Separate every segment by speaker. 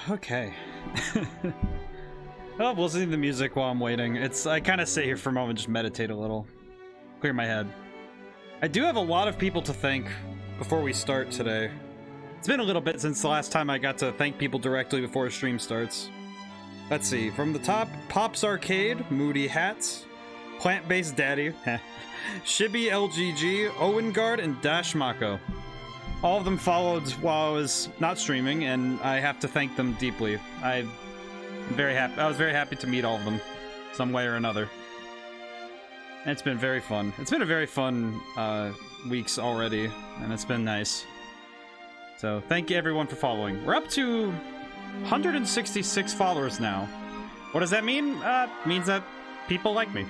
Speaker 1: Okay. Oh, listening to the music while I'm waiting. I kind of sit here for a moment, just meditate a little. Clear my head. I do have a lot of people to thank before we start today. It's been a little bit since the last time I got to thank people directly before a stream starts. Let's see. From the top, Pops Arcade, Moody Hats, Plant-Based Daddy, Shibby LGG, Owengard, and Dash Mako. All of them followed while I was not streaming, and I have to thank them deeply. I'm very happy. I was very happy to meet all of them, some way or another. And it's been very fun. It's been a very fun weeks already, and it's been nice. So thank you everyone for following. We're up to 166 followers now. What does that mean? Means that people like me.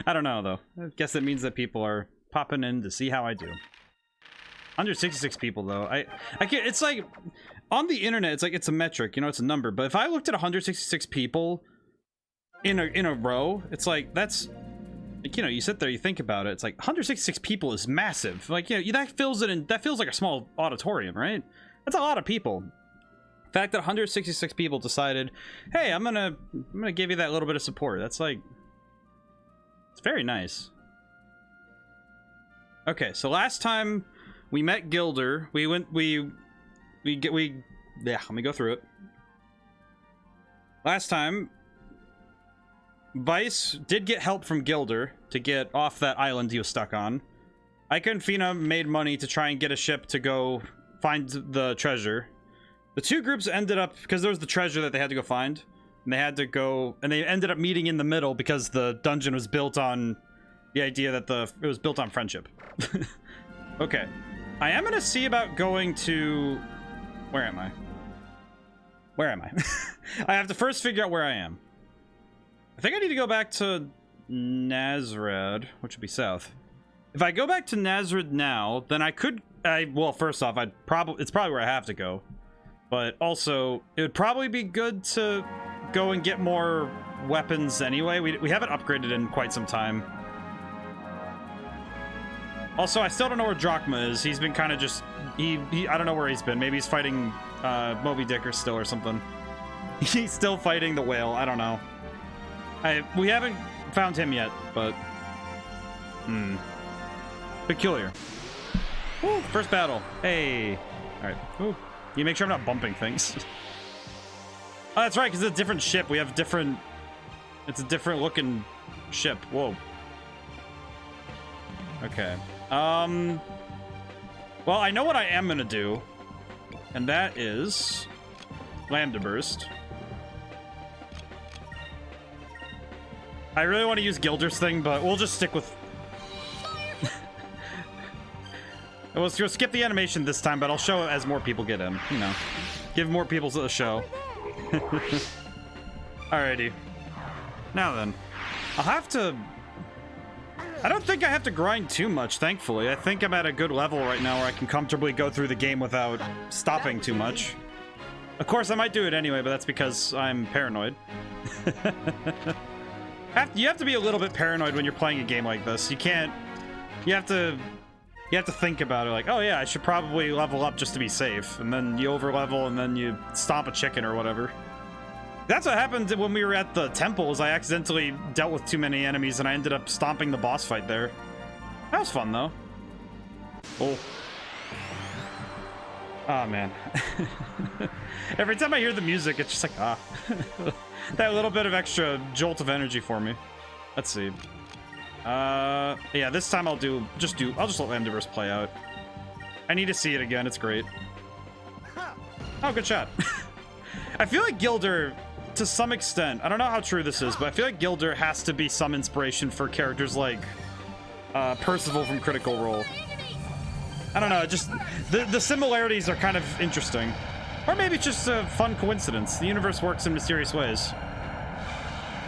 Speaker 1: I don't know though. I guess it means that people are popping in to see how I do. 166 people though. I can't. It's like on the internet. It's like it's a metric. You know, it's a number. But if I looked at 166 people in a row, it's like that's. Like, you know, you sit there, you think about it. It's like 166 people is massive. Like, you know, that feels like a small auditorium, right? That's a lot of people. The fact that 166 people decided, hey, I'm gonna give you that little bit of support. That's like, it's very nice. Okay, so last time we met Gilder, yeah, let me go through it. Last time, Vice did get help from Gilder to get off that island he was stuck on. Ica and Fina made money to try and get a ship to go find the treasure. The two groups ended up, because there was the treasure that they had to go find, and they had to go, and they ended up meeting in the middle because the dungeon was built on the idea that it was built on friendship. Okay. I am gonna see about going to... Where am I? Where am I? I have to first figure out where I am. I think I need to go back to Nazrad, which would be south. If I go back to Nazrad now, then well, first off, it's probably where I have to go. But also, it would probably be good to go and get more weapons anyway. We haven't upgraded in quite some time. Also, I still don't know where Drachma is. He's been kind of just... I don't know where he's been. Maybe he's fighting Moby Dick or still or something. He's still fighting the whale. I don't know. We haven't found him yet, but... Peculiar. Woo, first battle. Hey. Alright. You make sure I'm not bumping things. Oh, that's right, because it's a different ship. We have different... It's a different looking ship. Whoa. Okay. Well, I know what I am gonna do. And that is... Lambda Burst. I really want to use Gilder's thing, but we'll just stick with... We'll skip the animation this time, but I'll show it as more people get in. You know, give more people a show. Alrighty. Now then. I'll have to... I don't think I have to grind too much, thankfully. I think I'm at a good level right now where I can comfortably go through the game without stopping too much. Of course, I might do it anyway, but that's because I'm paranoid. You have to be a little bit paranoid when you're playing a game like this. You can't... You have to think about it like, oh yeah, I should probably level up just to be safe. And then you over-level, and then you stomp a chicken or whatever. That's what happened when we were at the temples. I accidentally dealt with too many enemies, and I ended up stomping the boss fight there. That was fun, though. Oh. Oh, man. Every time I hear the music, it's just like, ah. That little bit of extra jolt of energy for me. Let's see. Yeah, this time I'll just let Landiverse play out. I need to see it again, it's great. Oh, good shot. I feel like Gilder, to some extent, I don't know how true this is, but I feel like Gilder has to be some inspiration for characters like Percival from Critical Role. I don't know, just the similarities are kind of interesting. Or maybe it's just a fun coincidence. The universe works in mysterious ways.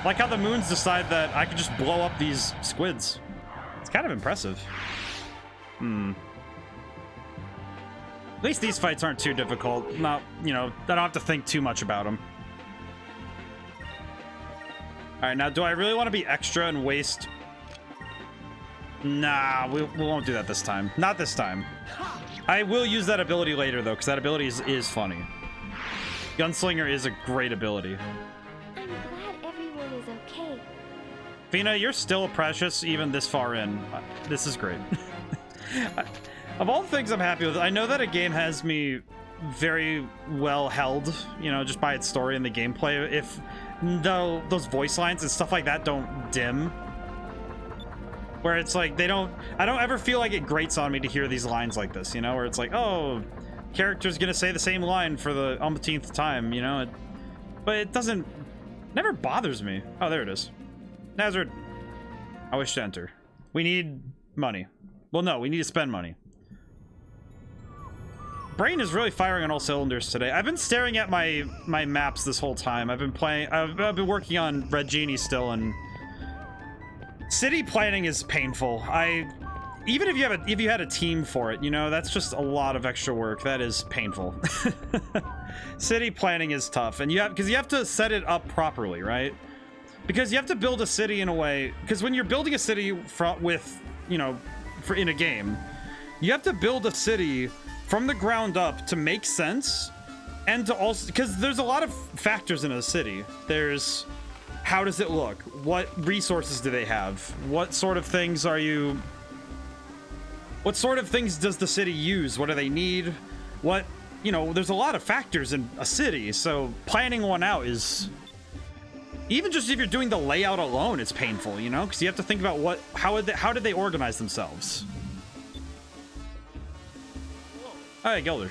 Speaker 1: Like how the moons decide that I could just blow up these squids. It's kind of impressive. At least these fights aren't too difficult. Not, you know, I don't have to think too much about them. Alright, now do I really want to be extra and waste... Nah, we won't do that this time. Not this time. I will use that ability later, though, because that ability is funny. Gunslinger is a great ability.
Speaker 2: I'm glad everyone is okay.
Speaker 1: Fina, you're still precious even this far in. This is great. Of all the things I'm happy with, I know that a game has me very well held, you know, just by its story and the gameplay. If though those voice lines and stuff like that don't dim, where it's like I don't ever feel like it grates on me to hear these lines like this, you know, where it's like, oh, character's gonna say the same line for the umpteenth time, you know, but it never bothers me. Oh, there it is. Nazard, I wish to enter. We need money. Well, no, we need to spend money. Brain is really firing on all cylinders today. I've been staring at my maps this whole time. I've been working on Red Genie still, and city planning is painful. Even if you had a team for it, you know, that's just a lot of extra work. That is painful. City planning is tough, and because you have to set it up properly, right? Because you have to build a city in a way, because when you're building a city in a game, you have to build a city from the ground up to make sense, and to also, because there's a lot of factors in a city. There's how does it look? What resources do they have? What sort of things does the city use? What do they need? There's a lot of factors in a city, so planning one out is, even just if you're doing the layout alone, it's painful, you know, because you have to think about how did they organize themselves. Hey, Gilder.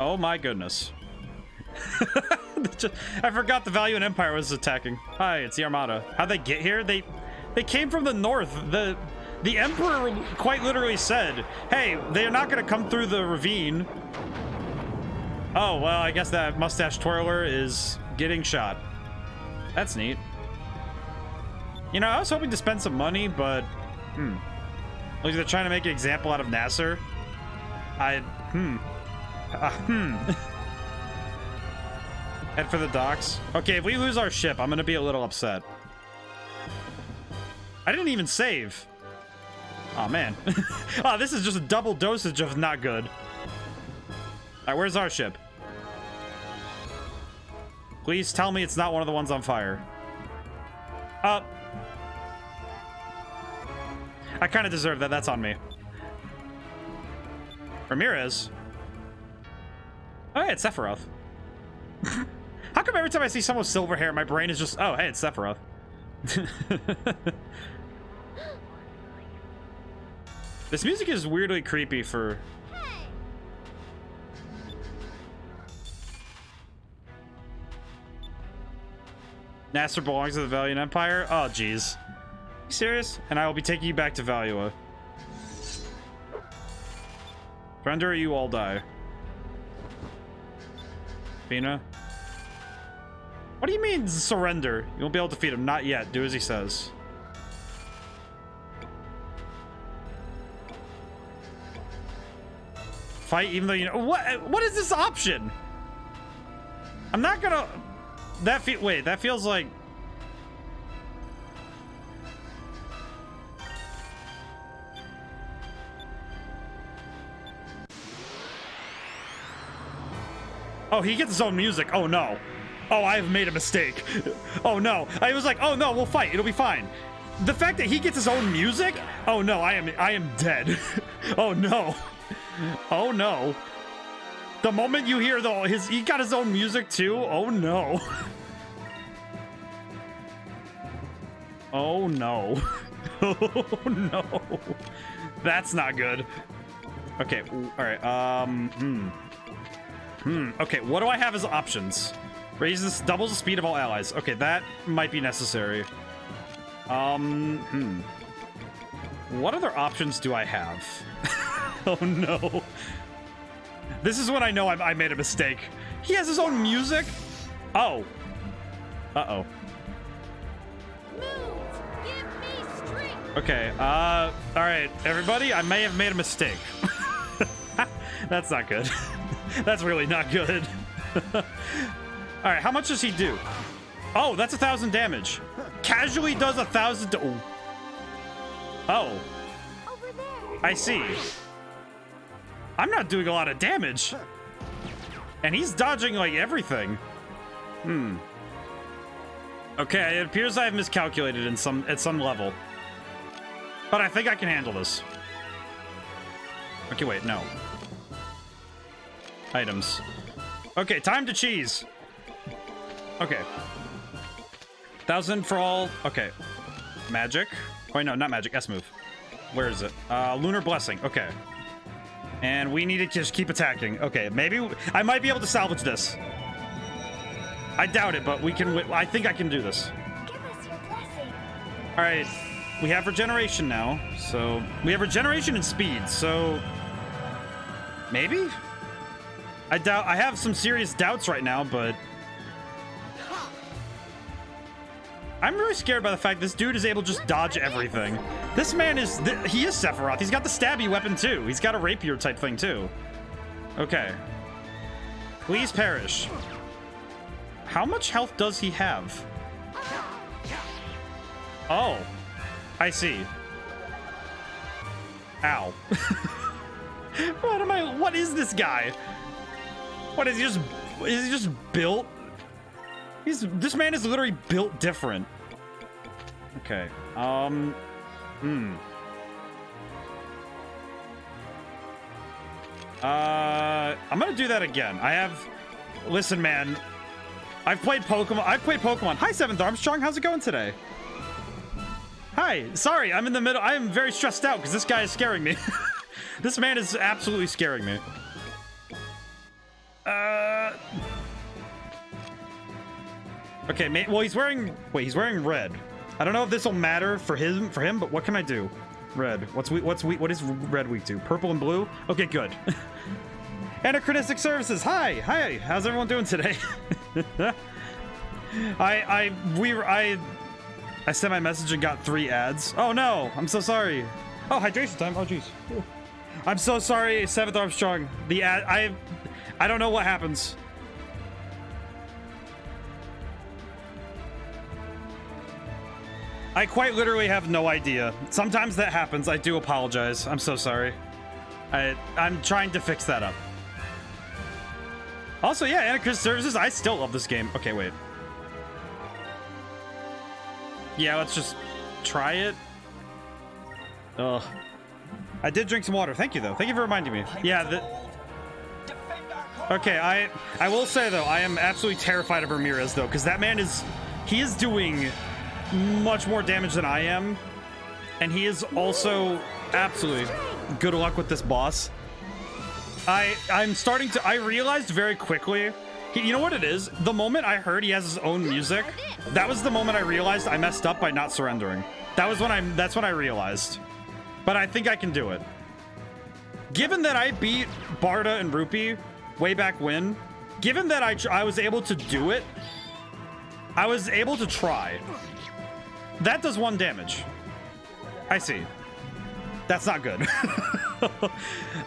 Speaker 1: Oh my goodness. I forgot the Valiant Empire was attacking. Hi, it's the Armada. How'd they get here? They came from the north. The Emperor quite literally said, hey, they're not gonna come through the ravine. Oh, well, I guess that mustache twirler is getting shot. That's neat. You know, I was hoping to spend some money, but like they're trying to make an example out of Nasser. Head for the docks. Okay, if we lose our ship, I'm gonna be a little upset. I didn't even save. Oh man. Oh, this is just a double dosage of not good. Alright, where's our ship? Please tell me it's not one of the ones on fire. I kind of deserve that. That's on me. Ramirez. Oh, hey, it's Sephiroth. How come every time I see someone with silver hair, my brain is just, oh, hey, it's Sephiroth. This music is weirdly creepy for... Nasser belongs to the Valiant Empire? Oh, jeez. You serious? And I will be taking you back to Valua. Surrender or you all die. Fina? What do you mean, surrender? You won't be able to defeat him. Not yet. Do as he says. Fight even though you know... What is this option? I'm not gonna... Wait, that feels like... Oh, he gets his own music. Oh, no. Oh, I have made a mistake. Oh, no. I was like, oh, no, we'll fight. It'll be fine. The fact that he gets his own music? Oh, no, I am dead. Oh, no. Oh, no. The moment you hear he got his own music, too? Oh, no. Oh, no. Oh, no. That's not good. Okay, all right. Okay, what do I have as options? Raises, doubles the speed of all allies. Okay, that might be necessary. What other options do I have? Oh no. This is when I know I made a mistake. He has his own music? Oh. Uh-oh. Okay, all right, everybody, I may have made a mistake. That's not good. That's really not good. All right, how much does he do? Oh, that's 1,000 damage. Casually does 1,000. Oh. Over there. I see. I'm not doing a lot of damage. And he's dodging, like, everything. Okay, it appears I've miscalculated at some level. But I think I can handle this. Okay, wait, no. Items. Okay, time to cheese. Okay. 1,000 for all. Okay. Magic. Wait, no, not magic. S move. Where is it? Lunar Blessing. Okay. And we need to just keep attacking. Okay, maybe I might be able to salvage this. I doubt it, but we can. I think I can do this.
Speaker 2: Give us your blessing.
Speaker 1: All right. We have regeneration now, so we have regeneration and speed. So maybe. I doubt. I have some serious doubts right now, but I'm really scared by the fact this dude is able to just dodge everything. This man is. He is Sephiroth. He's got the stabby weapon too. He's got a rapier type thing too. Okay. Please perish. How much health does he have? Oh, I see. Ow. What is this guy? What is he just built? This man is literally built different. Okay. I'm gonna do that again. Listen, man. I've played Pokemon. Hi, 7th Armstrong. How's it going today? Hi. Sorry, I'm in the middle. I am very stressed out because this guy is scaring me. This man is absolutely scaring me. Okay, well, he's wearing red. I don't know if this will matter for him, but what can I do? Red. What is red weak to? Purple and blue? Okay, good. Anachronistic Services. Hi. How's everyone doing today? I sent my message and got 3 ads. Oh no, I'm so sorry. Oh, hydration time. Oh jeez. I'm so sorry, 7th Armstrong. The ad. I don't know what happens. I quite literally have no idea. Sometimes that happens. I do apologize. I'm so sorry. I'm trying to fix that up. Also, yeah, Anarchist Services, I still love this game. Okay, wait. Yeah, let's just try it. Ugh. I did drink some water. Thank you, though. Thank you for reminding me. Yeah, okay, I will say, though, I am absolutely terrified of Ramirez, though, because that man he is doing much more damage than I am, and he is also absolutely good luck with this boss. I realized very quickly, you know what it is? The moment I heard he has his own music, that was the moment I realized I messed up by not surrendering. That's when I realized. But I think I can do it. Given that I beat Barda and Rupee way back when, given that I was able to do it, I was able to try. That does 1 damage. I see. That's not good.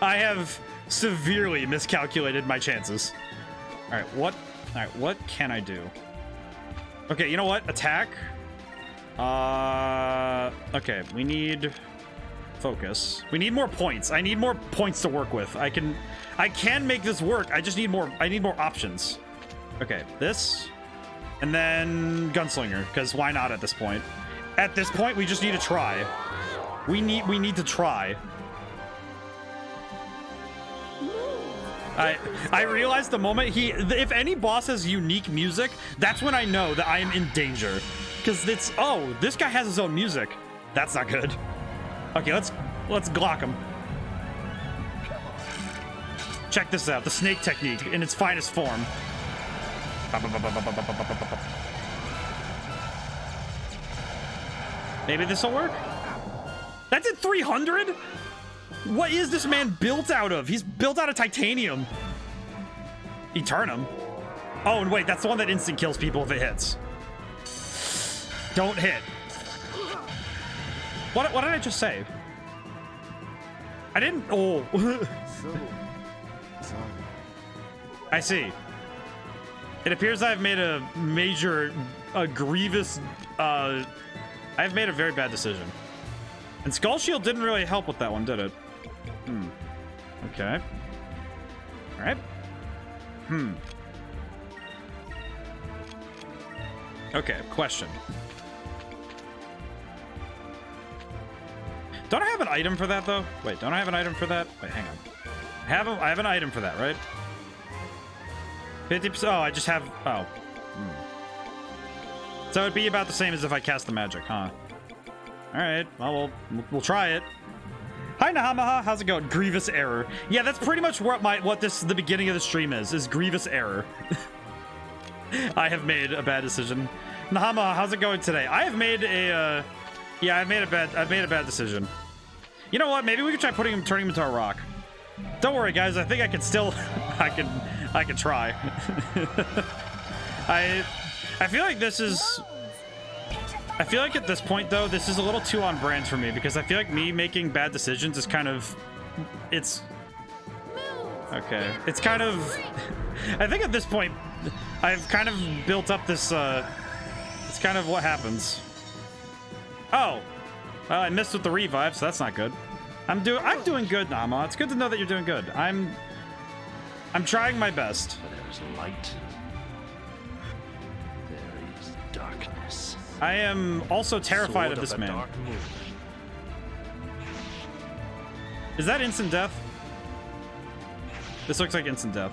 Speaker 1: I have severely miscalculated my chances. All right, what can I do? Okay, you know what? Attack. Okay, we need focus. We need more points. I need more points to work with. I can make this work. I just need more. I need more options. Okay, this, and then Gunslinger, because why not at this point? At this point, we just need to try. We need to try. I realized the moment if any boss has unique music, that's when I know that I am in danger. Because this guy has his own music. That's not good. Okay, let's Glock him. Check this out, the snake technique in its finest form. Maybe this will work? That's at 300? What is this man built out of? He's built out of titanium. Eternum? Oh, and wait, that's the one that instant kills people if it hits. Don't hit. What did I just say? I didn't. Oh. I see. It appears I've made a grievous. I've made a very bad decision. And Skull Shield didn't really help with that one, did it? Okay. All right. Okay, question. Don't I have an item for that, though? Wait, don't I have an item for that? Wait, hang on. I have an item for that, right? 50%. Oh, I just have... Oh. So it'd be about the same as if I cast the magic, huh? All right. Well, we'll try it. Hi, Nahamaha. How's it going? Grievous error. Yeah, that's pretty much what the beginning of the stream is grievous error. I have made a bad decision. Nahamaha, how's it going today? I have made a... yeah, I've made a bad decision. You know what? Maybe we could try turning him into a rock. Don't worry, guys. I think I can still... I can try. I feel like this is... I feel like at this point, though, this is a little too on brand for me, because I feel like me making bad decisions is kind of... It's... Okay. It's kind of... I think at this point, I've kind of built up this... It's kind of what happens. Oh. Well, I missed with the revive, so that's not good. I'm doing good, Nama. It's good to know that you're doing good. I'm trying my best.
Speaker 3: There's light. There is darkness.
Speaker 1: I am also terrified
Speaker 3: Sword
Speaker 1: of this
Speaker 3: the
Speaker 1: man.
Speaker 3: Dark Moon.
Speaker 1: Is that instant death? This looks like instant death.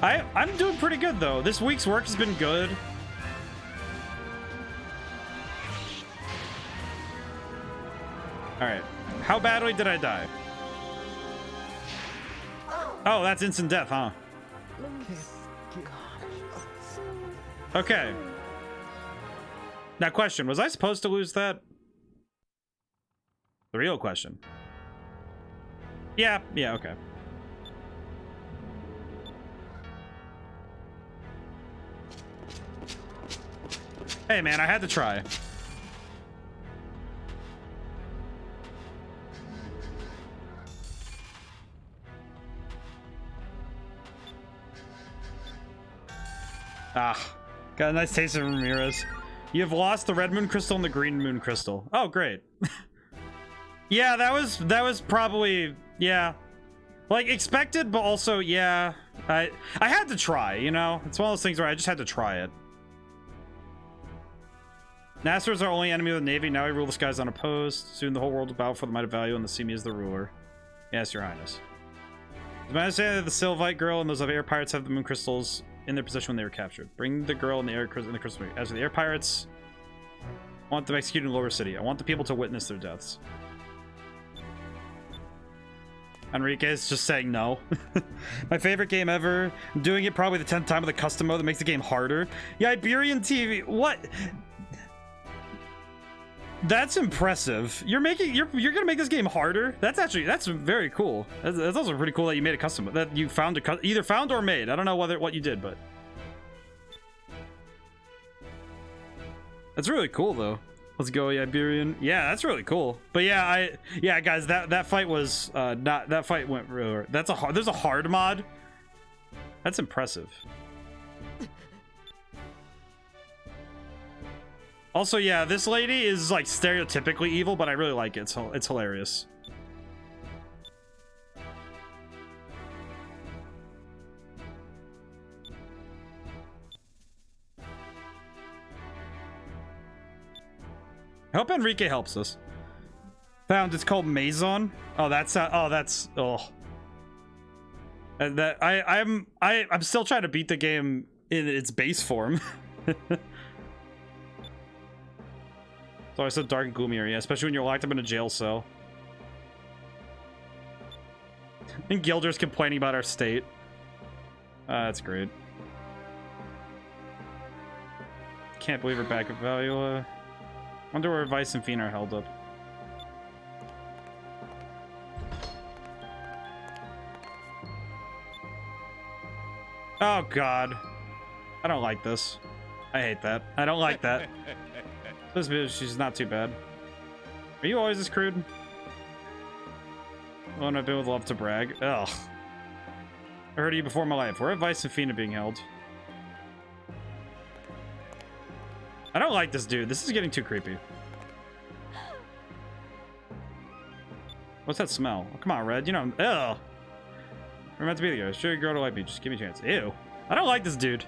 Speaker 1: I'm doing pretty good, though. This week's work has been good. All right. How badly did I die? Oh, that's instant death, huh? Okay. Now, question. Was I supposed to lose that? The real question. Yeah, okay. Hey, man, I had to try. Ah, got a nice taste of Ramirez. You have lost the red moon crystal and the green moon crystal. Oh, great. Yeah, that was probably, yeah, like expected, but also, yeah, I had to try, you know? It's one of those things where I just had to try it. Nasser is our only enemy of the Navy. Now we rule the skies unopposed. Soon the whole world will bow for the might of value, and the sea me as the ruler. Yes, your highness. It's my understanding that the Sylvite girl and those other air pirates have the moon crystals in their possession when they were captured. Bring the girl and the crystal. As for the air pirates, I want them executed in Lower City. I want the people to witness their deaths. Enrique is just saying no. My favorite game ever. I'm doing it probably the 10th time with a custom mode that makes the game harder. Yeah, Iberian TV. What? That's impressive. You're gonna make this game harder? That's very cool. That's also pretty cool that you made a custom, that you found either found or made. I don't know what you did, but that's really cool though. Let's go, Iberian. Yeah, that's really cool. But yeah, guys, that fight was not, that fight went really, there's a hard mod. That's impressive. Also, yeah, this lady is like stereotypically evil, but I really like it. It's hilarious. I hope Enrique helps us. Found, it's called Maison. Oh, that's I'm still trying to beat the game in its base form. It's always so dark and gloomy area, especially when you're locked up in a jail cell. And Gilder's complaining about our state. That's great. Can't believe we're back at Valula. Wonder where Vice and Fiend are held up. Oh god. I don't like this. I hate that. I don't like that. This bitch, she's not too bad. Are you always this crude? One I've been with love to brag. Ugh. I heard of you before in my life. Where are Vice and Fiend being held? I don't like this dude. This is getting too creepy. What's that smell? Oh, come on, Red. You know, ugh. We're meant to be together. Sure, you grow to like me. Just give me a chance. Ew. I don't like this dude.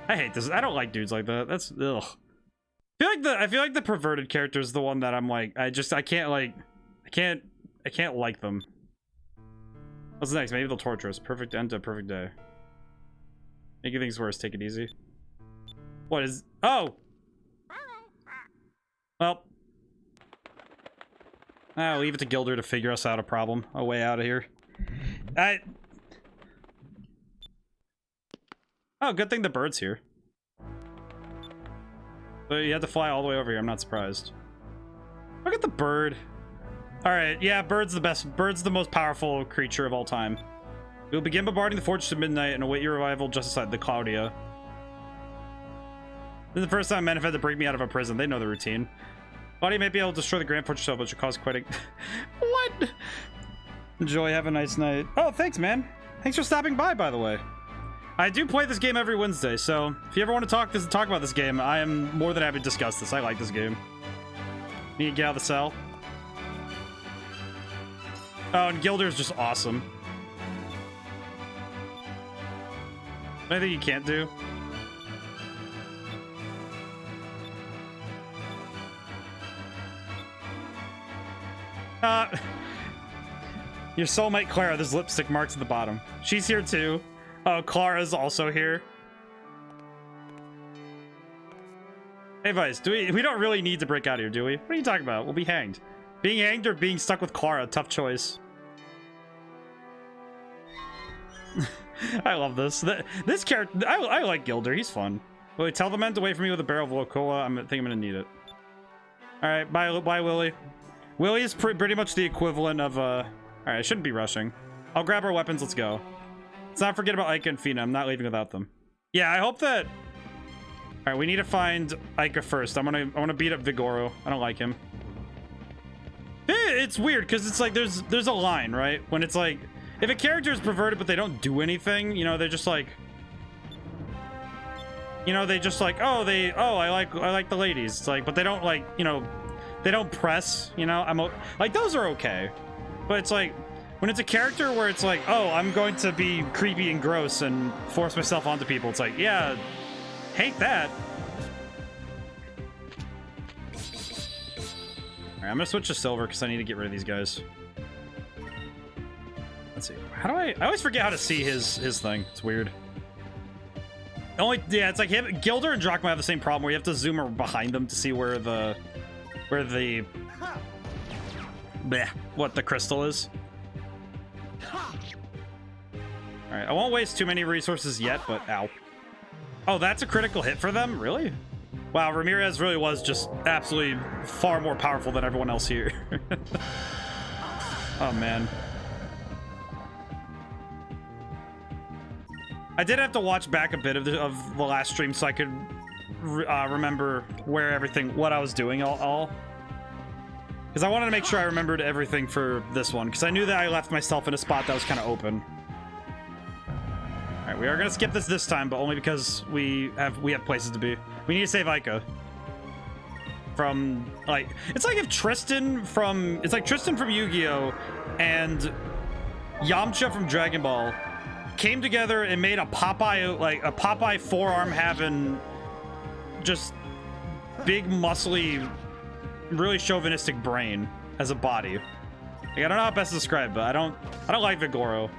Speaker 1: I hate this. I don't like dudes like that. That's ugh. I feel like the perverted character is the one that I'm like, I can't like them. What's next? Maybe they'll torture us. Perfect end to a perfect day. Making things worse. Take it easy. What is? Oh. Well. I'll leave it to Gilder to figure us out a problem. A way out of here. Oh, good thing the bird's here. So you had to fly all the way over here. I'm not surprised. Look at the bird. All right, yeah, bird's the best. Bird's the most powerful creature of all time. We will begin bombarding the fortress at midnight and await your arrival just outside the Claudia. This is the first time men have had to break me out of a prison. They know the routine. Claudia may be able to destroy the Grand Fortress, but should cause quite a... What? Enjoy. Have a nice night. Oh, thanks, man. Thanks for stopping by the way. I do play this game every Wednesday, so if you ever want to talk about this game, I am more than happy to discuss this. I like this game. Need to get out of the cell. Oh, and Gilder's just awesome. Anything you can't do? Your soulmate Clara, there's lipstick marks at the bottom. She's here too. Oh, Clara's also here. Hey, Vice, we don't really need to break out here, do we? What are you talking about? We'll be hanged. Being hanged or being stuck with Clara, tough choice. I love this. This character, I like Gilder. He's fun. Willie, tell the men to wait for me with a barrel of Locola. I think I'm gonna need it. All right, bye, Willie. Willie is pretty much the equivalent of all right, I shouldn't be rushing. I'll grab our weapons. Let's go. Let's not forget about Ica and Fina. I'm not leaving without them. Yeah, I hope that. All right, we need to find Ica first. I want to beat up Vigoro. I don't like him. It's weird because it's like there's a line, right? When it's like if a character is perverted but they don't do anything, you know, they're just like, you know, they just like, oh, I like the ladies. It's like, but they don't like, you know, they don't press, you know. Like those are okay, but it's like when it's a character where it's like, oh, I'm going to be creepy and gross and force myself onto people. It's like, yeah, hate that. All right, I'm gonna switch to silver because I need to get rid of these guys. Let's see. How do I always forget how to see his thing. It's weird. Yeah, it's like him, Gilder and Drachma have the same problem where you have to zoom behind them to see where the what the crystal is. All right, I won't waste too many resources yet, but ow. Oh, that's a critical hit for them? Really? Wow, Ramirez really was just absolutely far more powerful than everyone else here. Oh, man. I did have to watch back a bit of the last stream so I could remember what I was doing all. Because I wanted to make sure I remembered everything for this one. Because I knew that I left myself in a spot that was kind of open. All right, we are gonna skip this time, but only because we have places to be. We need to save Ica from like it's like Tristan from Yu-Gi-Oh and Yamcha from Dragon Ball came together and made a Popeye forearm having just big muscly, really chauvinistic brain as a body. Like, I don't know how best to describe it, but I don't like Vigoro.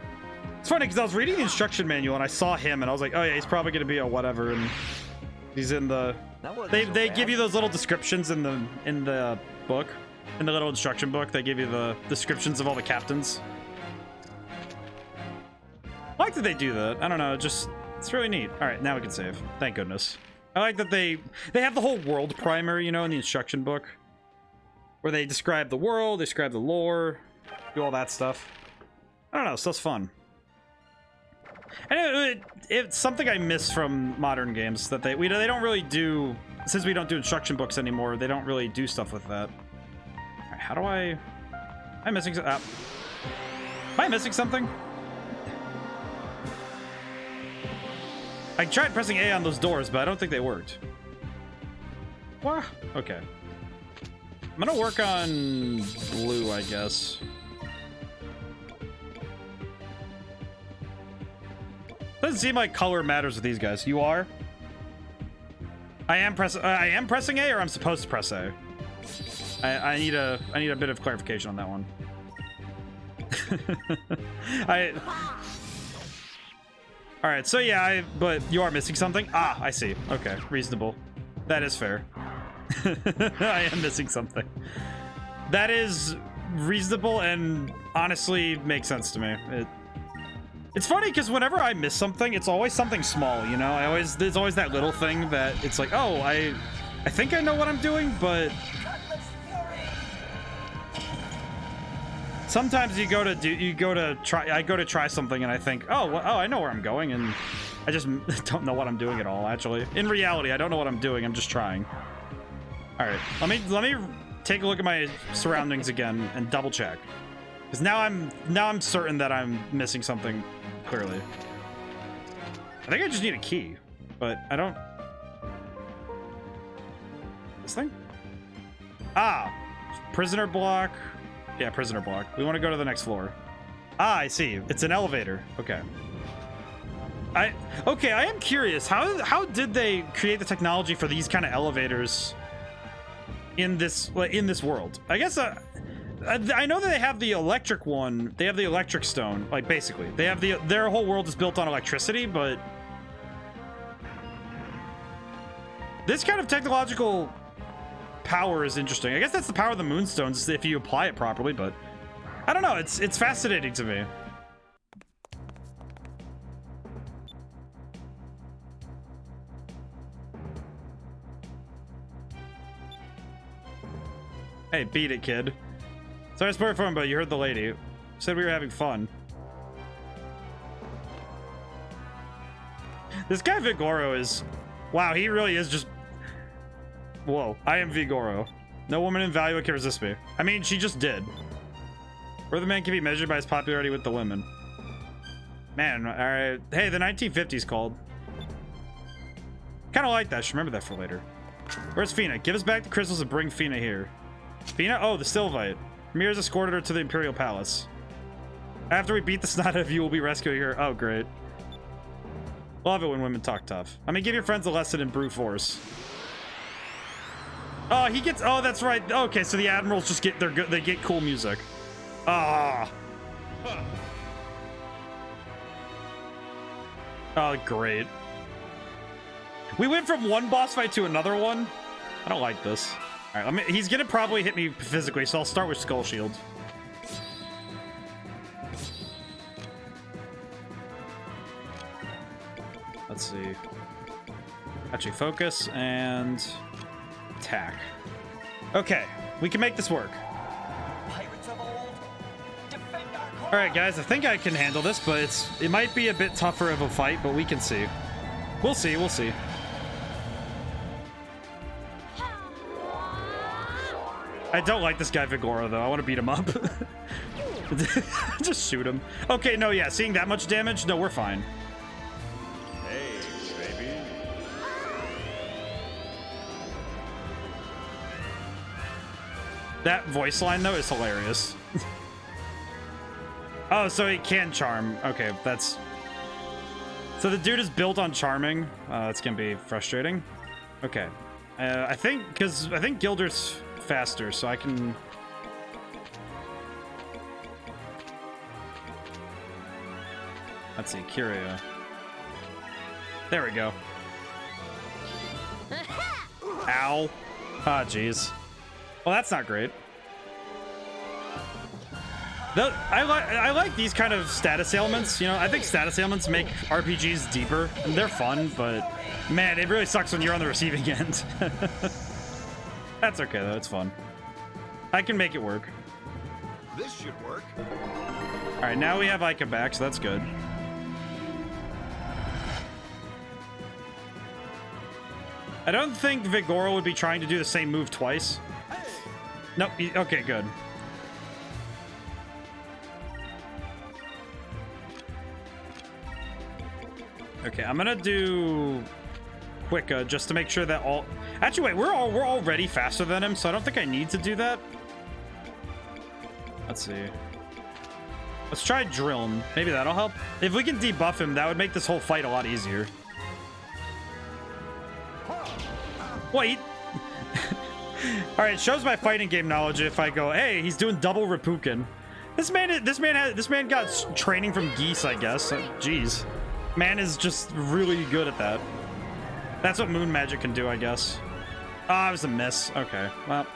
Speaker 1: It's funny because I was reading the instruction manual and I saw him and I was like, oh yeah, he's probably gonna be a whatever, and he's in the they give you those little descriptions in the book, in the little instruction book. They give you the descriptions of all the captains. I like that they do that. I don't know, it's really neat. All right, now we can save. Thank goodness. I like that they have the whole world primer, you know, in the instruction book, where they describe the world, they describe the lore, do all that stuff. I don't know, stuff's fun. And it's something I miss from modern games that they don't really do, since we don't do instruction books anymore. They don't really do stuff with that. All right, how do am I missing? Am I missing something? I tried pressing A on those doors, but I don't think they worked. What? Okay. I'm gonna work on blue, I guess. Doesn't seem like color matters with these guys. You are? I am pressing A, or I'm supposed to press A? I need a bit of clarification on that one. All right, so yeah, but you are missing something. Ah, I see. Okay, reasonable. That is fair. I am missing something. That is reasonable and honestly makes sense to me. It's funny because whenever I miss something, it's always something small, you know? There's always that little thing that it's like, oh, I think I know what I'm doing, but sometimes I go to try something and I think, oh, I know where I'm going, and I just don't know what I'm doing at all, actually. In reality, I don't know what I'm doing, I'm just trying. All right, let me take a look at my surroundings again and double check. Because now I'm certain that I'm missing something clearly. I think I just need a key, but I don't. This thing? Ah, prisoner block. Yeah, prisoner block. We want to go to the next floor. Ah, I see. It's an elevator. Okay. I am curious. How did they create the technology for these kind of elevators in this world? I guess I know that they have the electric one. They have the electric stone. Like basically, they have their whole world is built on electricity, but this kind of technological power is interesting. I guess that's the power of the moonstones if you apply it properly, but I don't know. It's fascinating to me. Hey, beat it, kid. Sorry to spoil your phone, but you heard the lady. Said we were having fun. This guy Vigoro is... Wow, he really is just... Whoa, I am Vigoro. No woman in value can resist me. I mean, she just did. Where the man can be measured by his popularity with the women. Man, alright. Hey, the 1950s called. Kind of like that. Should remember that for later. Where's Fina? Give us back the crystals and bring Fina here. Fina? Oh, the Sylvite. Mirrors escorted her to the Imperial Palace. After we beat the snot out of you, we'll be rescuing her. Oh, great. Love it when women talk tough. I mean, give your friends a lesson in brute force. Oh, he gets... Oh, that's right. Okay, so the admirals just get... They get cool music. Ah. Oh, great. We went from one boss fight to another one. I don't like this. All right, he's gonna probably hit me physically, so I'll start with Skull Shield. Let's see. Actually, focus and attack. Okay, we can make this work. All right, guys, I think I can handle this, but it might be a bit tougher of a fight, but we can see. We'll see. We'll see. I don't like this guy Vigoro, though. I want to beat him up. Just shoot him. Okay, no, yeah. Seeing that much damage? No, we're fine.
Speaker 3: Hey, baby.
Speaker 1: That voice line, though, is hilarious. Oh, so he can charm. Okay, that's... So the dude is built on charming. It's going to be frustrating. Okay. I think Gilder's faster, so I can... Let's see, Kyria. There we go. Ow. Ah, jeez. Well, that's not great. I like these kind of status ailments, you know. I think status ailments make RPGs deeper, and they're fun, but man, it really sucks when you're on the receiving end. That's okay, though. It's fun. I can make it work.
Speaker 3: This should work.
Speaker 1: All right, now we have Ica back, so that's good. I don't think Vigoro would be trying to do the same move twice. Nope. Okay, good. Okay, I'm gonna do Quicka just to make sure that all... Actually, wait, we're already faster than him, so I don't think I need to do that. Let's see. Let's try Drillin. Maybe that'll help. If we can debuff him, that would make this whole fight a lot easier. Wait. All right, it shows my fighting game knowledge if I go, hey, he's doing double Reppuken. This man got training from geese, I guess. Jeez. Man is just really good at that. That's what moon magic can do, I guess. Ah, it was a miss. Okay, well.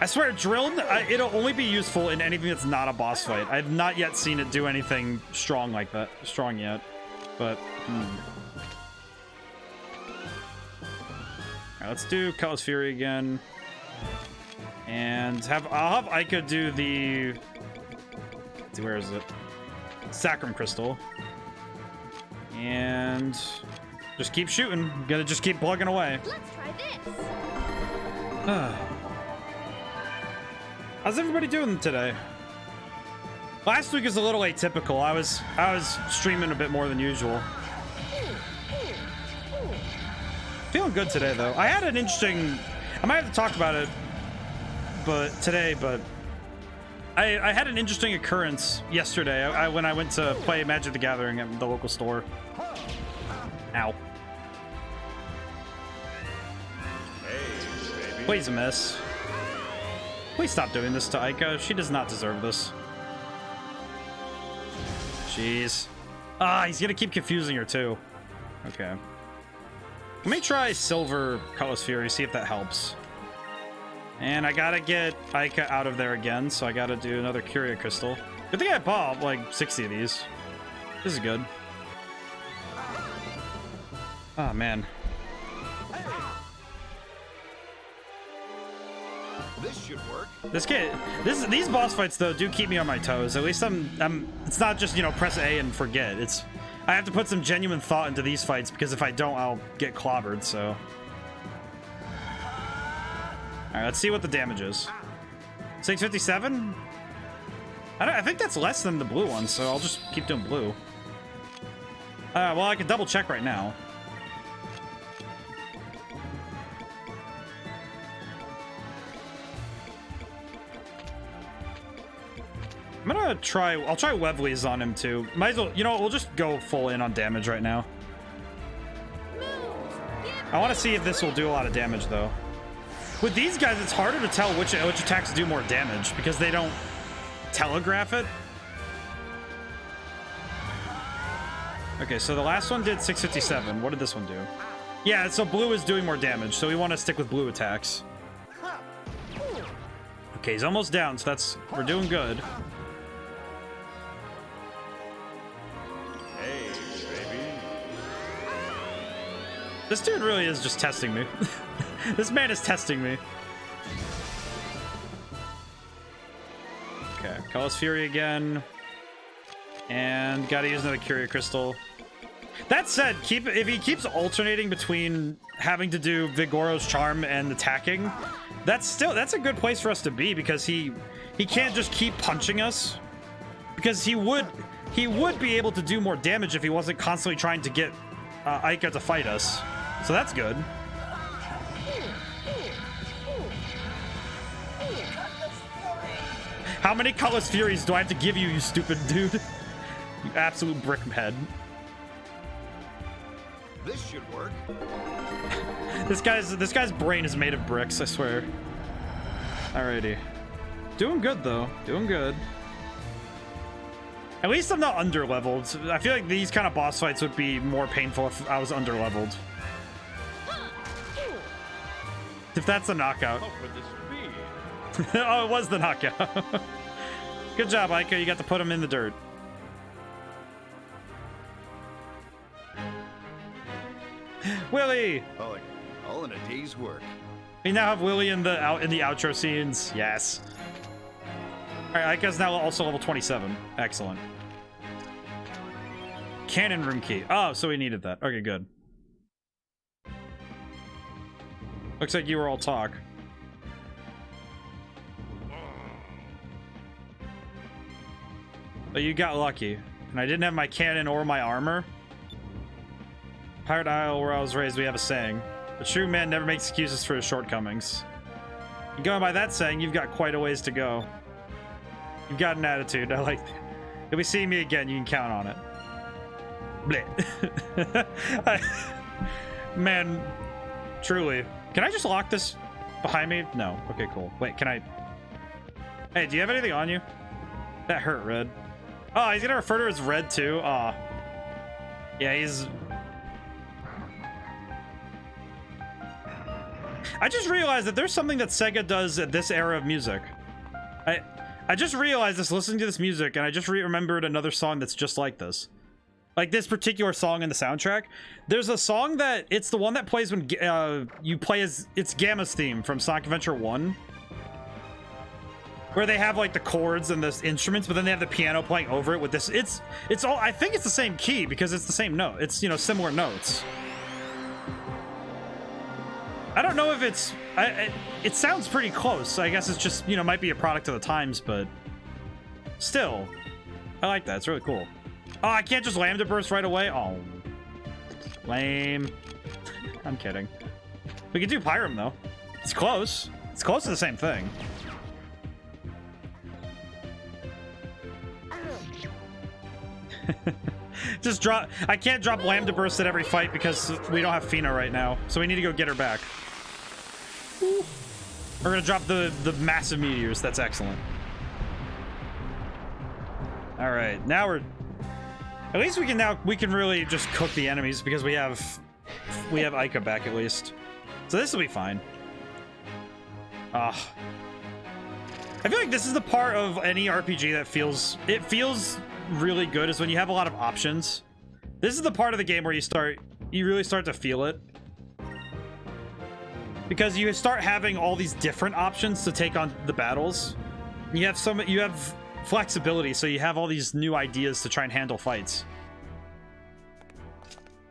Speaker 1: I swear, Drillin, it'll only be useful in anything that's not a boss fight. I've not yet seen it do anything strong like that. Strong yet. But, Alright, let's do Cutlass Fury again. And I'll have Aika do the... Let's see, where is it? Sacrum Crystal. And just keep shooting. Gotta just keep plugging away.
Speaker 2: Let's try this.
Speaker 1: How's everybody doing today? Last week was a little atypical. I was streaming a bit more than usual. Feeling good today though. I had an interesting... I might have to talk about it today, but I had an interesting occurrence yesterday when I went to play Magic the Gathering at the local store. Ow.
Speaker 3: Hey, baby.
Speaker 1: Please miss. Please stop doing this to Aika. She does not deserve this. Jeez. Ah, he's gonna keep confusing her too. Okay. Let me try Silver Cutlass Fury, see if that helps. And I gotta get Aika out of there again, so I gotta do another Curia Crystal. Good thing I bought like 60 of these. This is good. Oh man.
Speaker 3: This should work.
Speaker 1: These boss fights though do keep me on my toes. At least it's not just, you know, press A and forget. I have to put some genuine thought into these fights because if I don't, I'll get clobbered, so. Alright, let's see what the damage is. 657? I think that's less than the blue one, so I'll just keep doing blue. Well, I can double check right now. I'll try Webley's on him too. Might as well, you know, we'll just go full in on damage right now. I want to see if this will do a lot of damage though. With these guys, it's harder to tell which attacks do more damage because they don't telegraph it. Okay, so the last one did 657. What did this one do? Yeah, so blue is doing more damage, so we want to stick with blue attacks. Okay, he's almost down, so we're doing good. This dude really is just testing me. This man is testing me. Okay, Cutlass Fury again. And gotta use another Curia Crystal. That said, if he keeps alternating between having to do Vigoro's Charm and attacking, that's a good place for us to be because he can't just keep punching us. Because he would be able to do more damage if he wasn't constantly trying to get Aika to fight us. So that's good. How many Cutlass Furies do I have to give you, you stupid dude? You absolute brickhead.
Speaker 3: This should work.
Speaker 1: This guy's brain is made of bricks, I swear. Alrighty. Doing good though. Doing good. At least I'm not under-leveled. I feel like these kind of boss fights would be more painful if I was under-leveled. If that's a knockout.
Speaker 3: Oh, for the speed.
Speaker 1: Oh, it was the knockout. Good job, Aika. You got to put him in the dirt. Willie!
Speaker 3: All in a day's work.
Speaker 1: We now have Willie in the outro scenes. Yes. All right, Aika's now also level 27. Excellent. Cannon room key. Oh, so we needed that. Okay, good. Looks like you were all talk. But you got lucky. And I didn't have my cannon or my armor. Pirate Isle, where I was raised, we have a saying. A true man never makes excuses for his shortcomings. And going by that saying, you've got quite a ways to go. You've got an attitude. I like that. If we see me again, you can count on it. Bleh. Man, truly. Can I just lock this behind me? No. Okay, cool. Wait, can I... Hey, do you have anything on you? That hurt, Red. Oh, he's gonna refer to her as Red, too? Aw. Yeah, he's... I just realized that there's something that Sega does at this era of music. I just realized this listening to this music, and I just remembered another song that's just like this. Like this particular song in the soundtrack. There's a song that, it's the one that plays when you play as, it's Gamma's theme from Sonic Adventure 1. Where they have like the chords and the instruments, but then they have the piano playing over it with this. It's all, I think it's the same key because it's the same note. It's, you know, similar notes. I don't know if it's, it sounds pretty close. I guess it's just, you know, might be a product of the times, but still, I like that. It's really cool. Oh, I can't just Lambda Burst right away? Oh, lame. I'm kidding. We can do Pyram, though. It's close. It's close to the same thing. Just drop... I can't drop Lambda Burst at every fight because we don't have Fina right now. So we need to go get her back. We're gonna drop the massive meteors. That's excellent. All right, now we're... At least we can really just cook the enemies because we have Ica back at least. So this will be fine. I feel like this is the part of any RPG that feels really good, is when you have a lot of options. This is the part of the game where you really start to feel it. Because you start having all these different options to take on the battles. You have flexibility, so you have all these new ideas to try and handle fights.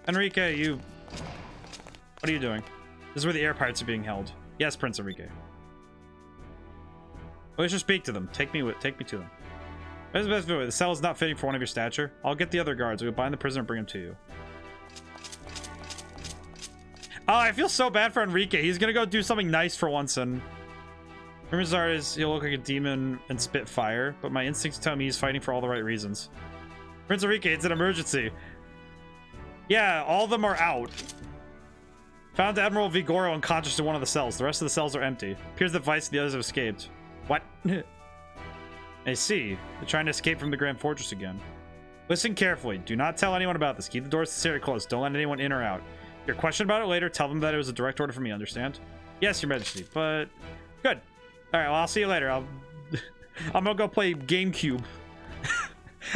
Speaker 1: Enrique, what are you doing? This is where the air pirates are being held. Yes, Prince Enrique. Let's just speak to them. Take me to them. Where's the best view? The cell is not fitting for one of your stature. I'll get the other guards. We'll bind the prisoner and bring him to you. Oh, I feel so bad for Enrique. He's gonna go do something nice for once, and rumors are he'll look like a demon and spit fire, but my instincts tell me he's fighting for all the right reasons. Prince Enrique, it's an emergency. Yeah, all of them are out. Found Admiral Vigoro unconscious in one of the cells. The rest of the cells are empty. Appears that Vice and the others have escaped. What? I see. They're trying to escape from the Grand Fortress again. Listen carefully. Do not tell anyone about this. Keep the doors to the area closed. Don't let anyone in or out. If you're questioned about it later, tell them that it was a direct order from me, understand? Yes, Your Majesty, but... Good. Alright, well, I'll see you later. I'm gonna go play GameCube.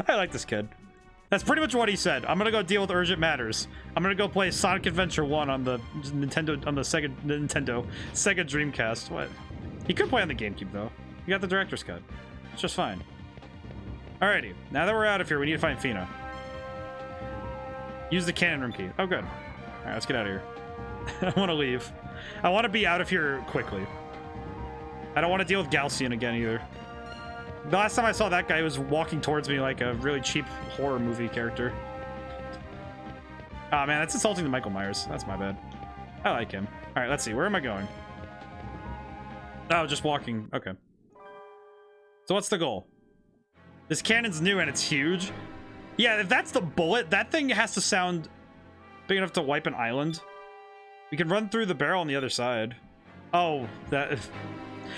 Speaker 1: I like this kid. That's pretty much what he said. I'm gonna go deal with urgent matters. I'm gonna go play Sonic Adventure 1 on the Sega Dreamcast. What? He could play on the GameCube, though. You got the director's cut. It's just fine. Alrighty, now that we're out of here, we need to find Fina. Use the cannon room key. Oh, good. Alright, let's get out of here. I want to leave. I want to be out of here quickly. I don't want to deal with Galcian again, either. The last time I saw that guy, he was walking towards me like a really cheap horror movie character. Oh, man, that's insulting to Michael Myers. That's my bad. I like him. Alright, let's see. Where am I going? Oh, just walking. Okay. So what's the goal? This cannon's new and it's huge. Yeah, if that's the bullet, that thing has to sound big enough to wipe an island. We can run through the barrel on the other side. Oh, that...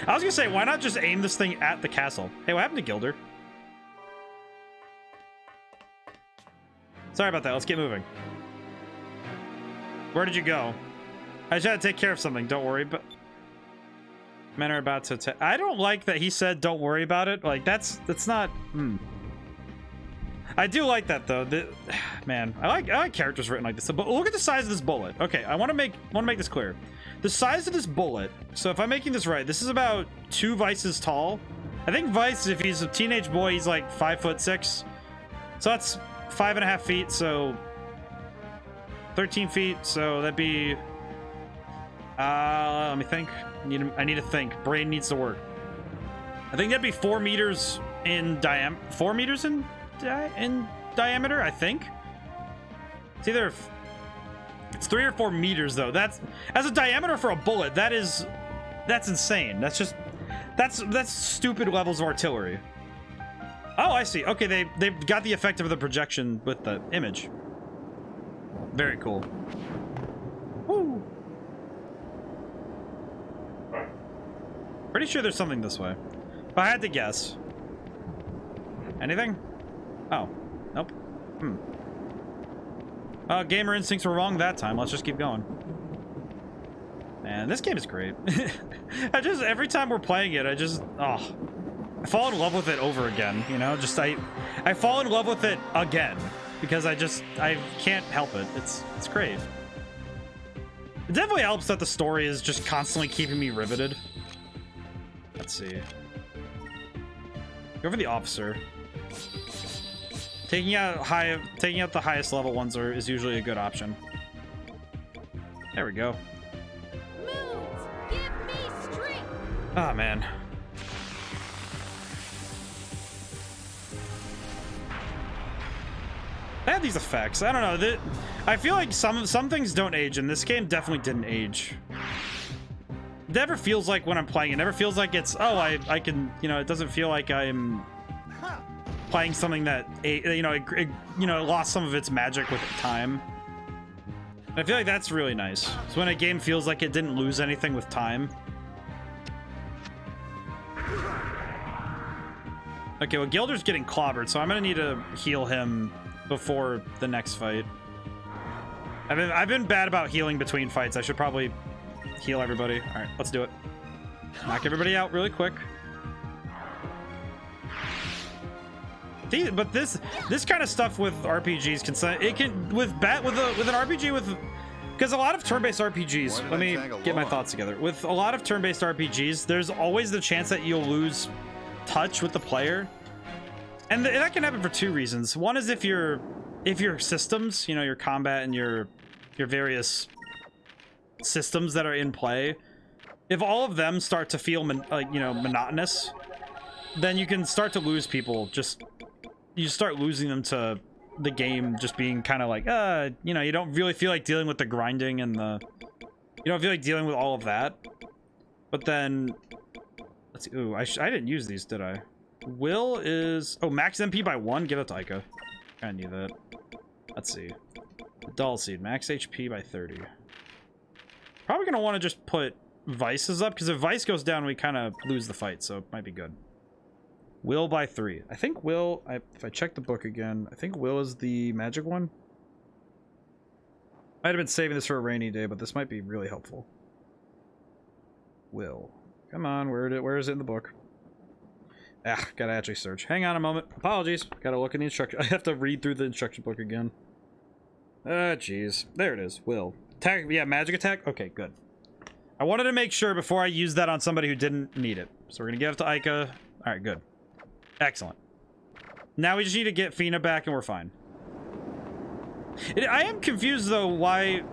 Speaker 1: I was gonna say, why not just aim this thing at the castle? Hey, what happened to Gilder? Sorry about that. Let's get moving. Where did you go? I just had to take care of something. Don't worry, but... Men are about to attack. I don't like that he said, don't worry about it. Like, that's not... I do like that, though. Man, I like characters written like this. But look at the size of this bullet. Okay, I want to make this clear. The size of this bullet. So if I'm making this right, this is about 2 Vices tall. I think Vice, if he's a teenage boy, he's like 5'6". So that's 5.5 feet. So 13 feet. So that'd be. Let me think. I need to think. Brain needs to work. I think that'd be 4 meters in diameter. 4 meters in diameter, I think. It's either it's 3 or 4 meters though. That's as a diameter for a bullet. That's insane. That's stupid levels of artillery. Oh, I see. Okay, they've got the effect of the projection with the image. Very cool. Woo. Pretty sure there's something this way. If I had to guess. Anything? Oh. Nope. Gamer instincts were wrong that time. Let's just keep going. Man, this game is great. Every time we're playing it, I fall in love with it over again, you know? I fall in love with it again because I can't help it. It's great. It definitely helps that the story is just constantly keeping me riveted. Let's see. Go for the officer. Taking out the highest level ones is usually a good option. There we go.
Speaker 2: Moons, give me strength.
Speaker 1: Oh man. They have these effects. I don't know. I feel like some things don't age, and this game definitely didn't age. It never feels like when I'm playing, it never feels like it's, oh, I can, you know, it doesn't feel like I'm playing something that, it lost some of its magic with time. And I feel like that's really nice. So when a game feels like it didn't lose anything with time. Okay, well, Gilder's getting clobbered, so I'm gonna need to heal him before the next fight. I've been bad about healing between fights. I should probably heal everybody. All right, let's do it. Knock everybody out really quick. See, but this kind of stuff with RPGs with an RPG because a lot of turn-based RPGs. Let me get my thoughts together. With a lot of turn-based RPGs, there's always the chance that you'll lose touch with the player, and that can happen for two reasons. One is if your systems, you know, your combat and your various systems that are in play, if all of them start to feel monotonous, then you can start to lose people. You start losing them to the game just being kind of like, you don't really feel like dealing with the grinding and you don't feel like dealing with all of that. But then, let's see. Ooh, I didn't use these, did I? Will is, max MP by 1. Give it to Ica. I knew that. Let's see. Dull Seed, max HP by 30. Probably gonna want to just put Vices up, because if Vice goes down, we kind of lose the fight, so it might be good. Will by 3. I think Will, if I check the book again, I think Will is the magic one. Might have been saving this for a rainy day, but this might be really helpful. Will. Come on, where is it in the book? Ah, gotta actually search. Hang on a moment. Apologies. Gotta look in the instruction. I have to read through the instruction book again. Ah, jeez. There it is. Will. Attack. Yeah, magic attack. Okay, good. I wanted to make sure before I used that on somebody who didn't need it. So we're gonna give it to Ica. Alright, good. Excellent. Now we just need to get Fina back and we're fine. I am confused though why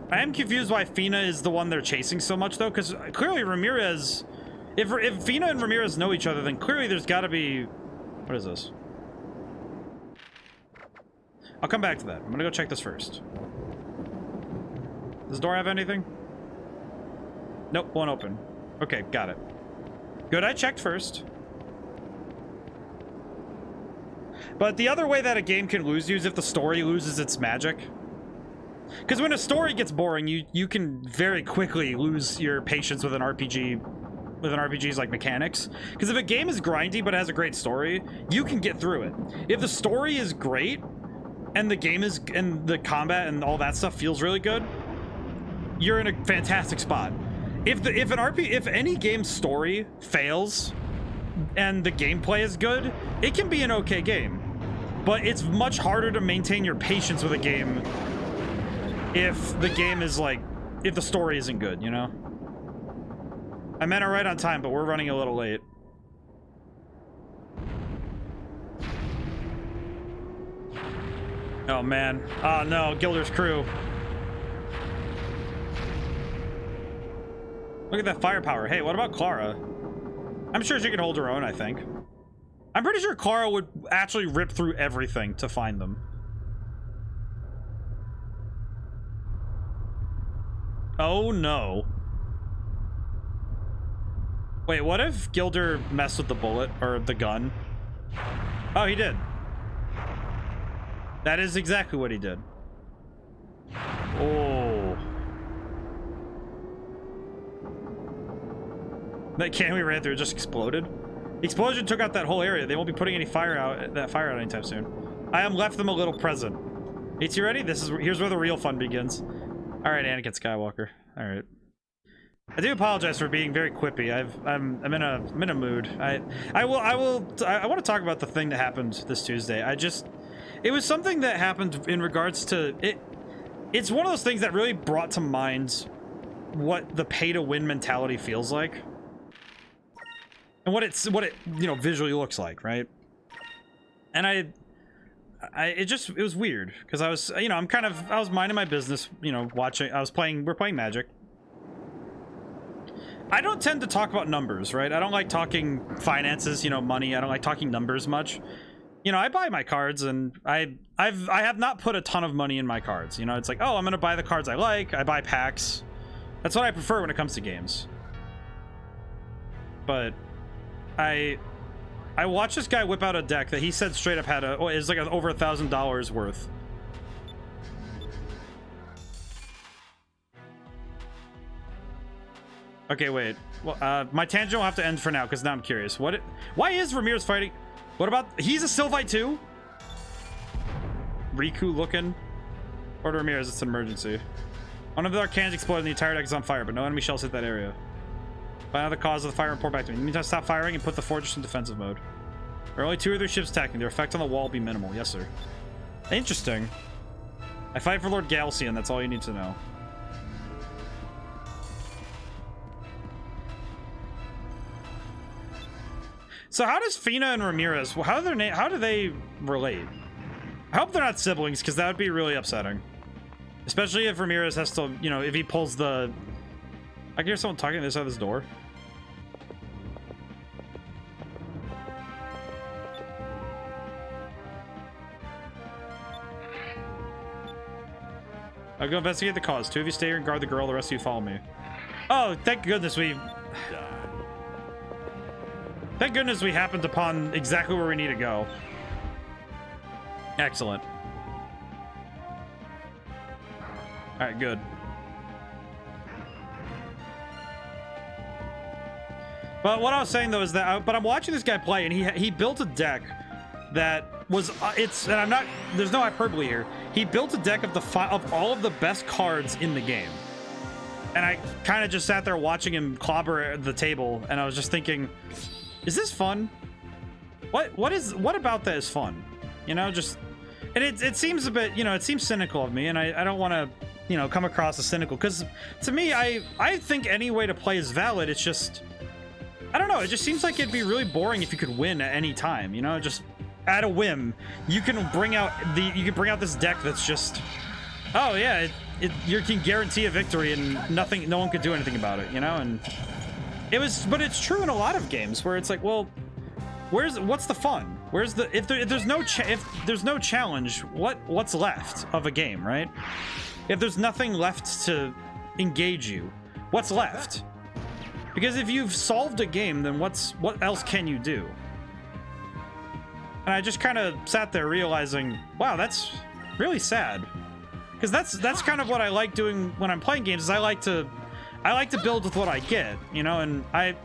Speaker 1: Fina is the one they're chasing so much though, because clearly Ramirez, if Fina and Ramirez know each other, then clearly there's got to be, what is this? I'll come back to that. I'm gonna go check this first. Does the door have anything? Nope, won't open. Okay, got it. Good, I checked first. But the other way that a game can lose you is if the story loses its magic. Because when a story gets boring, you can very quickly lose your patience with an RPG, with an RPG's like mechanics. Because if a game is grindy but has a great story, you can get through it. If the story is great and the game is, and the combat and all that stuff feels really good, you're in a fantastic spot. If any game's story fails and the gameplay is good, it can be an okay game. But it's much harder to maintain your patience with a game if the game is like, if the story isn't good, you know? I meant it right on time, but we're running a little late. Oh man. Oh no, Gilder's crew. Look at that firepower. Hey, what about Clara? I'm sure she can hold her own, I think. I'm pretty sure Clara would actually rip through everything to find them. Oh no. Wait, what if Gilder messed with the bullet or the gun? Oh, he did. That is exactly what he did. Oh. That can we ran through just exploded. The explosion took out that whole area. They won't be putting any fire out anytime soon. I am left them a little present. It's you ready? Here's where the real fun begins. All right, Anakin Skywalker. All right. I do apologize for being very quippy. I'm in a mood. I want to talk about the thing that happened this Tuesday. It was something that happened in regards to it. It's one of those things that really brought to mind what the pay-to-win mentality feels like, and what it visually looks like, right? And it was weird because I was I was minding my business, watching. We're playing Magic. I don't tend to talk about numbers, right? I don't like talking finances, money. I don't like talking numbers much. I buy my cards, and I have not put a ton of money in my cards. It's like, oh, I'm gonna buy the cards I like. I buy packs. That's what I prefer when it comes to games. But I watched this guy whip out a deck that he said straight up had is like over $1,000 worth. Okay, wait. Well, my tangent will have to end for now because now I'm curious. Why is Ramirez fighting? What about he's a Sylphite too? Riku looking. Order Ramirez, it's an emergency. One of the Arcans exploded and the entire deck is on fire, but no enemy shells hit that area. Find out the cause of the fire and report back to me. In the meantime, stop firing and put the fortress in defensive mode. There are only 2 or 3 ships attacking. Their effect on the wall will be minimal. Yes, sir. Interesting. I fight for Lord Galcian, that's all you need to know. So how does Fina and Ramirez, how do they relate? I hope they're not siblings, because that would be really upsetting. Especially if Ramirez has to, if he pulls the... I can hear someone talking to this side of this door. I'll go investigate the cause. 2 of you stay here and guard the girl, the rest of you follow me. Oh, thank goodness we... Thank goodness we happened upon exactly where we need to go. Excellent. Alright, good. But what I was saying though is that, I'm watching this guy play, and he built a deck that was, and I'm not, there's no hyperbole here. He built a deck of all of the best cards in the game. And I kind of just sat there watching him clobber at the table, and I was just thinking, is this fun? What about that is fun? And it seems a bit, it seems cynical of me, and I don't want to, come across as cynical, because to me, I think any way to play is valid. It's just, I don't know, it just seems like it'd be really boring if you could win at any time, just at a whim. You can bring out this deck that's just, oh yeah, you can guarantee a victory and no one could do anything about it, and but it's true in a lot of games where it's like, well, what's the fun? Where's the, if there's no challenge, what's left of a game, right? If there's nothing left to engage you, what's left? Because if you've solved a game, then what else can you do? And I just kind of sat there realizing, wow, that's really sad. Because that's kind of what I like doing when I'm playing games, is I like to build with what I get, and I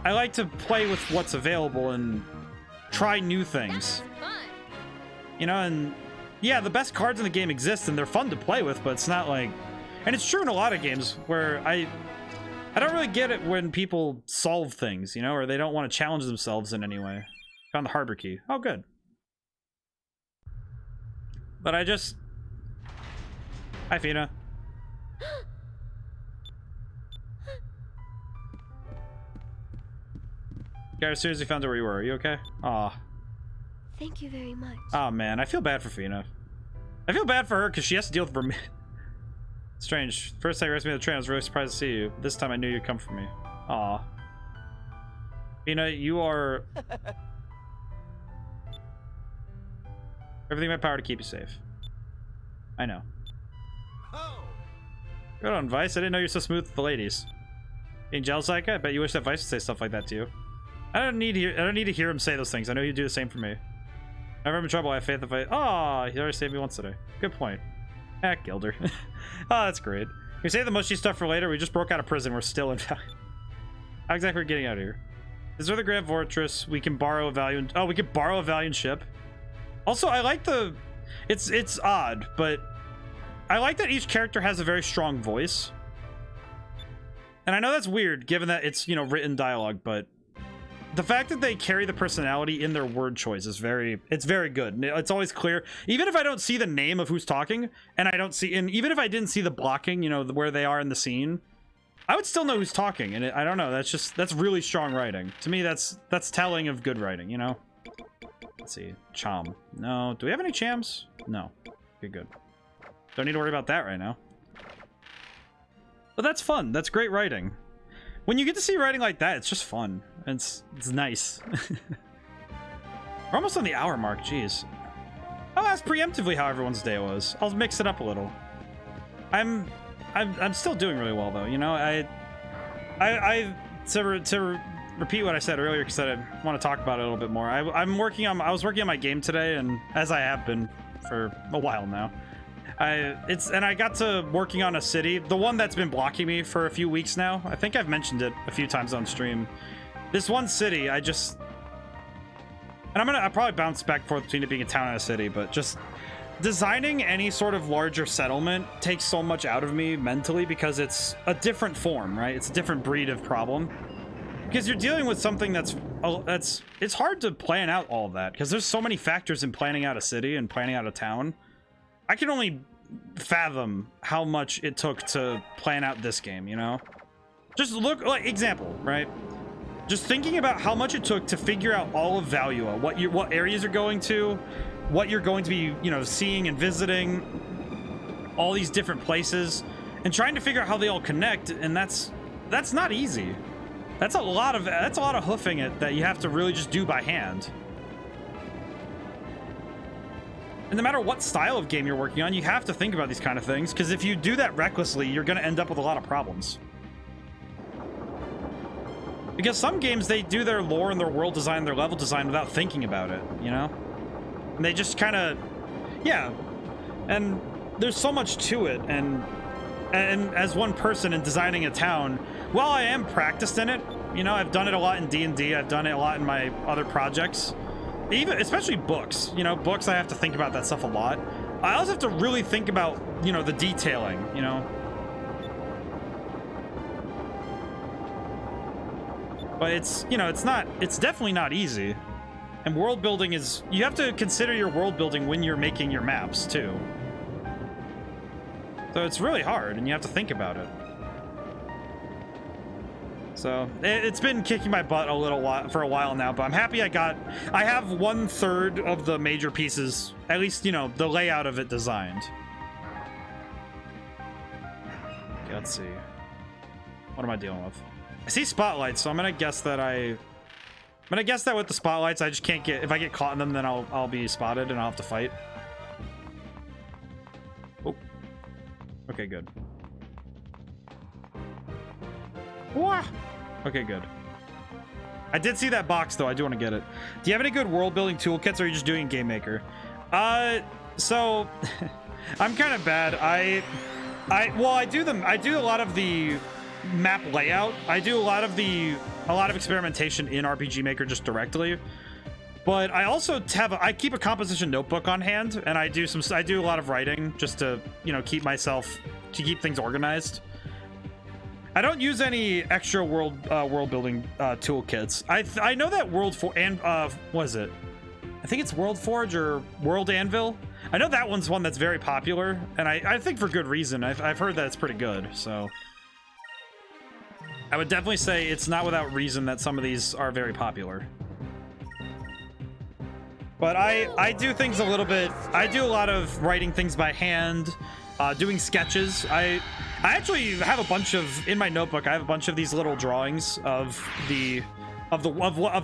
Speaker 1: like to play with what's available and try new things. And yeah, the best cards in the game exist and they're fun to play with, but it's not like, and it's true in a lot of games where I don't really get it when people solve things, or they don't want to challenge themselves in any way. Found the harbor key. Oh, good. But hi, Fina. Yeah, as soon as you found out where you were, are you okay? Aw.
Speaker 2: Thank you very much.
Speaker 1: Oh man, I feel bad for Fina. I feel bad for her because she has to deal with Vermit. Strange. First time you rescued me on the train, I was really surprised to see you. This time I knew you'd come for me. Aw. Fina, you are... everything in my power to keep you safe. I know. Good on, Vice. I didn't know you're so smooth with the ladies. Being jealous like I bet you wish that Vice would say stuff like that to you. I don't need to hear him say those things. I know you do the same for me. Never in trouble. I have faith if I. Oh, he already saved me once today. Good point. Heck, Gilder. Oh, that's great. We save the mushy stuff for later. We just broke out of prison. We're still in. How exactly are we getting out of here? Is there the Grand Fortress? We can borrow a Valiant. Oh, we could borrow a Valiant ship. Also, I like the. It's odd, but I like that each character has a very strong voice. And I know that's weird, given that it's, you know, written dialogue, but the fact that they carry the personality in their word choice is very good. It's always clear. Even if I don't see the name of who's talking, and even if I didn't see the blocking, you know, where they are in the scene, I would still know who's talking. And I don't know, that's really strong writing. To me, that's telling of good writing, you know? Let's see. Chom. No. Do we have any chams? No. Okay, good. Don't need to worry about that right now. But that's fun. That's great writing. When you get to see writing like that, it's just fun. It's nice. We're almost on the hour mark. Jeez. I'll ask preemptively how everyone's day was. I'll mix it up a little. I'm still doing really well though. You know, to repeat what I said earlier because I want to talk about it a little bit more. I was working on my game today, and as I have been for a while now. I got to working on a city, the one that's been blocking me for a few weeks now. I think I've mentioned it a few times on stream. This one city, I'll probably bounce back and forth between it being a town and a city, but just designing any sort of larger settlement takes so much out of me mentally because it's a different form, right? It's a different breed of problem. Because you're dealing with something it's hard to plan out all of that because there's so many factors in planning out a city and planning out a town. I can only fathom how much it took to plan out this game, you know? Just look, like, example, right? Just thinking about how much it took to figure out all of Valua, what areas you're going to, what you're going to be, you know, seeing and visiting, all these different places, and trying to figure out how they all connect, and that's not easy. That's a lot of hoofing it that you have to really just do by hand. And no matter what style of game you're working on, you have to think about these kind of things, because if you do that recklessly, you're going to end up with a lot of problems. Because some games, they do their lore and their world design, their level design without thinking about it, you know? And they just kind of, yeah. And there's so much to it, and as one person in designing a town, while I am practiced in it, you know, I've done it a lot in D&D, I've done it a lot in my other projects. Especially books, you know, books, I have to think about that stuff a lot. I also have to really think about, you know, the detailing, you know. But it's, you know, it's definitely not easy. And world building is, you have to consider your world building when you're making your maps too. So it's really hard and you have to think about it. So it's been kicking my butt for a while now, but I'm happy I have 1/3 of the major pieces, at least, you know, the layout of it designed. Okay, let's see. What am I dealing with? I see spotlights, so I'm gonna guess that with the spotlights, I just can't if I get caught in them, then I'll be spotted and I'll have to fight. Oh. Okay, good. Wah! Okay, good. I did see that box, though. I do want to get it. Do you have any good world-building toolkits, or are you just doing Game Maker? So... I'm kind of bad. Well, I do a lot of the map layout. I do a lot of experimentation in RPG Maker just directly. But I also I keep a composition notebook on hand, and I do a lot of writing just to, you know, keep things organized. I don't use any extra world building toolkits. I know that what is it? I think it's World Forge or World Anvil. I know that one's one that's very popular, and I think for good reason. I've heard that it's pretty good, so I would definitely say it's not without reason that some of these are very popular. But I do things a little bit. I do a lot of writing things by hand, doing sketches. I actually have a bunch of, in my notebook, I have a bunch of these little drawings of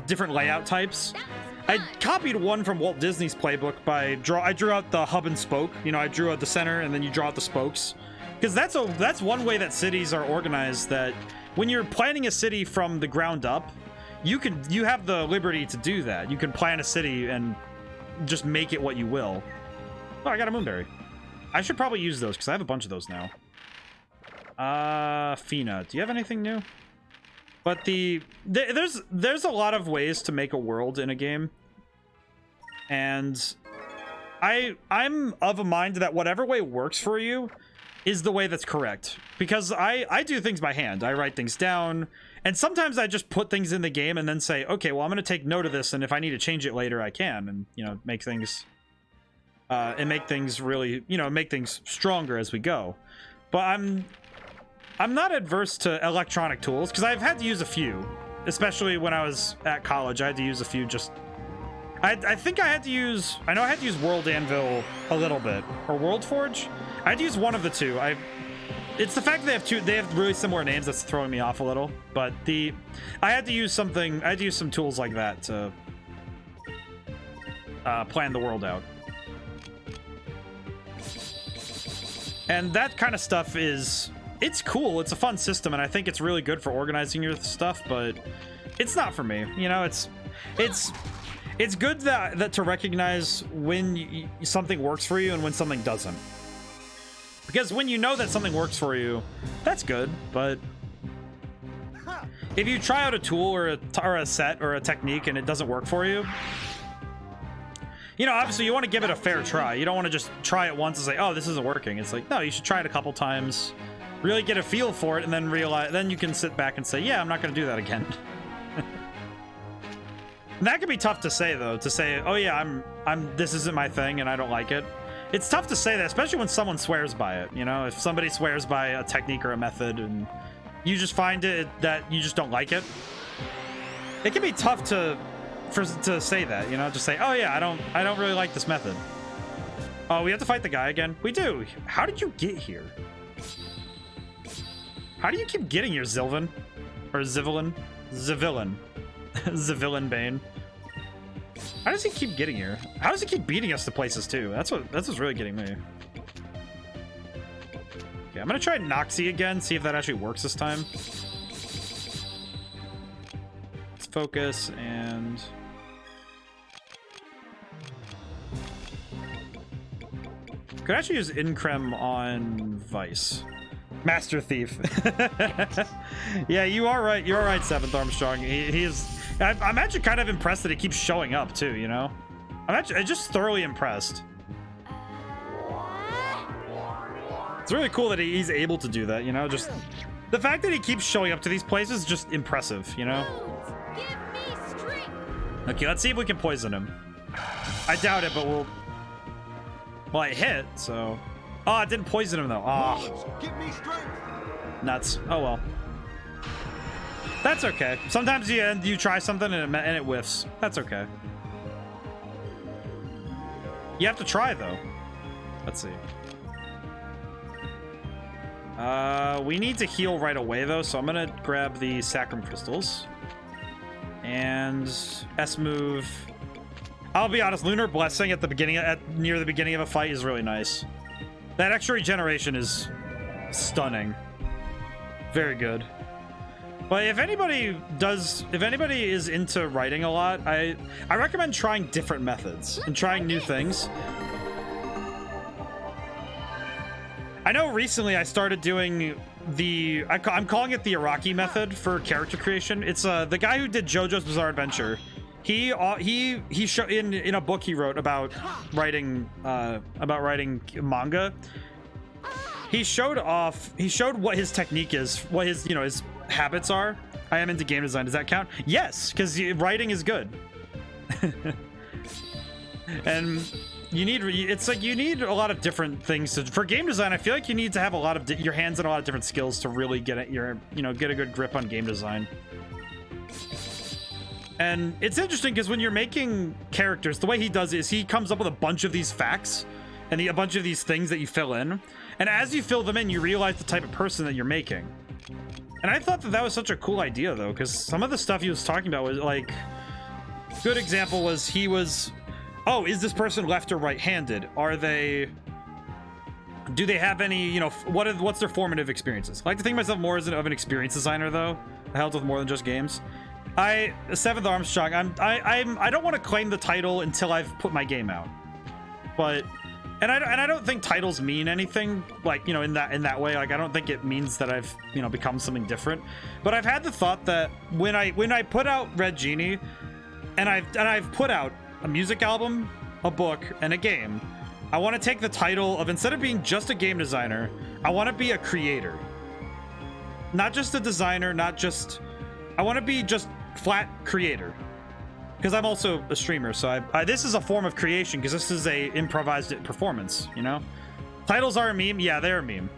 Speaker 1: different layout types. I copied one from Walt Disney's playbook I drew out the hub and spoke. You know, I drew out the center and then you draw out the spokes. Because that's one way that cities are organized, that when you're planning a city from the ground up, you have the liberty to do that. You can plan a city and just make it what you will. Oh, I got a moonberry. I should probably use those because I have a bunch of those now. Fina, do you have anything new? But there's a lot of ways to make a world in a game, and I'm of a mind that whatever way works for you is the way that's correct, because I do things by hand. I write things down, and sometimes I just put things in the game and then say, okay, well, I'm going to take note of this, and if I need to change it later, I can, and, you know, make things really, you know, make things stronger as we go. But I'm not adverse to electronic tools, because I've had to use a few, especially when I was at college. I had to use a few. Just I think I had to use World Anvil a little bit, or World Forge. I had to use one of the two. It's the fact that they have really similar names that's throwing me off a little. But I had to use some tools like that to plan the world out. And that kind of stuff it's cool. It's a fun system, and I think it's really good for organizing your stuff, but it's not for me. You know, it's good that to recognize when something works for you and when something doesn't. Because when you know that something works for you, that's good, but if you try out a tool or a set or a technique and it doesn't work for you, you know, obviously you want to give it a fair try. You don't want to just try it once and say, oh, this isn't working. It's like, no, you should try it a couple times, really get a feel for it, and then then you can sit back and say, yeah, I'm not going to do that again. And that can be tough to say, though, to say, oh yeah, this isn't my thing and I don't like it. It's tough to say that, especially when someone swears by it. You know, if somebody swears by a technique or a method and you just find that you just don't like it, it can be tough to say that, you know, just say, oh yeah, I don't really like this method. Oh, we have to fight the guy again? We do. How did you get here? How do you keep getting here, Zilvan? Or Zivilin? Zivilin. Zivilin Bane. How does he keep getting here? How does he keep beating us to places too? That's what's really getting me. Okay, I'm gonna try Noxie again, see if that actually works this time. Let's focus and could actually use Increm on Vice. Master Thief. Yeah, you are right. You're right, 7th Armstrong. He is. I'm actually kind of impressed that he keeps showing up too. You know, I'm just thoroughly impressed. It's really cool that he's able to do that. You know, just the fact that he keeps showing up to these places is just impressive. You know. Okay, let's see if we can poison him. I doubt it, but we'll. Well, it hit, so. Oh, it didn't poison him though. Oh. Nuts. Oh well. That's okay. Sometimes you try something and it whiffs. That's okay. You have to try though. Let's see. We need to heal right away though, so I'm gonna grab the Sacrum Crystals. And S move. I'll be honest, Lunar Blessing at the beginning, near the beginning of a fight is really nice. That extra regeneration is stunning. Very good. But if anybody is into writing a lot, I recommend trying different methods and trying new things. I know recently I started doing I'm calling it the Iraqi method for character creation. It's the guy who did JoJo's Bizarre Adventure. He showed in a book he wrote about writing manga. He showed what his technique is, what his habits are. I am into game design. Does that count? Yes, because writing is good. And you need a lot of different things for game design. I feel like you need to have a lot of your hands in a lot of different skills to really get a good grip on game design. And it's interesting because when you're making characters, the way he does it is he comes up with a bunch of these facts and a bunch of these things that you fill in. And as you fill them in, you realize the type of person that you're making. And I thought that was such a cool idea, though, because some of the stuff he was talking about was like, good example was oh, is this person left or right-handed? Do they have any, what's their formative experiences? I like to think of myself more as of an experience designer, though. I helped with more than just games. Seventh Armstrong. I don't want to claim the title until I've put my game out. But I don't think titles mean anything, like, you know, in that way. Like, I don't think it means that I've, you know, become something different. But I've had the thought that when I put out Red Genie, and I've put out a music album, a book, and a game, I want to take the title of, instead of being just a game designer, I want to be a creator. Not just a designer, I want to be just flat creator. Because I'm also a streamer, so this is a form of creation, because this is a improvised performance, you know? Titles are a meme? Yeah, they're a meme.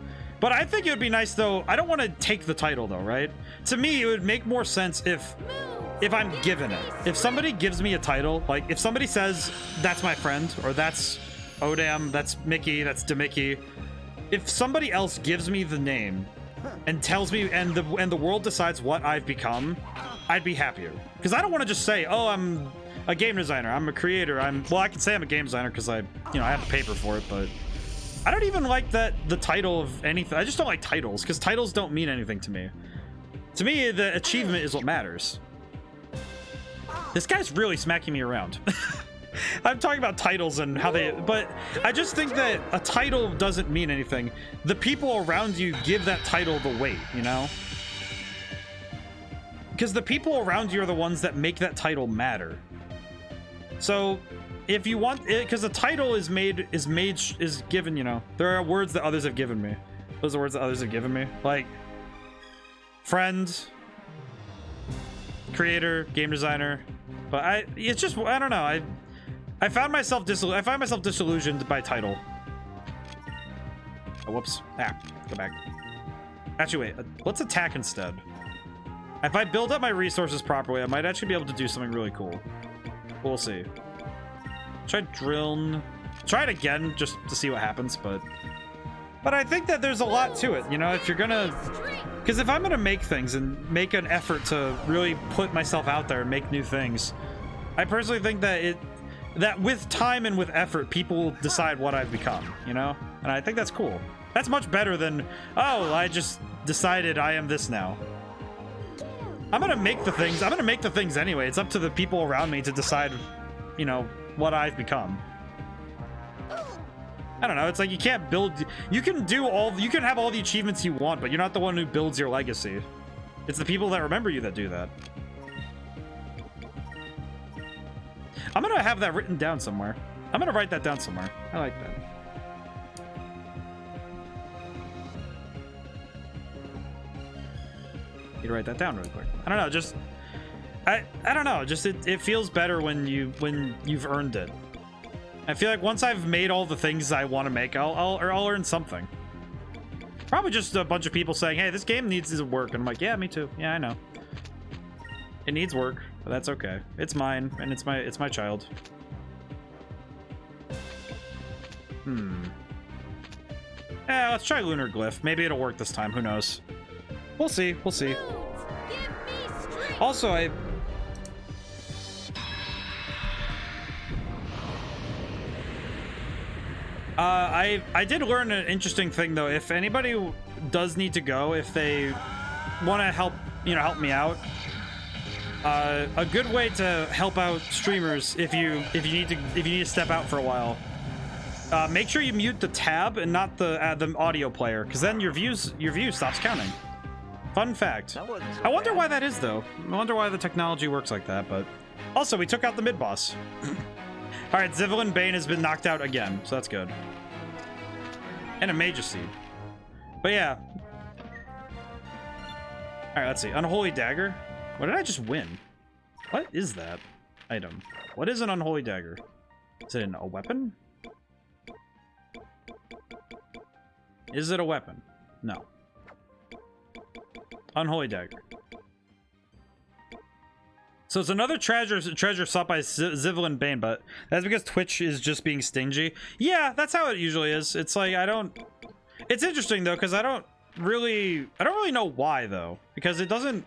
Speaker 1: But I think it would be nice, though. I don't want to take the title, though, right? To me, it would make more sense if I'm given it. If somebody gives me a title, like if somebody says, that's my friend, or that's ODaM, that's Mickey, that's DeMickey. If somebody else gives me the name and tells me, and the world decides what I've become, I'd be happier. Because I don't want to just say, oh, I'm a game designer, I'm a creator, well, I can say I'm a game designer because I have a paper for it, but I don't even like the title of anything. I just don't like titles, because titles don't mean anything to me. To me, the achievement is what matters. This guy's really smacking me around. I'm talking about titles and how but I just think that a title doesn't mean anything. The people around you give that title the weight, you know? Because the people around you are the ones that make that title matter. So if you want it, because the title is given, you know, there are words that others have given me. Those are words that others have given me, like friend, creator, game designer. But it's just, I don't know. I find myself disillusioned by title. Oh, whoops. Go back. Actually, wait. Let's attack instead. If I build up my resources properly, I might actually be able to do something really cool. We'll see. Try drill. Try it again just to see what happens, but I think that there's a lot to it, you know, if you're gonna, because if I'm gonna make things and make an effort to really put myself out there and make new things, I personally think that with time and with effort, people decide what I've become, you know? And I think that's cool. That's much better than, oh, I just decided I am this now. I'm gonna make the things anyway. It's up to the people around me to decide, you know, what I've become. I don't know, it's like you can't build, you can have all the achievements you want, but you're not the one who builds your legacy. It's the people that remember you that do that. I'm gonna have that written down somewhere. I'm gonna write that down somewhere. I like that. You write that down really quick. I don't know, just I don't know, just it feels better when you've earned it. I feel like once I've made all the things I want to make, I'll earn something. Probably just a bunch of people saying, hey, this game needs work. And I'm like, yeah, me too. Yeah, I know. It needs work, but that's okay. It's mine, and it's my child. Yeah, let's try Lunar Glyph. Maybe it'll work this time. Who knows? We'll see. We'll see. Also, I did learn an interesting thing though. If anybody does need to go, if they want to help me out, a good way to help out streamers if you need to step out for a while, make sure you mute the tab and not the audio player, because then your view stops counting. Fun fact. I wonder why that is though. I wonder why the technology works like that. But also, we took out the mid boss. All right, Zivelin Bane has been knocked out again, so that's good. And a Magus Seed. But yeah. All right, let's see. Unholy Dagger. What did I just win? What is that item? What is an Unholy Dagger? Is it a weapon? Is it a weapon? No. Unholy Dagger. So it's another treasure sought by Zivelin Bane, but that's because Twitch is just being stingy. Yeah, that's how it usually is. It's like it's interesting though, because I don't really know why though, because it doesn't.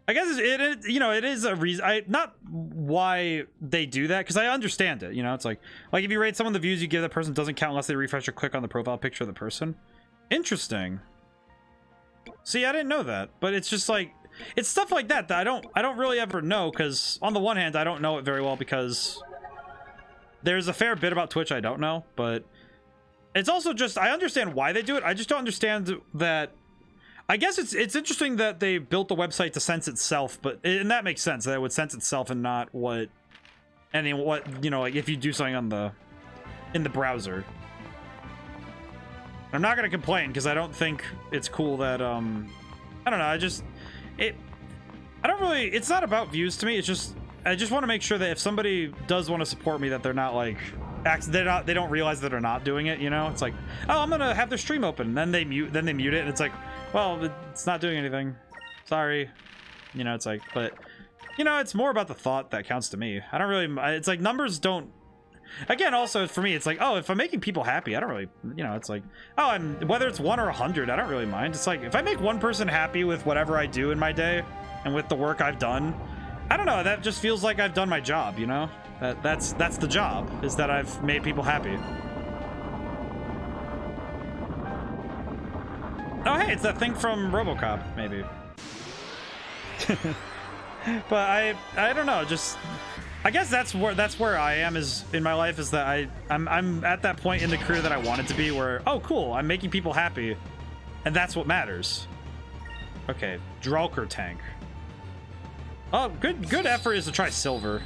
Speaker 1: I guess it is a reason. Not why they do that, because I understand it. You know, it's like if you rate someone, the views you give that person doesn't count unless they refresh or click on the profile picture of the person. Interesting. See, I didn't know that, but it's just like, it's stuff like that that I don't really ever know, because on the one hand I don't know it very well because there's a fair bit about Twitch I don't know, but it's also just I understand why they do it. I just don't understand that. I guess it's interesting that they built the website to sense itself, but and that makes sense that it would sense itself and not what you know, like if you do something on in the browser. I'm not gonna complain because I don't think it's cool that I don't know, I don't really, it's not about views to me. It's just I just want to make sure that if somebody does want to support me, that they're not like they don't realize that they're not doing it, you know? It's like, oh, I'm gonna have their stream open, then they mute it, and it's like, well, it's not doing anything, sorry, you know. It's like, but you know, it's more about the thought that counts to me. I don't really, it's like numbers don't, again, also for me, it's like, oh, if I'm making people happy, I don't really, you know, it's like, oh, whether it's 1 or 100, I don't really mind. It's like, if I make one person happy with whatever I do in my day and with the work I've done, I don't know, that just feels like I've done my job, you know? That's the job, is that I've made people happy. Oh, hey, it's that thing from RoboCop, maybe. But I don't know, just I guess that's where I am is in my life, is that I'm at that point in the career that I wanted to be, where, oh cool, I'm making people happy, and that's what matters. Okay, Dralker tank. Oh, good effort is to try silver,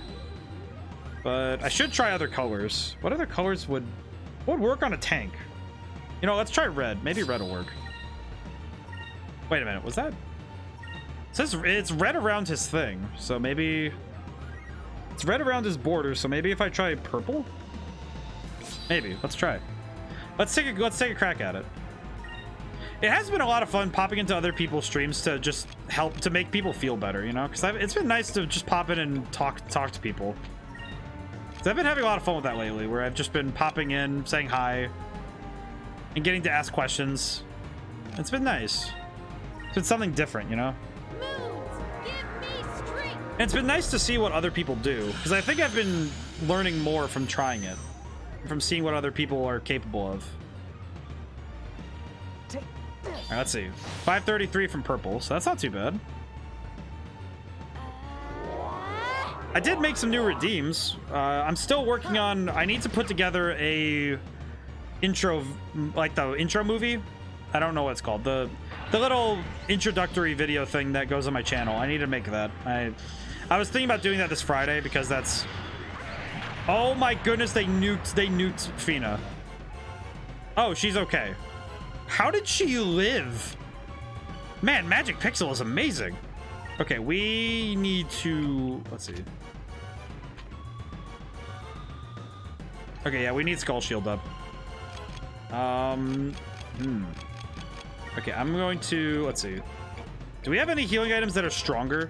Speaker 1: but I should try other colors. What other colors would work on a tank? You know, let's try red. Maybe red will work. Wait a minute, was that? It says it's red around his thing, so maybe it's red around his border. So maybe if I try purple, maybe. Let's try. Let's take a crack at it. It has been a lot of fun popping into other people's streams to just help to make people feel better, you know, because it's been nice to just pop in and talk to people. So I've been having a lot of fun with that lately, where I've just been popping in, saying hi, and getting to ask questions. It's been nice. It's been something different, you know. And it's been nice to see what other people do, because I think I've been learning more from trying it, from seeing what other people are capable of. All right, let's see. 533 from purple, so that's not too bad. I did make some new redeems. I'm still working on, I need to put together a intro, like the intro movie. I don't know what it's called. The little introductory video thing that goes on my channel. I need to make that. I was thinking about doing that this Friday, because that's, oh my goodness, they nuked Fina. Oh, she's okay. How did she live? Man, Magic Pixel is amazing. Okay, we need to, let's see. Okay, yeah, we need Skull Shield up. Okay, I'm going to, let's see. Do we have any healing items that are stronger?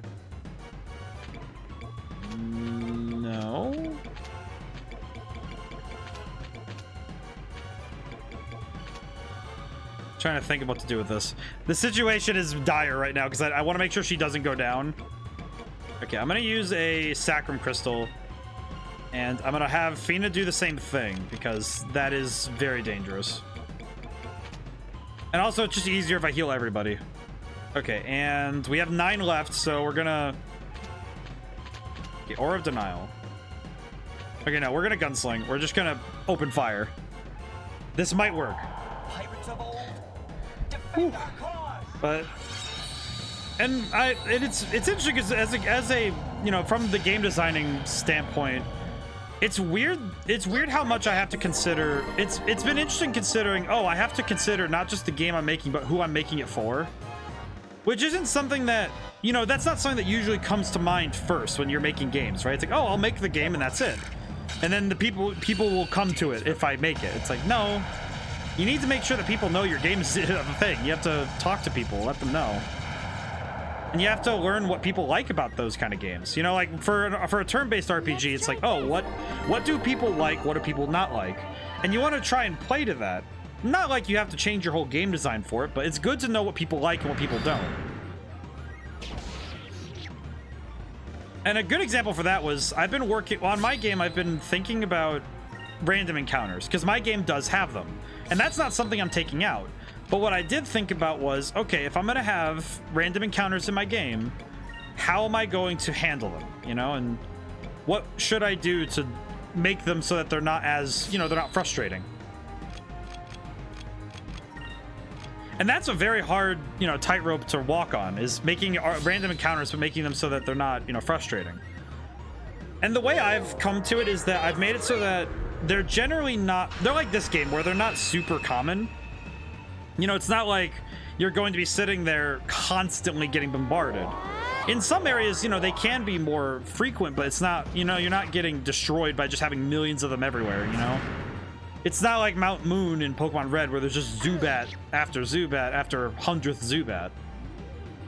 Speaker 1: No. Trying to think of what to do with this. The situation is dire right now, because I want to make sure she doesn't go down. Okay, I'm going to use a Sacrum Crystal, and I'm going to have Fina do the same thing, because that is very dangerous. And also, it's just easier if I heal everybody. Okay, and we have 9 left, so we're going to... Okay, Aura of Denial. Okay, no, we're going to Gunsling. We're just going to open fire. This might work.
Speaker 4: Pirates of old. Defend our cause.
Speaker 1: But... And it's interesting, because as a you know, from the game designing standpoint, it's weird how much I have to consider. It's been interesting considering, oh, I have to consider not just the game I'm making, but who I'm making it for, which isn't something that, you know, that's not something that usually comes to mind first when you're making games, right? It's like, oh, I'll make the game and that's it, and then the people will come to it if I make it. It's like, no, you need to make sure that people know your game is a thing. You have to talk to people, let them know. And you have to learn what people like about those kind of games. You know, like for a turn-based RPG, it's like, oh, what do people like? What do people not like? And you want to try and play to that. Not like you have to change your whole game design for it, but it's good to know what people like and what people don't. And a good example for that was, I've been working on my game. I've been thinking about random encounters, because my game does have them. And that's not something I'm taking out. But what I did think about was, okay, if I'm going to have random encounters in my game, how am I going to handle them, you know? And what should I do to make them so that they're not as, you know, they're not frustrating? And that's a very hard, you know, tightrope to walk on, is making random encounters, but making them so that they're not, you know, frustrating. And the way I've come to it is that I've made it so that they're generally not, they're like this game where they're not super common. You know, it's not like you're going to be sitting there constantly getting bombarded. In some areas, you know, they can be more frequent, but it's not, you know, you're not getting destroyed by just having millions of them everywhere, you know? It's not like Mount Moon in Pokemon Red where there's just Zubat after 100th Zubat.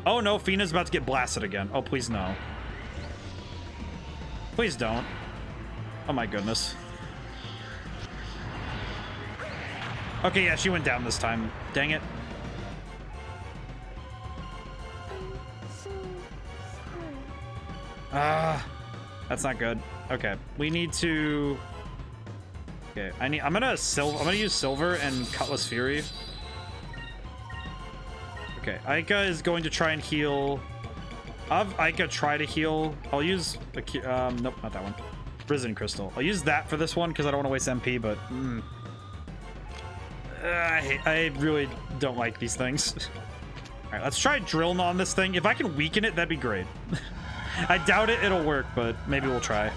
Speaker 1: Oh no, Fina's about to get blasted again. Oh, please no. Please don't. Oh my goodness. Okay, yeah, she went down this time. Dang it. That's not good. Okay, we need to. Okay, I'm gonna use Silver and Cutlass Fury. Okay, Aika is going to try and heal. I'll have Aika try to heal. I'll use nope, not that one. Risen Crystal. I'll use that for this one because I don't want to waste MP, but I really don't like these things. All right, let's try Drill on this thing. If I can weaken it, that'd be great. I doubt it'll work, but maybe we'll try.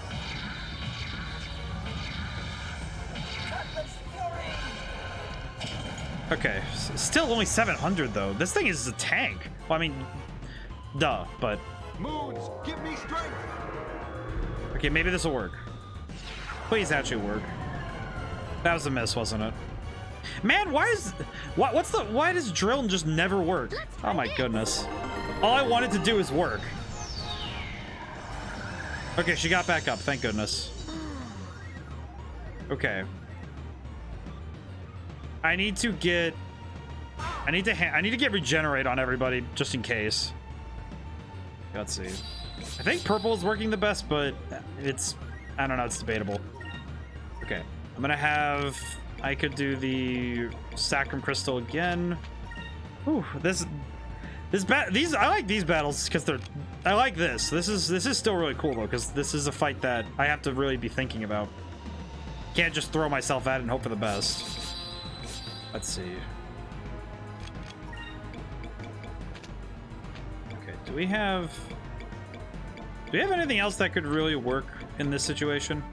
Speaker 1: Okay, still only 700 though. This thing is a tank. Well, I mean, duh, but.
Speaker 3: Moons, give me strength.
Speaker 1: Okay, maybe this will work. Please actually work. That was a miss, wasn't it? Man, why does Drill just never work? Oh my goodness. All I wanted to do is work. Okay, she got back up, thank goodness. Okay. I need to get Regenerate on everybody just in case. Let's see. I think purple is working the best, but I don't know, it's debatable. Okay, I'm gonna have, I could do the Sacrum Crystal again. Ooh, I like these battles because I like this. This is still really cool though, because this is a fight that I have to really be thinking about. Can't just throw myself at it and hope for the best. Let's see. Okay, do we have anything else that could really work in this situation?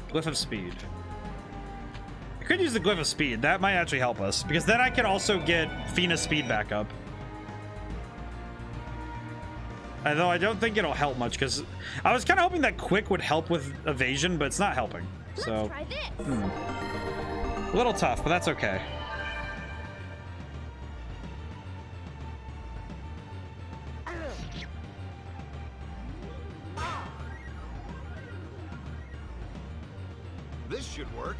Speaker 1: Glyph of Speed. I could use the Glyph of Speed. That might actually help us, because then I can also get Fina's speed back up. Although I don't think it'll help much, because I was kind of hoping that Quick would help with evasion, but it's not helping. So,
Speaker 2: Let's try this.
Speaker 1: A little tough, but that's okay.
Speaker 3: This should work.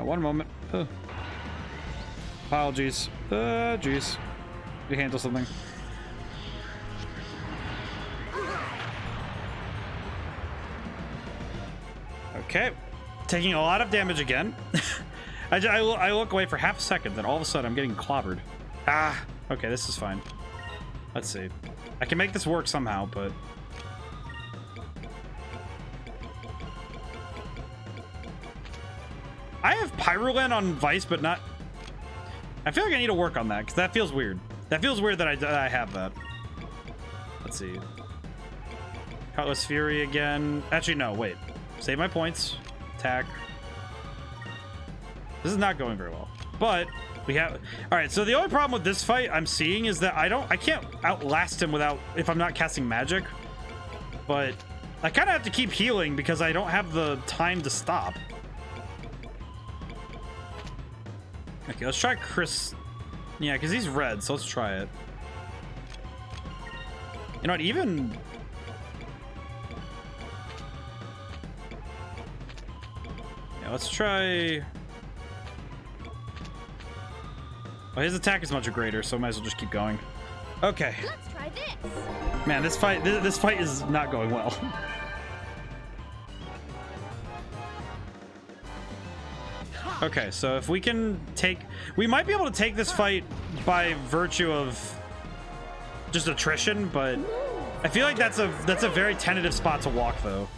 Speaker 1: One moment. Apologies. Jeez. You handle something. Okay. Taking a lot of damage again. I look away for half a second, then all of a sudden I'm getting clobbered. Ah, okay, this is fine. Let's see. I can make this work somehow, but... I have Pyroland on Vice, but not... I feel like I need to work on that, because that feels weird. That feels weird that I have that. Let's see. Cutlass Fury again. Actually, no, wait. Save my points. Attack. This is not going very well. But we have... Alright, so the only problem with this fight I'm seeing is that I can't outlast him if I'm not casting magic. But I kind of have to keep healing because I don't have the time to stop. Okay, let's try Chris. Yeah, because he's red, so let's try it. You know what, even... Yeah, let's try... Oh, his attack is much greater, so I might as well just keep going. Okay.
Speaker 2: Let's try this.
Speaker 1: Man, this fight is not going well. Okay, so if we can we might be able to take this fight by virtue of just attrition, but I feel like that's a very tentative spot to walk though.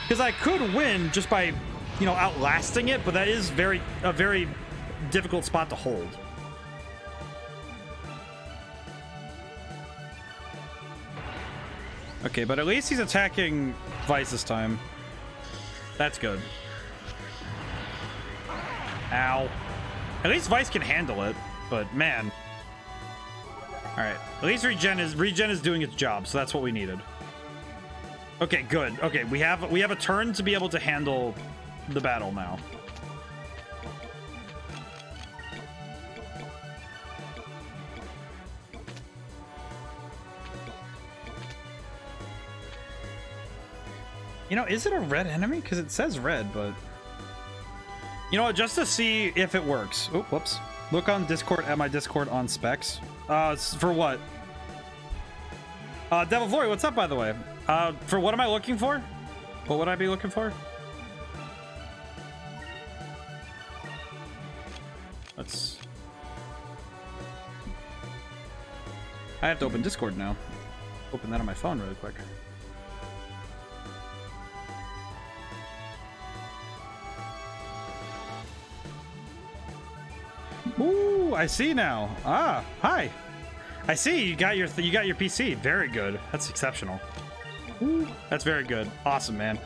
Speaker 1: Because I could win just by, you know, outlasting it, but that is a very difficult spot to hold. Okay, but at least he's attacking Vice this time. That's good. Ow. At least Vice can handle it, but man. Alright. At least regen is doing its job, so that's what we needed. Okay, good. Okay, we have a turn to be able to handle the battle now. You know, is it a red enemy? Because it says red, but... You know what, just to see if it works. Oh, whoops. Look on Discord, at my Discord on specs. For what? Devil Flory, what's up, by the way? For what am I looking for? What would I be looking for? Let's... I have to open Discord now. Open that on my phone really quick. Ooh, I see now. Ah, hi. I see you got your PC. Very good. That's exceptional. Ooh, that's very good. Awesome, man.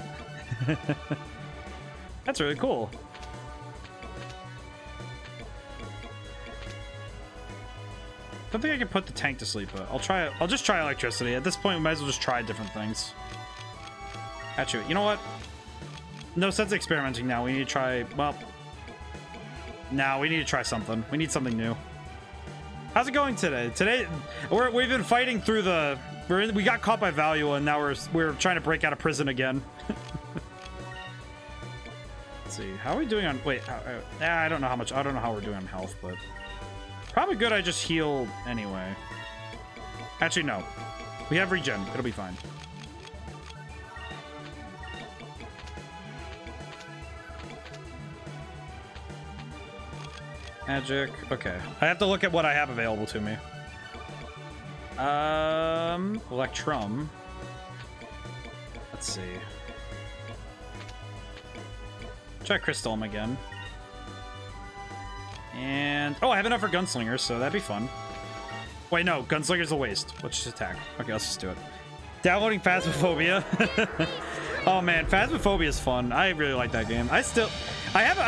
Speaker 1: That's really cool. Don't think I can put the tank to sleep, but I'll try it. I'll just try electricity. At this point, we might as well just try different things. Actually, you know what? No sense experimenting now. We need to try, well, now we need to try something. We need something new. How's it going today? Today, we've been fighting through the... We got caught by Valua, and now we're trying to break out of prison again. Let's see. How are we doing on... Wait, I don't know how much... I don't know how we're doing on health, but... Probably good I just heal anyway. Actually, no. We have regen. It'll be fine. Magic. Okay. I have to look at what I have available to me. Electrum. Let's see. Try Crystalm again. And oh, I have enough for Gunslingers, so that'd be fun. Wait, no, Gunslinger's a waste. Let's just attack. Okay, let's just do it. Downloading Phasmophobia. Oh man, Phasmophobia is fun. I really like that game. I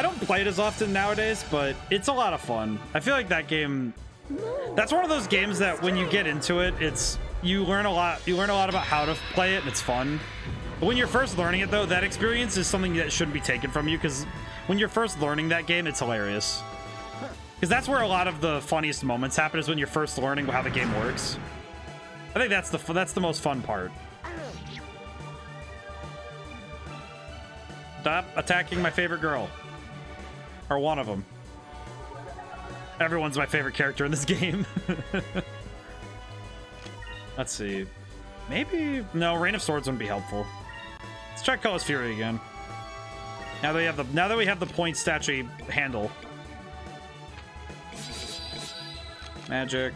Speaker 1: don't play it as often nowadays, but it's a lot of fun. I feel like that game, that's one of those games that when you get into it, you learn a lot about how to play it, and it's fun. But when you're first learning it though, that experience is something that shouldn't be taken from you, because when you're first learning that game, it's hilarious. Because that's where a lot of the funniest moments happen, is when you're first learning how the game works. I think that's the most fun part. Stop attacking my favorite girl. Or one of them. Everyone's my favorite character in this game. Let's see. Maybe... No, Rain of Swords wouldn't be helpful. Let's try Color's Fury again. Now that we have the point statue handle. Magic.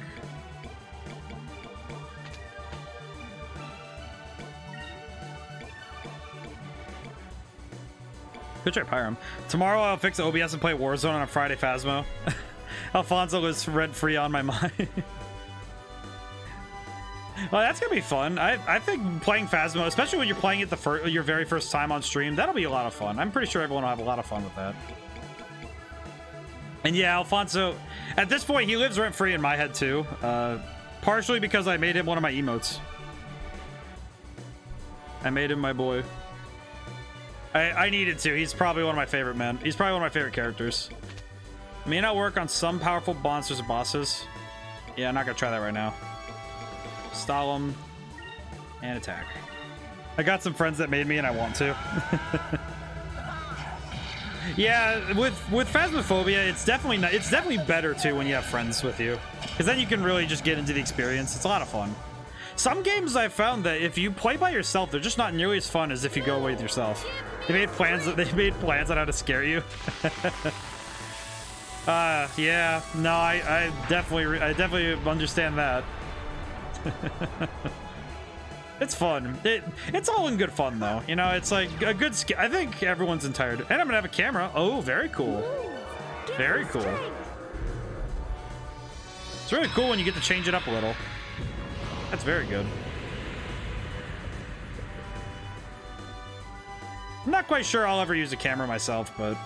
Speaker 1: Could try Pyram. Tomorrow I'll fix OBS and play Warzone on a Friday Phasmo. Alfonso is rent-free on my mind. Well, that's gonna be fun. I think playing Phasmo, especially when you're playing it your very first time on stream, that'll be a lot of fun. I'm pretty sure everyone will have a lot of fun with that. And yeah, Alfonso, at this point, he lives rent-free in my head too. Partially because I made him one of my emotes. I made him my boy. I needed to. He's probably one of my favorite men. He's probably one of my favorite characters. May not work on some powerful monsters and bosses. Yeah, I'm not gonna try that right now. Stall him and attack. I got some friends that made me and I want to. Yeah, with Phasmophobia, it's definitely not, it's definitely better too when you have friends with you, because then you can really just get into the experience. It's a lot of fun. Some games I've found that if you play by yourself, they're just not nearly as fun as if you go with yourself. They made plans on how to scare you. Yeah, no, I definitely understand that. It's fun. It's all in good fun though. You know, it's like a good I think everyone's entitled. And I'm gonna have a camera. Oh, very cool. Very cool. It's really cool when you get to change it up a little. That's very good. I'm not quite sure I'll ever use a camera myself, but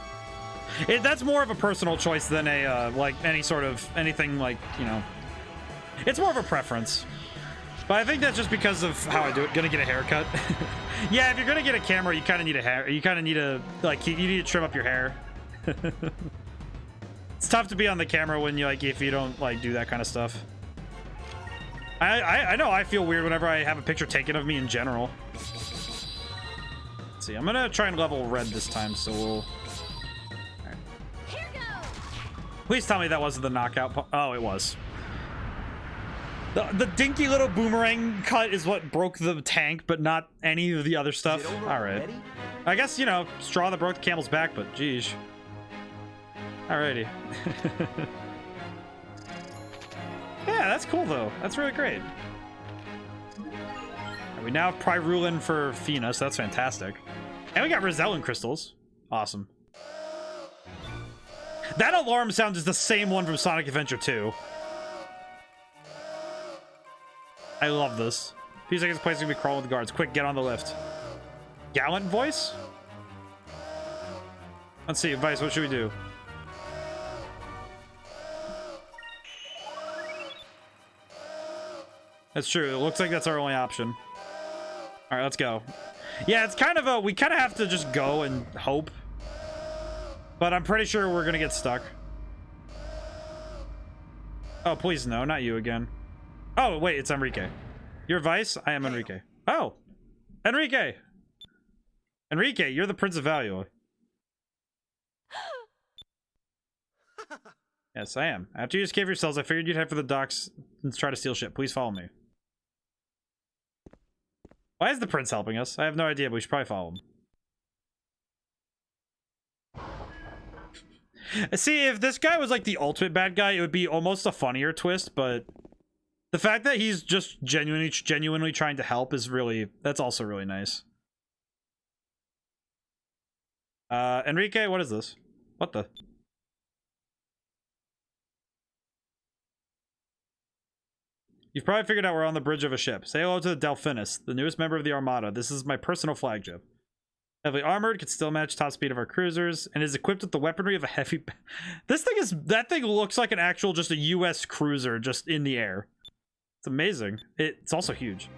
Speaker 1: that's more of a personal choice than a like anything like, you know. It's more of a preference. But I think that's just because of how I do it. Gonna get a haircut. Yeah, if you're gonna get a camera, you kind of need a hair. You kind of need to like you need to trim up your hair. It's tough to be on the camera when you if you don't like do that kind of stuff. I know I feel weird whenever I have a picture taken of me in general. Let's see, I'm gonna try and level red this time, so we'll. Right.
Speaker 2: Here goes.
Speaker 1: Please tell me that wasn't the knockout. Oh, it was. The dinky little boomerang cut is what broke the tank, but not any of the other stuff. All right. I guess, you know, straw that broke the camel's back, but geez. Alrighty. Yeah, that's cool, though. That's really great. And we now have Pyrulin for Fina, so that's fantastic. And we got Rosellan crystals. Awesome. That alarm sound is the same one from Sonic Adventure 2. I love this. A few seconds, place gonna be crawling with the guards. Quick, get on the lift. Gallant voice? Let's see, Vice, what should we do? That's true. It looks like that's our only option. All right, let's go. Yeah, it's kind of we kind of have to just go and hope. But I'm pretty sure we're gonna get stuck. Oh, please no, not you again. Oh, wait, it's Enrique. You're Vice? I am Enrique. Oh, Enrique. Enrique, you're the Prince of Value. Yes, I am. After you escape yourselves, I figured you'd head for the docks and try to steal ship. Please follow me. Why is the prince helping us? I have no idea, but we should probably follow him. See, if this guy was like the ultimate bad guy, it would be almost a funnier twist, but the fact that he's just genuinely trying to help is really, that's also really nice. Enrique, what is this? What the? You've probably figured out we're on the bridge of a ship. Say hello to the Delphinus, the newest member of the Armada. This is my personal flagship. Heavily armored, can still match top speed of our cruisers, and is equipped with the weaponry of a heavy... That thing looks like an actual, just a US cruiser, just in the air. It's amazing. It's also huge.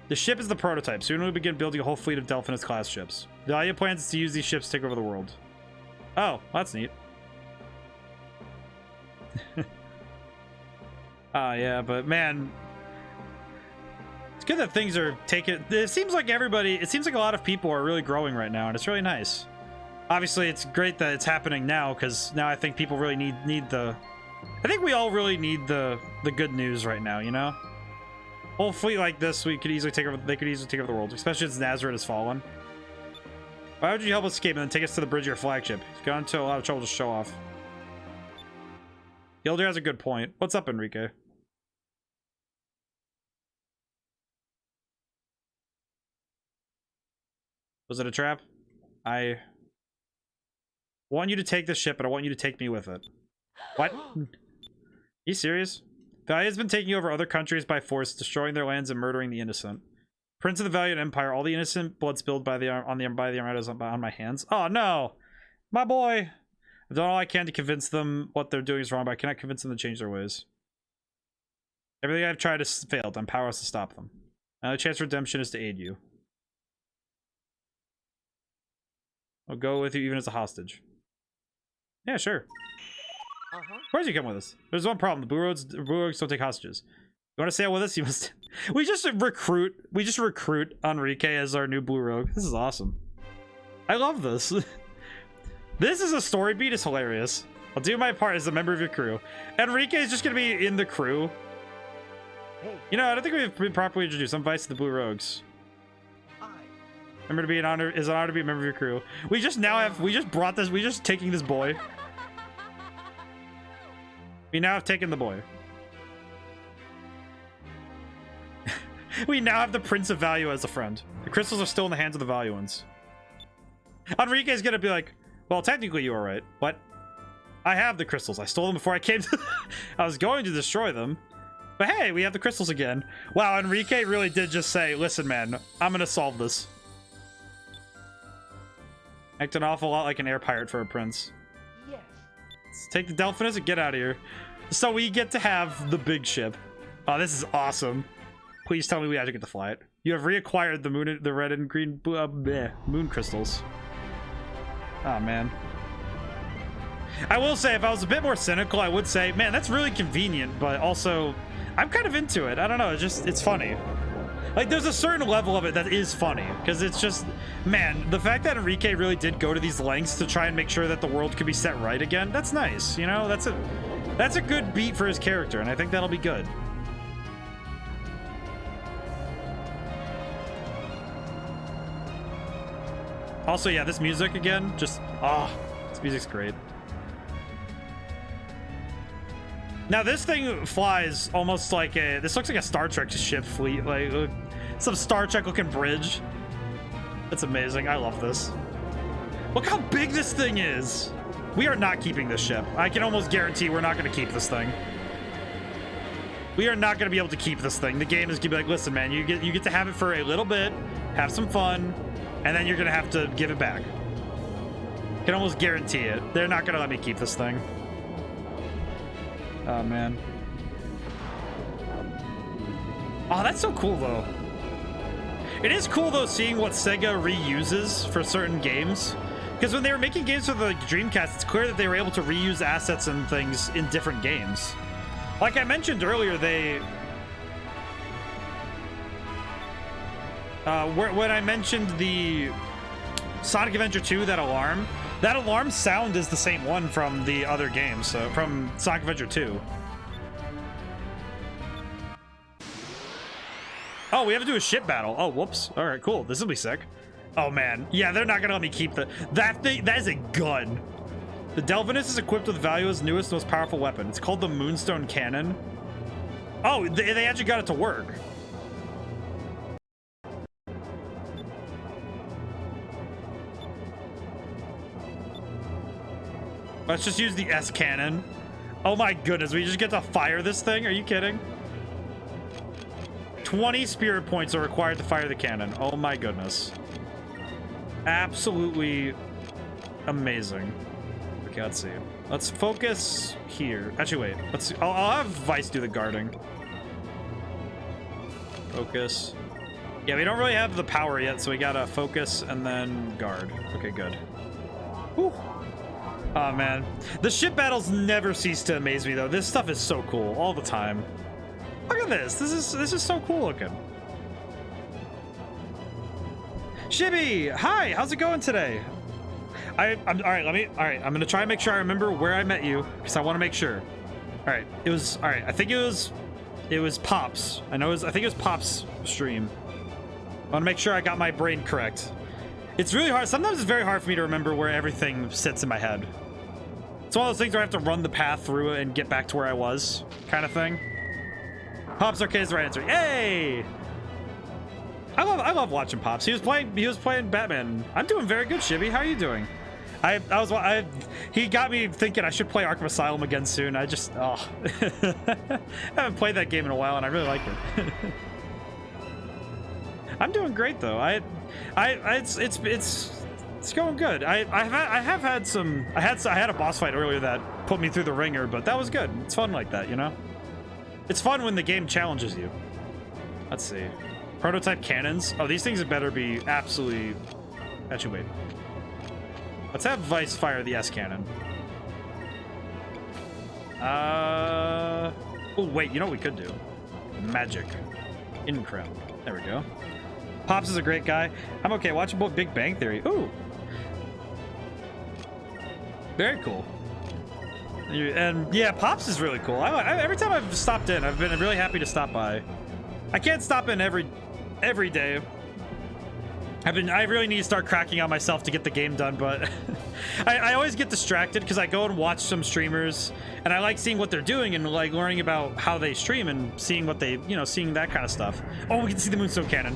Speaker 1: The ship is the prototype. Soon we'll begin building a whole fleet of Delphinus class ships. The idea plans is to use these ships to take over the world. Oh, that's neat. Yeah, but man, it's good that things are taking. It seems like a lot of people are really growing right now, and it's really nice. Obviously, it's great that it's happening now, because now I think people really need the. I think we all really need the good news right now, you know. Whole fleet like this, we could easily take over. They could easily take over the world, especially since Nazareth has fallen. Why would you help us escape and then take us to the bridge of your flagship? You've gone into a lot of trouble to show off. Gilder has a good point. What's up, Enrique? Was it a trap? I want you to take this ship, but I want you to take me with it. What? You serious? Valia has been taking over other countries by force, destroying their lands and murdering the innocent. Prince of the Valiant Empire, all the innocent blood spilled by the Armada is on my hands. Oh no! My boy! I've done all I can to convince them what they're doing is wrong, but I cannot convince them to change their ways. Everything I've tried has failed. I'm powerless to stop them. My only chance for redemption is to aid you. I'll go with you even as a hostage. Yeah, sure. Of course you come with us. There's one problem. The Blue Rogues don't take hostages. You want to sail with us? You must... We just recruit Enrique as our new Blue Rogue. This is awesome. I love this. This is a story beat. Is hilarious. I'll do my part as a member of your crew. Enrique is just gonna be in the crew. You know, I don't think we've been properly introduced. I'm Vice of the Blue Rogues. Remember to be an honor. Is an honor to be a member of your crew. We just now have. We just brought this. We just taking this boy. We now have taken the boy. We now have the Prince of Value as a friend. The crystals are still in the hands of the Valuans. Enrique's gonna be like, well, technically you were right. What? I have the crystals. I stole them before I came to... I was going to destroy them. But hey, we have the crystals again. Wow, Enrique really did just say, listen, man, I'm gonna solve this. Act an awful lot like an air pirate for a prince.
Speaker 4: Yes.
Speaker 1: Let's take the Delphinus and get out of here. So we get to have the big ship. Oh, this is awesome. Please tell me we actually get to fly it. You have reacquired the red and green moon crystals. Oh, man. I will say, if I was a bit more cynical, I would say, man, that's really convenient, but also, I'm kind of into it. I don't know, it's funny. Like, there's a certain level of it that is funny, because it's just, man, the fact that Enrique really did go to these lengths to try and make sure that the world could be set right again, that's nice, you know? That's a good beat for his character, and I think that'll be good. Also, yeah, this music again, just, this music's great. Now, this thing flies almost like this looks like a Star Trek ship fleet, like some Star Trek looking bridge. That's amazing. I love this. Look how big this thing is. We are not keeping this ship. I can almost guarantee we're not going to keep this thing. We are not going to be able to keep this thing. The game is going to be like, listen, man, you get to have it for a little bit, have some fun, and then you're going to have to give it back. Can almost guarantee it. They're not going to let me keep this thing. Oh, man. Oh, that's so cool, though. It is cool, though, seeing what Sega reuses for certain games. Because when they were making games for the Dreamcast, it's clear that they were able to reuse assets and things in different games. Like I mentioned earlier, when I mentioned the Sonic Adventure 2, that alarm sound is the same one from the other games, so from Sonic Adventure 2. Oh, we have to do a ship battle. Oh, whoops. All right, cool. This will be sick. Oh, man. Yeah, they're not going to let me keep that thing. That is a gun. The Delphinus is equipped with Valua's newest, most powerful weapon. It's called the Moonstone Cannon. Oh, they actually got it to work. Let's just use the S cannon. Oh my goodness, we just get to fire this thing? Are you kidding? 20 spirit points are required to fire the cannon. Oh my goodness. Absolutely amazing. Okay, let's see. Let's focus here. Actually, wait. Let's see. I'll have Vice do the guarding. Focus. Yeah, we don't really have the power yet, so we gotta focus and then guard. Okay, good. Whew. Oh, man. The ship battles never cease to amaze me, though. This stuff is so cool all the time. Look at this. This is so cool looking. Shibby, hi. How's it going today? I'm all right. I'm gonna try and make sure I remember where I met you because I want to make sure. All right. It was all right. I think it was Pops. I think it was Pops' stream. I want to make sure I got my brain correct. It's really hard. Sometimes it's very hard for me to remember where everything sits in my head. It's one of those things where I have to run the path through it and get back to where I was, kind of thing. Pops Arcade is the right answer. Yay! I love watching Pops. He was playing Batman. I'm doing very good, Shibby. How are you doing? He got me thinking I should play Arkham Asylum again soon. I haven't played that game in a while, and I really like it. I'm doing great though. It's going good. I had a boss fight earlier that put me through the ringer, but that was good. It's fun like that, you know? It's fun when the game challenges you. Let's see. Prototype cannons. Oh, these things had better be absolutely... Actually, wait. Let's have Vice fire the S cannon. Oh, wait. You know what we could do? Magic. Incredible. There we go. Pops is a great guy. I'm okay watching both Big Bang Theory. Ooh. Very cool. And yeah, Pops is really cool. Every time I've stopped in, I've been really happy to stop by. I can't stop in every day. I really need to start cracking on myself to get the game done, but I always get distracted because I go and watch some streamers and I like seeing what they're doing and like learning about how they stream and seeing what they, you know, seeing that kind of stuff. Oh, we can see the Moonstone Cannon.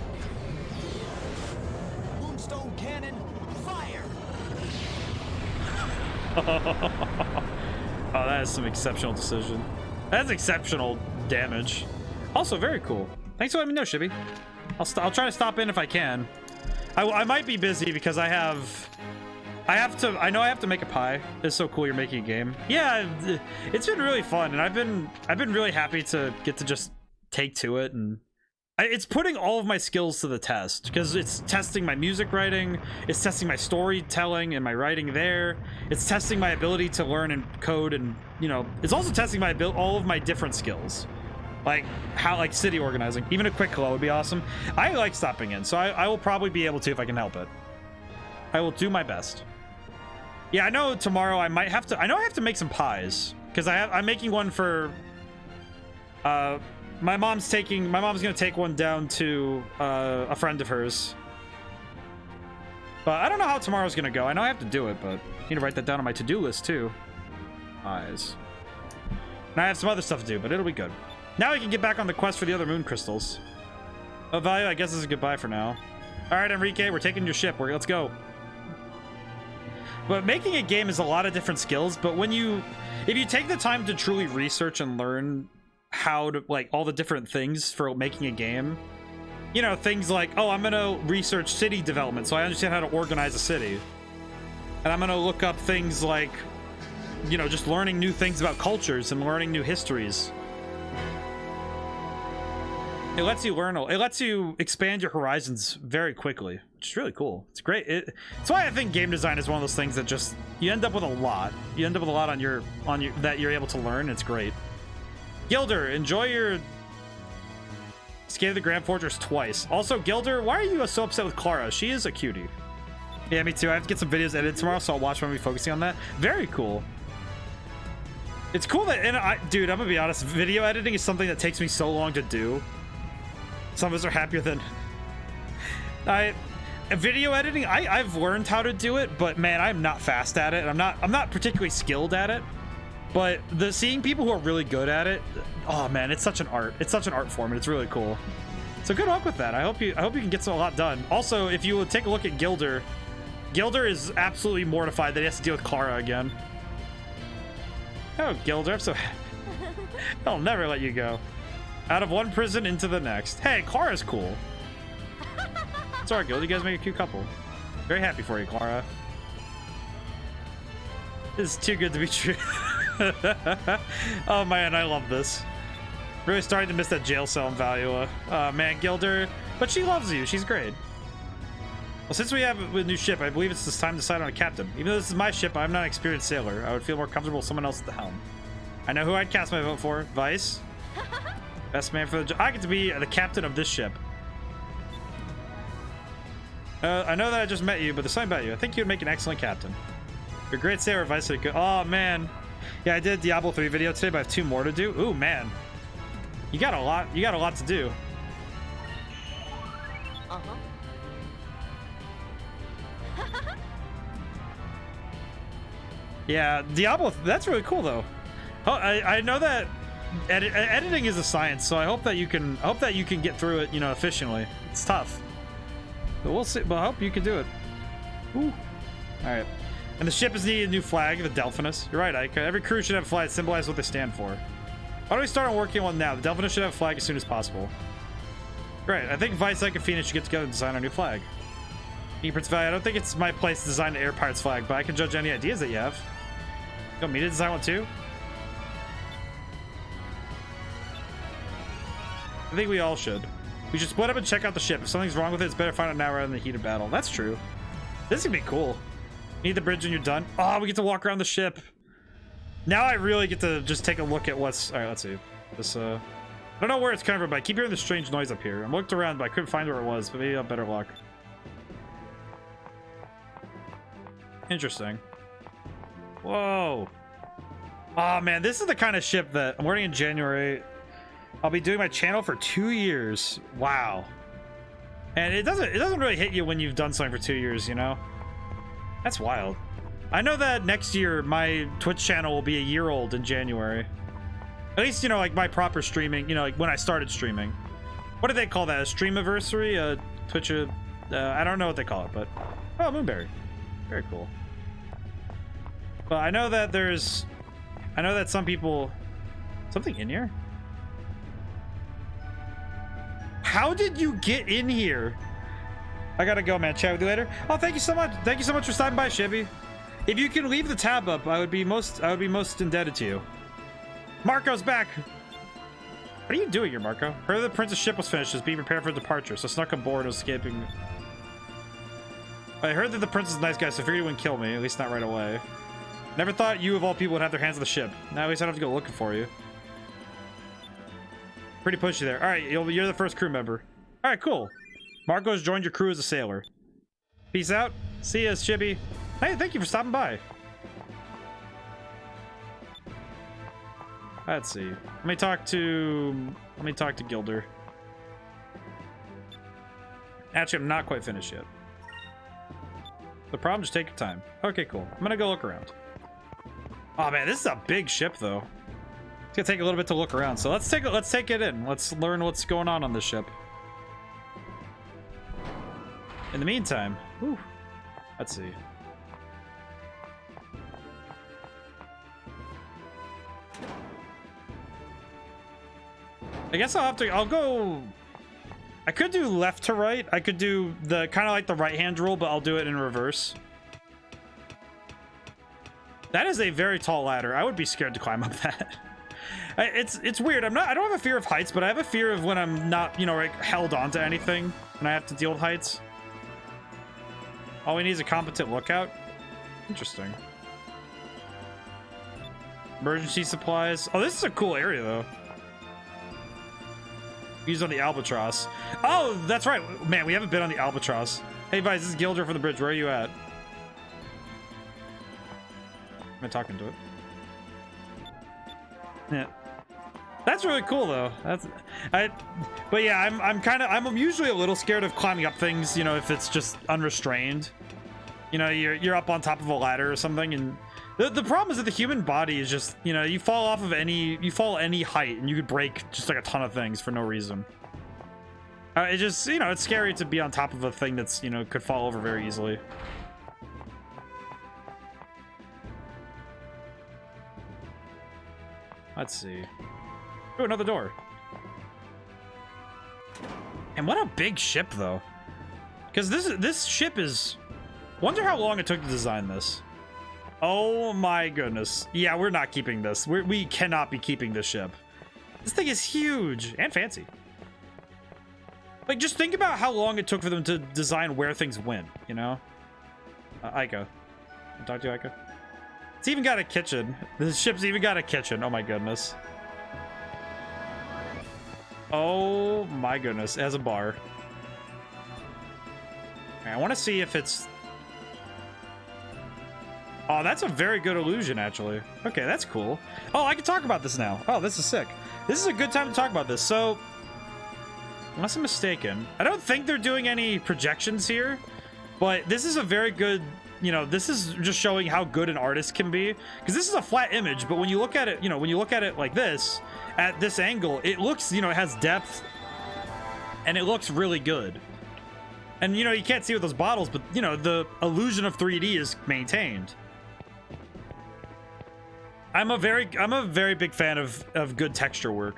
Speaker 4: Moonstone cannon, fire!
Speaker 1: Oh, that is some exceptional decision. That's exceptional damage. Also, very cool. Thanks for letting me know, Shibby. I'll try to stop in if I can. I might be busy because I know I have to make a pie. It's so cool you're making a game. Yeah, it's been really fun, and I've been really happy to get to just take to it, and it's putting all of my skills to the test because it's testing my music writing, it's testing my storytelling and my writing there, it's testing my ability to learn and code, and you know, it's also testing all of my different skills. Like city organizing. Even a quick hello would be awesome. I like stopping in, so I will probably be able to if I can help it. I will do my best. Yeah, I know tomorrow I might have to. I know I have to make some pies because I'm making one for. My mom's gonna take one down to a friend of hers. But I don't know how tomorrow's gonna go. I know I have to do it, but I need to write that down on my to-do list too. Pies. And I have some other stuff to do, but it'll be good. Now we can get back on the quest for the other moon crystals. Oh, Value, I guess this is goodbye for now. All right, Enrique, we're taking your ship. Let's go. But making a game is a lot of different skills, but if you take the time to truly research and learn how to, like, all the different things for making a game, you know, things like, oh, I'm gonna research city development so I understand how to organize a city. And I'm gonna look up things like, you know, just learning new things about cultures and learning new histories. It lets you expand your horizons very quickly, which is really cool. It's great. It's why I think game design is one of those things that just, you end up with a lot. You end up with a lot on your that you're able to learn. It's great. Gilder, enjoy your escape of the Grand Fortress twice. Also, Gilder, why are you so upset with Clara? She is a cutie. Yeah, me too. I have to get some videos edited tomorrow, so I'll watch when we're focusing on that. Very cool. It's cool that, and dude, I'm gonna be honest, video editing is something that takes me so long to do. Some of us are happier than video editing. I've learned how to do it, but man, I'm not fast at it. I'm not particularly skilled at it. But seeing people who are really good at it, oh man, it's such an art. It's such an art form, and it's really cool. So good luck with that. I hope you can get a lot done. Also, if you will take a look at Gilder, Gilder is absolutely mortified that he has to deal with Clara again. Oh, Gilder, I'm so I'll never let you go. Out of one prison into the next. Hey, Clara's cool. It's alright, Gilder. You guys make a cute couple. Very happy for you, Clara. This is too good to be true. Oh man, I love this. Really starting to miss that jail cell in Valua. Man, Gilder. But she loves you. She's great. Well, since we have a new ship, I believe it's time to decide on a captain. Even though this is my ship, I'm not an experienced sailor. I would feel more comfortable with someone else at the helm. I know who I'd cast my vote for. Vice. Best man for the job. I get to be the captain of this ship. I know that I just met you, but there's something about you. I think you'd make an excellent captain. You're a great sailor, Vice. Oh, man. Yeah, I did Diablo 3 video today, but I have 2 more to do. Ooh, man. You got a lot to do.
Speaker 2: Uh-huh.
Speaker 1: Yeah, Diablo, that's really cool, though. Oh, I know that editing is a science, so I hope that you can get through it, you know, efficiently. It's tough, but we'll see. But I hope you can do it. Ooh. All right. And the ship is needing a new flag, the Delphinus. You're right, Ike. Every crew should have a flag that symbolizes what they stand for. Why don't we start on working on one now? The Delphinus should have a flag as soon as possible. Great. I think Vice, Ike, and Phoenix should get together and design our new flag. Prince Valley, I don't think it's my place to design the Air Pirates flag, but I can judge any ideas that you have. You want me to design one too? I think we all should. We should split up and check out the ship. If something's wrong with it, it's better to find out now rather than the heat of battle. That's true. This is gonna be cool. Need the bridge and you're done. Oh, we get to walk around the ship. Now I really get to just take a look at what's... Alright, let's see. This, I don't know where it's coming from, but I keep hearing this strange noise up here. I looked around, but I couldn't find where it was, but maybe I'll have better luck. Interesting. Whoa. Oh man, this is the kind of ship that I'm learning in January. I'll be doing my channel for 2 years. Wow. And it doesn't really hit you when you've done something for 2 years, you know? That's wild. I know that next year my Twitch channel will be a year old in January. At least, you know, like my proper streaming, you know, like when I started streaming. What do they call that? A streamiversary? A Twitch? I don't know what they call it, but oh, Moonberry, very cool. But I know that some people. Something in here? How did you get in here? I gotta go, man. Chat with you later. Oh, thank you so much. Thank you so much for stopping by, Shibby. If you can leave the tab up, I would be most indebted to you. Marco's back. What are you doing here, Marco? Heard the prince's ship was finished, is being prepared for departure, so snuck aboard and was escaping. I heard that the prince is a nice guy, so figured he wouldn't kill me, at least not right away. Never thought you of all people would have their hands on the ship. Now at least I don't have to go looking for you. Pretty pushy there. All right, you're the first crew member. All right, cool. Marco's joined your crew as a sailor. Peace out. See ya, Shibby. Hey, thank you for stopping by. Let's see. Let me talk to Gilder. Actually, I'm not quite finished yet. The problem, just take your time. Okay, cool. I'm gonna go look around. Oh man, this is a big ship though. It's gonna take a little bit to look around. So let's take it in. Let's learn what's going on this ship. In the meantime, whew, let's see. I guess I'll go. I could do left to right. I could do the kind of like the right hand rule, but I'll do it in reverse. That is a very tall ladder. I would be scared to climb up that. It's weird. I don't have a fear of heights, but I have a fear of when I'm not, you know, like held onto anything and I have to deal with heights. All we need is a competent lookout. Interesting. Emergency supplies. Oh, this is a cool area though. Used on the Albatross. Oh, that's right. Man, we haven't been on the Albatross. Hey, guys, this is Gilder from the bridge. Where are you at? Am I talking to it? Yeah. That's really cool, though. But yeah, I'm usually a little scared of climbing up things, you know, if it's just unrestrained. You know, you're up on top of a ladder or something, and the problem is that the human body is just, you know, you fall any height and you could break just like a ton of things for no reason. It just, you know, it's scary to be on top of a thing that's, you know, could fall over very easily. Let's see. Oh, another door. And what a big ship, though. Because this ship is. Wonder how long it took to design this. Oh my goodness. Yeah, we're not keeping this. We cannot be keeping this ship. This thing is huge and fancy. Like, just think about how long it took for them to design where things went, you know? Aika. Talk to you, Aika. It's even got a kitchen. This ship's even got a kitchen. Oh my goodness. Oh my goodness. It has a bar. I want to see if it's... Oh, that's a very good illusion, actually. Okay, that's cool. Oh, I can talk about this now. Oh, this is sick. This is a good time to talk about this. So, unless I'm mistaken, I don't think they're doing any projections here, but this is a very good, you know, this is just showing how good an artist can be, because this is a flat image, but when you look at it, you know, when you look at it like this, at this angle, it looks, you know, it has depth, and it looks really good. And, you know, you can't see with those bottles, but, you know, the illusion of 3D is maintained. I'm a very big fan of good texture work.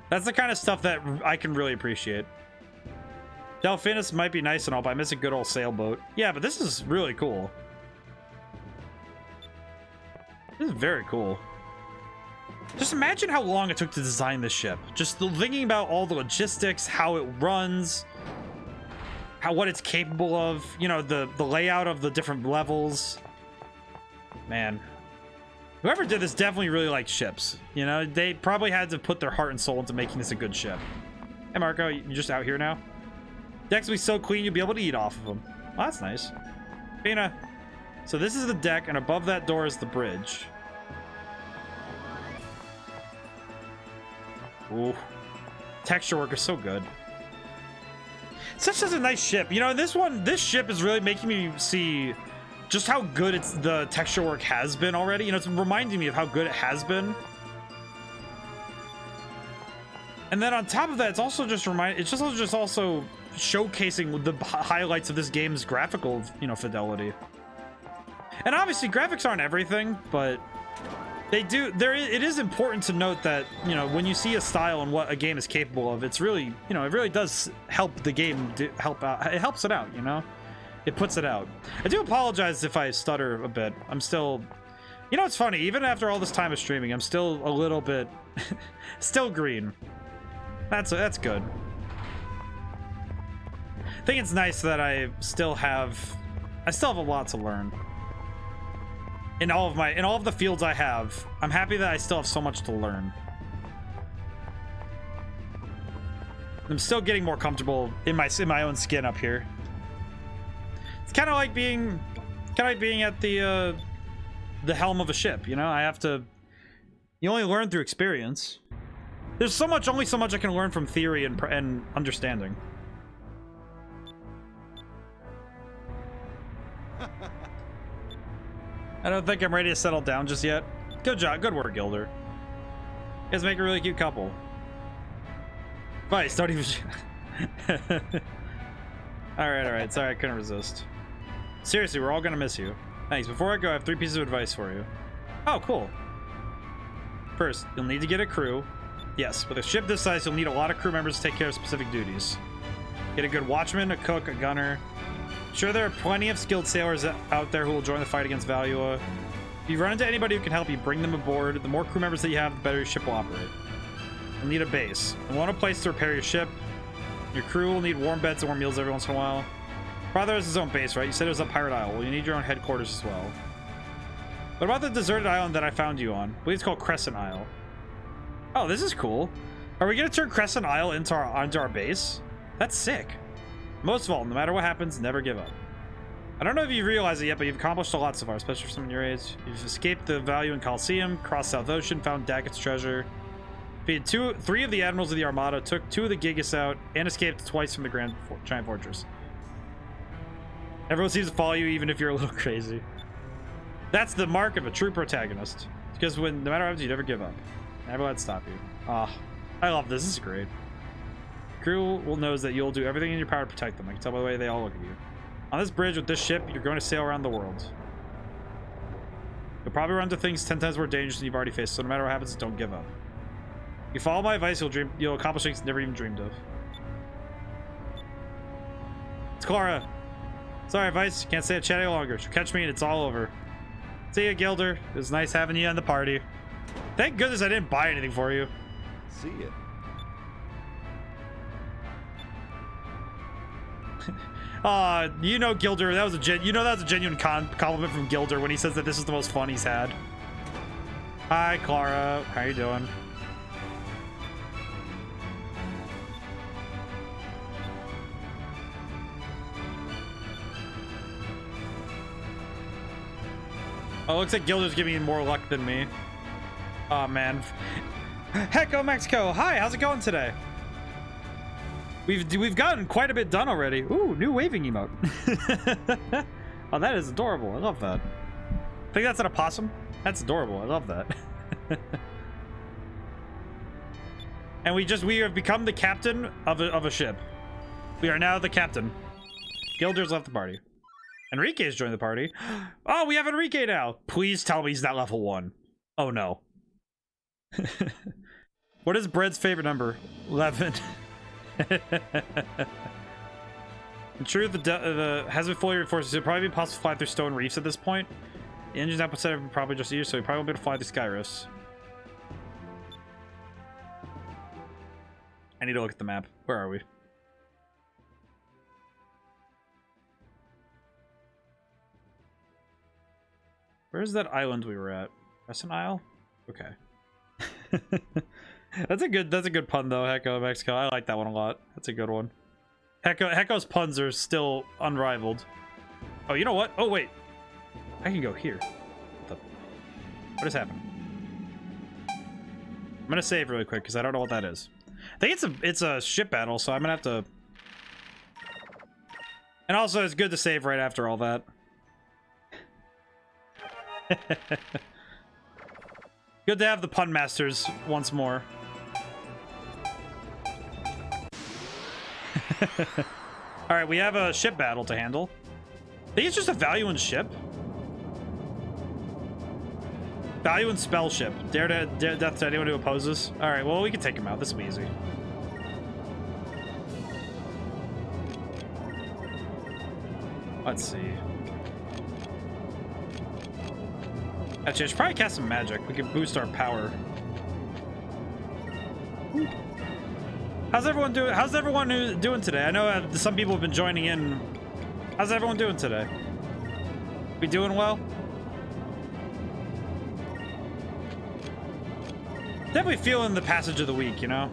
Speaker 1: That's the kind of stuff that I can really appreciate. Delphinus might be nice and all, but I miss a good old sailboat. Yeah, but this is really cool. This is very cool. Just imagine how long it took to design this ship. Just thinking about all the logistics, how it runs, what it's capable of, you know, the layout of the different levels. Man. Whoever did this definitely really liked ships. You know, they probably had to put their heart and soul into making this a good ship. Hey, Marco, you just out here now? Decks will be so clean, you'll be able to eat off of them. Well, that's nice. Fina. So this is the deck, and above that door is the bridge. Ooh. Texture work is so good. Such a nice ship. You know, this ship is really making me see just how good the texture work has been already. You know, it's reminding me of how good it has been. And then on top of that, it's also just also showcasing the highlights of this game's graphical, you know, fidelity. And obviously graphics aren't everything, but it is important to note that, you know, when you see a style and what a game is capable of, it's really, you know, it really does help the game help out. It helps it out, you know? It puts it out. I do apologize if I stutter a bit. I'm still, you know, it's funny, even after all this time of streaming, I'm still a little bit still green. That's good. I think it's nice that I still have a lot to learn. In all of the fields I have, I'm happy that I still have so much to learn. I'm still getting more comfortable in my own skin up here. It's kind of like being at the helm of a ship, you know? You only learn through experience. There's only so much I can learn from theory and understanding. I don't think I'm ready to settle down just yet. Good job. Good work, Gilder. You guys make a really cute couple. Vice, don't even... Alright. Sorry, I couldn't resist. Seriously, we're all gonna miss you. Thanks. Before I go, I have 3 pieces of advice for you. Oh, cool. First, you'll need to get a crew. Yes, with a ship this size, you'll need a lot of crew members to take care of specific duties. Get a good watchman, a cook, a gunner. Sure, there are plenty of skilled sailors out there who will join the fight against Valua. If you run into anybody who can help you, bring them aboard. The more crew members that you have, the better your ship will operate. You'll need a base. You'll want a place to repair your ship. Your crew will need warm beds and warm meals every once in a while. Father has his own base, right? You said it was up Pirate Isle. Well, you need your own headquarters as well. What about the deserted island that I found you on? I believe it's called Crescent Isle. Oh, this is cool. Are we going to turn Crescent Isle onto our base? That's sick. Most of all, no matter what happens, never give up. I don't know if you realize it yet, but you've accomplished a lot so far, especially for someone your age. You've escaped the Valuan Coliseum, crossed South Ocean, found Dackett's treasure, defeated 3 of the admirals of the Armada, took 2 of the Gigas out, and escaped twice from the Giant Fortress. Everyone seems to follow you, even if you're a little crazy. That's the mark of a true protagonist. Because no matter what happens, you never give up. Never let it stop you. Ah, I love this. This is great. Crew will knows that you'll do everything in your power to protect them. I can tell by the way they all look at you. On this bridge with this ship, you're going to sail around the world. You'll probably run into things 10 times more dangerous than you've already faced, so no matter what happens, don't give up. If you follow my advice, you'll accomplish things you never even dreamed of. It's Clara. Sorry, Vice. Can't stay at chat any longer. She'll catch me and it's all over. See ya, Gilder. It was nice having you on the party. Thank goodness I didn't buy anything for you.
Speaker 3: See ya.
Speaker 1: You know, Gilder, that was a genuine compliment from Gilder when he says that this is the most fun he's had. Hi, Clara. How you doing? Oh, looks like Gilder's giving me more luck than me. Oh, man. Hecko Mexico. Hi, how's it going today? We've gotten quite a bit done already. Ooh, new waving emote. Oh, that is adorable. I love that. I think that's an opossum. That's adorable. I love that. And we have become the captain of a ship. We are now the captain. Gilder's left the party. Enrique's joined the party. Oh, we have Enrique now. Please tell me he's not level 1. Oh, no. What is Bread's favorite number? 11. In truth, the has been fully reinforced. It would probably be possible to fly through stone reefs at this point. The engine's not set up probably just easier, so you probably won't be able to fly through sky rifts. I need to look at the map. Where are we? Where's that island we were at? Crescent Isle? Okay. That's a good pun though, Hecko Mexico. I like that one a lot. That's a good one. Hecko's puns are still unrivaled. Oh, you know what? Oh, wait. I can go here. What is happening? I'm gonna save really quick because I don't know what that is. I think it's a ship battle, so I'm gonna have to. And also, it's good to save right after all that. Good to have the pun masters once more. All right, we have a ship battle to handle. I think it's just a value in ship. Value in spell ship. Dare death to anyone who opposes. All right, well, we can take him out. This will be easy. Let's see. Actually, I should probably cast some magic. We can boost our power. Ooh. How's everyone doing? How's everyone doing today? I know some people have been joining in. How's everyone doing today? We doing well? Definitely feeling the passage of the week, you know?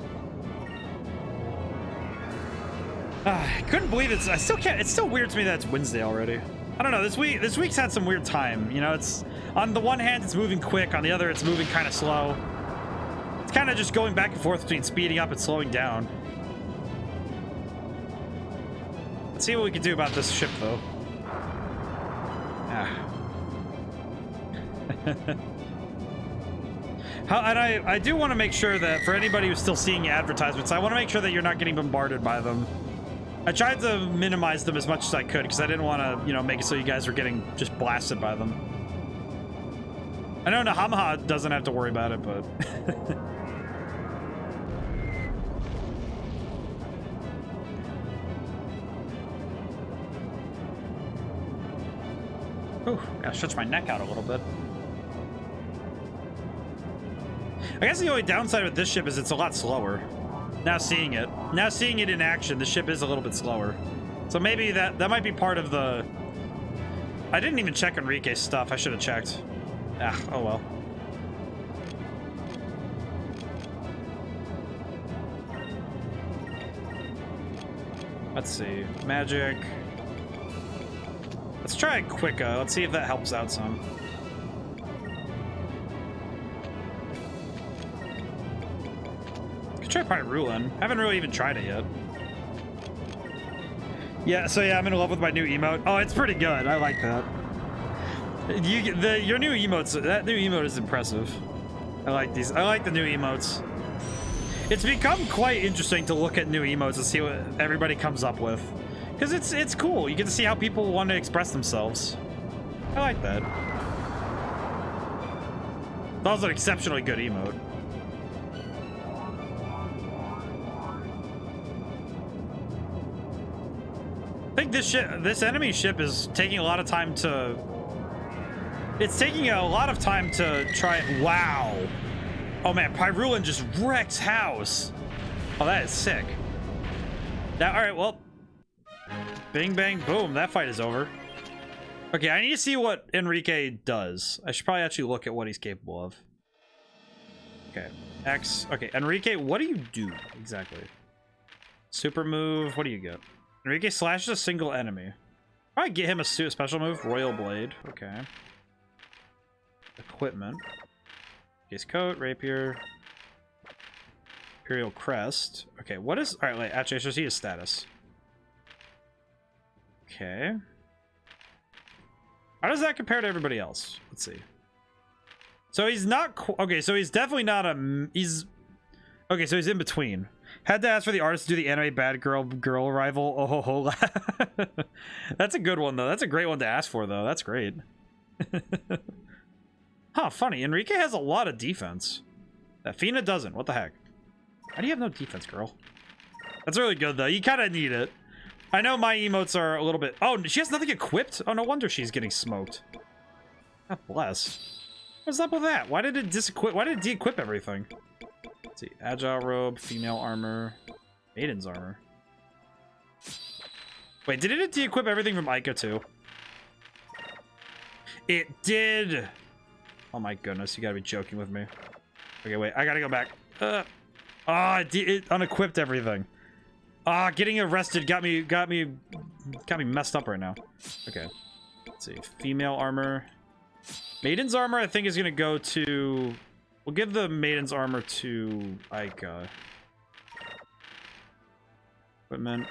Speaker 1: I couldn't believe it's. I still can't. It's still weird to me that it's Wednesday already. I don't know. This week's had some weird time. You know, it's on the one hand it's moving quick, on the other it's moving kind of slow. It's kind of just going back and forth between speeding up and slowing down. Let's see what we can do about this ship, though. And I do want to make sure that for anybody who's still seeing advertisements, I want to make sure that you're not getting bombarded by them. I tried to minimize them as much as I could because I didn't want to, you know, make it so you guys were getting just blasted by them. I know Nahamaha doesn't have to worry about it, but... Ooh, gotta stretch my neck out a little bit. I guess the only downside with this ship is it's a lot slower. Now seeing it in action, the ship is a little bit slower. So maybe that might be part of the... I didn't even check Enrique's stuff. I should have checked. Oh well. Let's see. Magic. Let's try Quicka. Let's see if that helps out some. Could try Pyrulin. Haven't really even tried it yet. Yeah, so yeah, I'm in love with my new emote. Oh, it's pretty good. I like that. Your new emotes, that new emote is impressive. I like these. I like the new emotes. It's become quite interesting to look at new emotes and see what everybody comes up with. Because it's cool. You get to see how people want to express themselves. I like that. That was an exceptionally good emote. I think this enemy ship is taking a lot of time to... It's taking a lot of time to try... Wow. Oh man, Pyrulin just wrecks house. Oh, that is sick. Now, all right, well... Bing, bang, boom. That fight is over. Okay, I need to see what Enrique does. I should probably actually look at what he's capable of. Okay, X. Okay, Enrique, what do you do exactly? Super move. What do you get? Enrique slashes a single enemy. Probably get him a special move. Royal Blade. Okay. Equipment. Case coat. Rapier. Imperial Crest. Okay, what is... Alright, wait. Actually, I should see his status. Okay. How does that compare to everybody else? Let's see. So he's not... Okay, so he's definitely not a... He's... Okay, so he's in between. Had to ask for the artist to do the anime bad girl rival. Oh, that's a good one, though. That's a great one to ask for, though. That's great. Huh, funny. Enrique has a lot of defense. Fina doesn't. What the heck? How do you have no defense, girl? That's really good, though. You kind of need it. I know my emotes are a little bit... Oh, she has nothing equipped? Oh, no wonder she's getting smoked. God bless. What's up with that? Why did it disequip? Why did it de-equip everything? Let's see. Agile robe, female armor, maiden's armor. Wait, did it de-equip everything from Ica too? It did! Oh my goodness, you gotta be joking with me. Okay, wait, I gotta go back. It unequipped everything. Getting arrested got me messed up right now. Okay. Let's see. Female armor. Maiden's armor, I think, is gonna go to... We'll give the Maiden's armor to Ica. Equipment.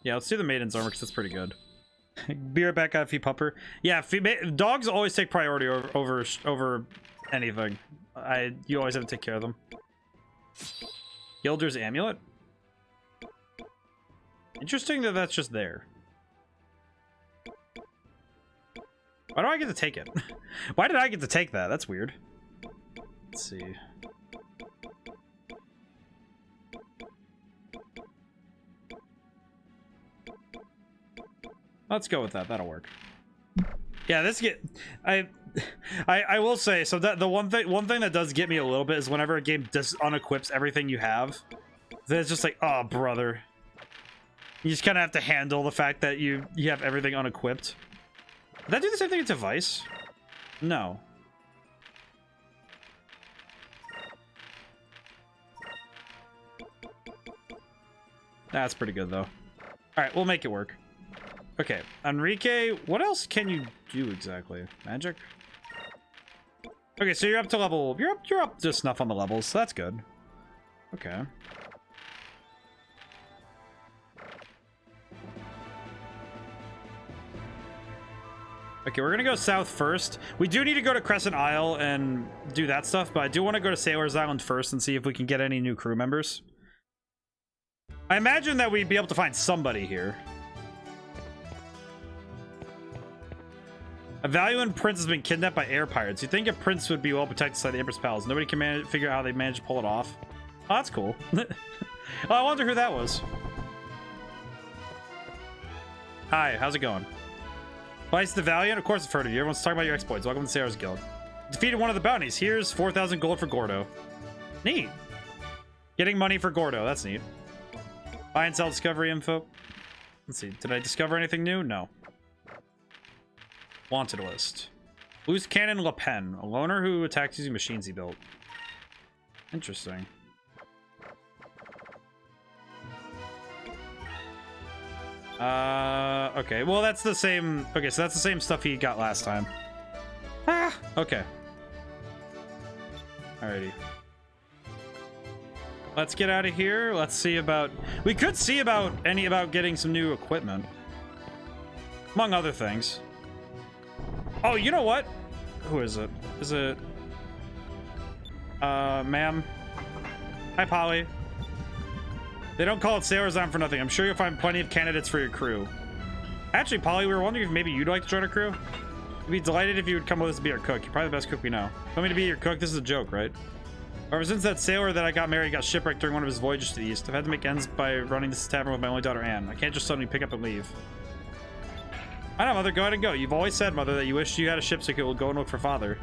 Speaker 1: Yeah, let's do the Maiden's armor because that's pretty good. Be right back, Fee Pupper. Yeah, dogs always take priority over anything. You always have to take care of them. Gilder's amulet. Interesting that that's just there. Why do I get to take it? Why did I get to take that? That's weird. Let's see. Let's go with that. That'll work. Yeah, this I will say, so that the one thing that does get me a little bit is whenever a game just unequips everything you have, then it's just like, oh brother. You just kind of have to handle the fact that you have everything unequipped. Did that do the same thing to Vice? No. That's pretty good though. All right, we'll make it work. Okay, Enrique, what else can you do exactly? Magic? Okay, so you're up to level... You're up to snuff on the levels, so that's good. Okay. Okay, we're gonna go south first. We do need to go to Crescent Isle and do that stuff, but I do want to go to Sailor's Island first and see if we can get any new crew members. I imagine that we'd be able to find somebody here. A Valuan prince has been kidnapped by air pirates. You'd think a prince would be well protected inside the Empress Palace. Nobody can figure out how they managed to pull it off. Oh, that's cool. Oh, I wonder who that was. Hi, how's it going? Vice the Valiant? Of course I've heard of you. Everyone's talking about your exploits. Welcome to Sailor's Guild. Defeated one of the bounties. Here's 4,000 gold for Gordo. Neat. Getting money for Gordo. That's neat. Buy and sell discovery info. Let's see. Did I discover anything new? No. Wanted list. Loose Cannon Le Pen. A loner who attacks using machines he built. Interesting. Okay. Well, that's the same... Okay, so that's the same stuff he got last time. Ah! Okay. Alrighty. Let's get out of here. Let's see about... We could see about getting some new equipment. Among other things. Oh, you know what? Who is it? Is it... ma'am? Hi, Polly. They don't call it Sailor's Island for nothing. I'm sure you'll find plenty of candidates for your crew. Actually, Polly, we were wondering if maybe you'd like to join our crew. We'd be delighted if you would come with us to be our cook. You're probably the best cook we know. Want me to be your cook? This is a joke, right? Ever since that sailor that I got married got shipwrecked during one of his voyages to the east, I've had to make ends by running this tavern with my only daughter, Anne. I can't just suddenly pick up and leave. I know, Mother. Go ahead and go. You've always said, Mother, that you wish you had a ship so you could go and look for Father.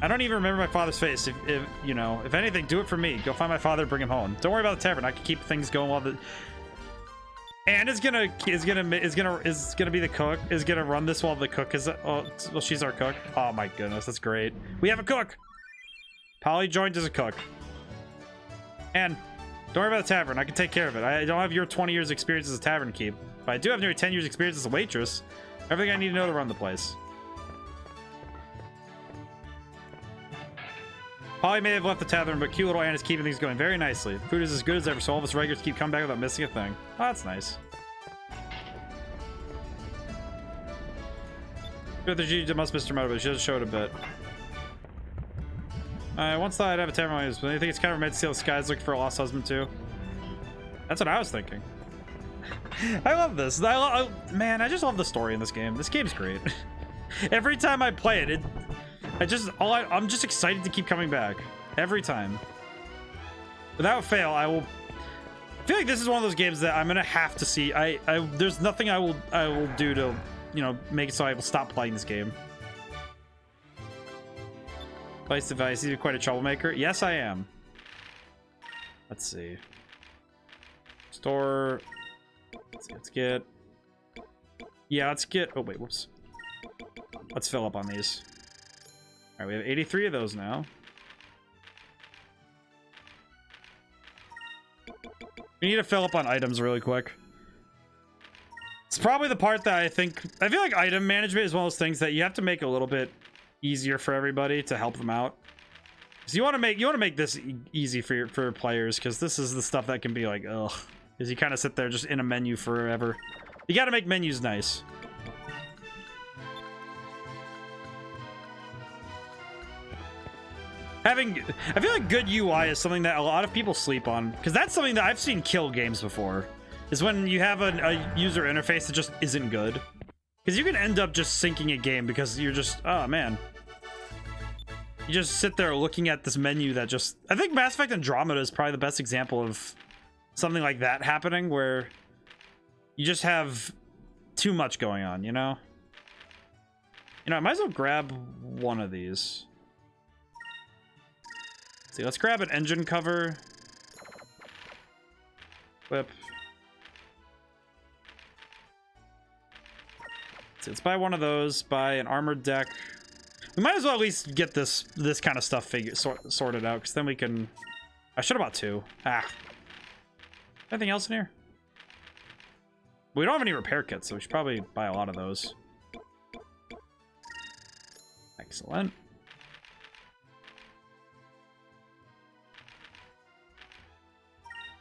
Speaker 1: I don't even remember my father's face. If you know, if anything, do it for me. Go find my father and bring him home. Don't worry about the tavern. I can keep things going while the... Anne is gonna be the cook. Is gonna run this while the cook is... Oh, well, she's our cook. Oh my goodness, that's great. We have a cook! Polly joined as a cook. Anne, don't worry about the tavern. I can take care of it. I don't have your 20 years experience as a tavern keep, but I do have nearly 10 years experience as a waitress. Everything I need to know to run the place. Polly may have left the tavern, but cute little Anne is keeping things going very nicely. Food is as good as ever, so all of us regulars keep coming back without missing a thing. Oh, that's nice. Good that she must Mr. Moto, but she doesn't show it a bit. I once thought I'd have a tavern, but I think it's kind of meant to see the skies looking for a lost husband too. That's what I was thinking. I love this. Man, I just love the story in this game. This game's great. Every time I play it, I'm just excited to keep coming back every time. Without fail, I feel like this is one of those games that I'm gonna have to see. There's nothing I will do to, you know, make it so I will stop playing this game. Place device. You're quite a troublemaker. Yes, I am. Let's see. Store. Let's get. Yeah, let's get. Oh wait, whoops. Let's fill up on these. All right, we have 83 of those now. We need to fill up on items really quick. It's probably the part that I feel like item management is one of those things that you have to make a little bit easier for everybody to help them out. So you want to make this easy for players, because this is the stuff that can be like, ugh, because you kind of sit there just in a menu forever. You got to make menus nice. I feel like good UI is something that a lot of people sleep on, because that's something that I've seen kill games before. Is when you have a user interface that just isn't good. Because you can end up just sinking a game because you're just, oh man. You just sit there looking at this menu that just... I think Mass Effect Andromeda is probably the best example of something like that happening, where you just have too much going on, you know? You know, I might as well grab one of these. Let's see, let's grab an engine cover. Whip. Let's buy one of those, buy an armored deck. We might as well at least get this kind of stuff sorted out, because then we can... I should have bought two. Ah. Anything else in here? We don't have any repair kits, so we should probably buy a lot of those. Excellent.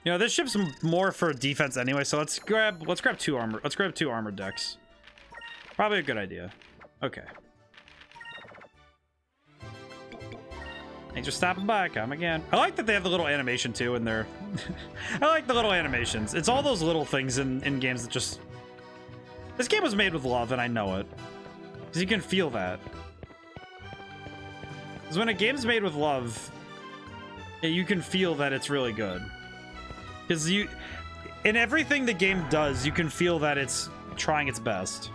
Speaker 1: You know, this ship's more for defense anyway, so let's grab two armored decks. Probably a good idea. Okay. Thanks for stopping by. Come again. I like that they have the little animation too in there. I like the little animations. It's all those little things in games that just... This game was made with love, and I know it. Because you can feel that. Because when a game's made with love, you can feel that it's really good. Because in everything the game does, you can feel that it's trying its best.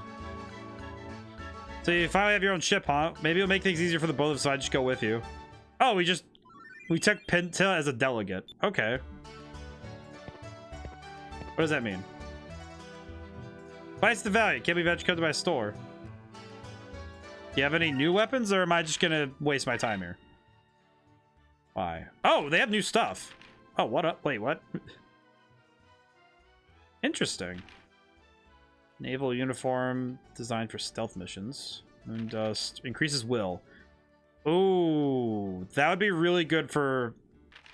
Speaker 1: So you finally have your own ship, huh? Maybe it'll make things easier for the both of us, so I just go with you. Oh, we took Penta as a delegate. Okay. What does that mean? Price the value. Can't be voucher code to my store. Do you have any new weapons, or am I just gonna waste my time here? Why? Oh, they have new stuff. Oh, what up? Wait, what? Interesting. Naval uniform designed for stealth missions. Moondust increases will. Ooh, that would be really good for...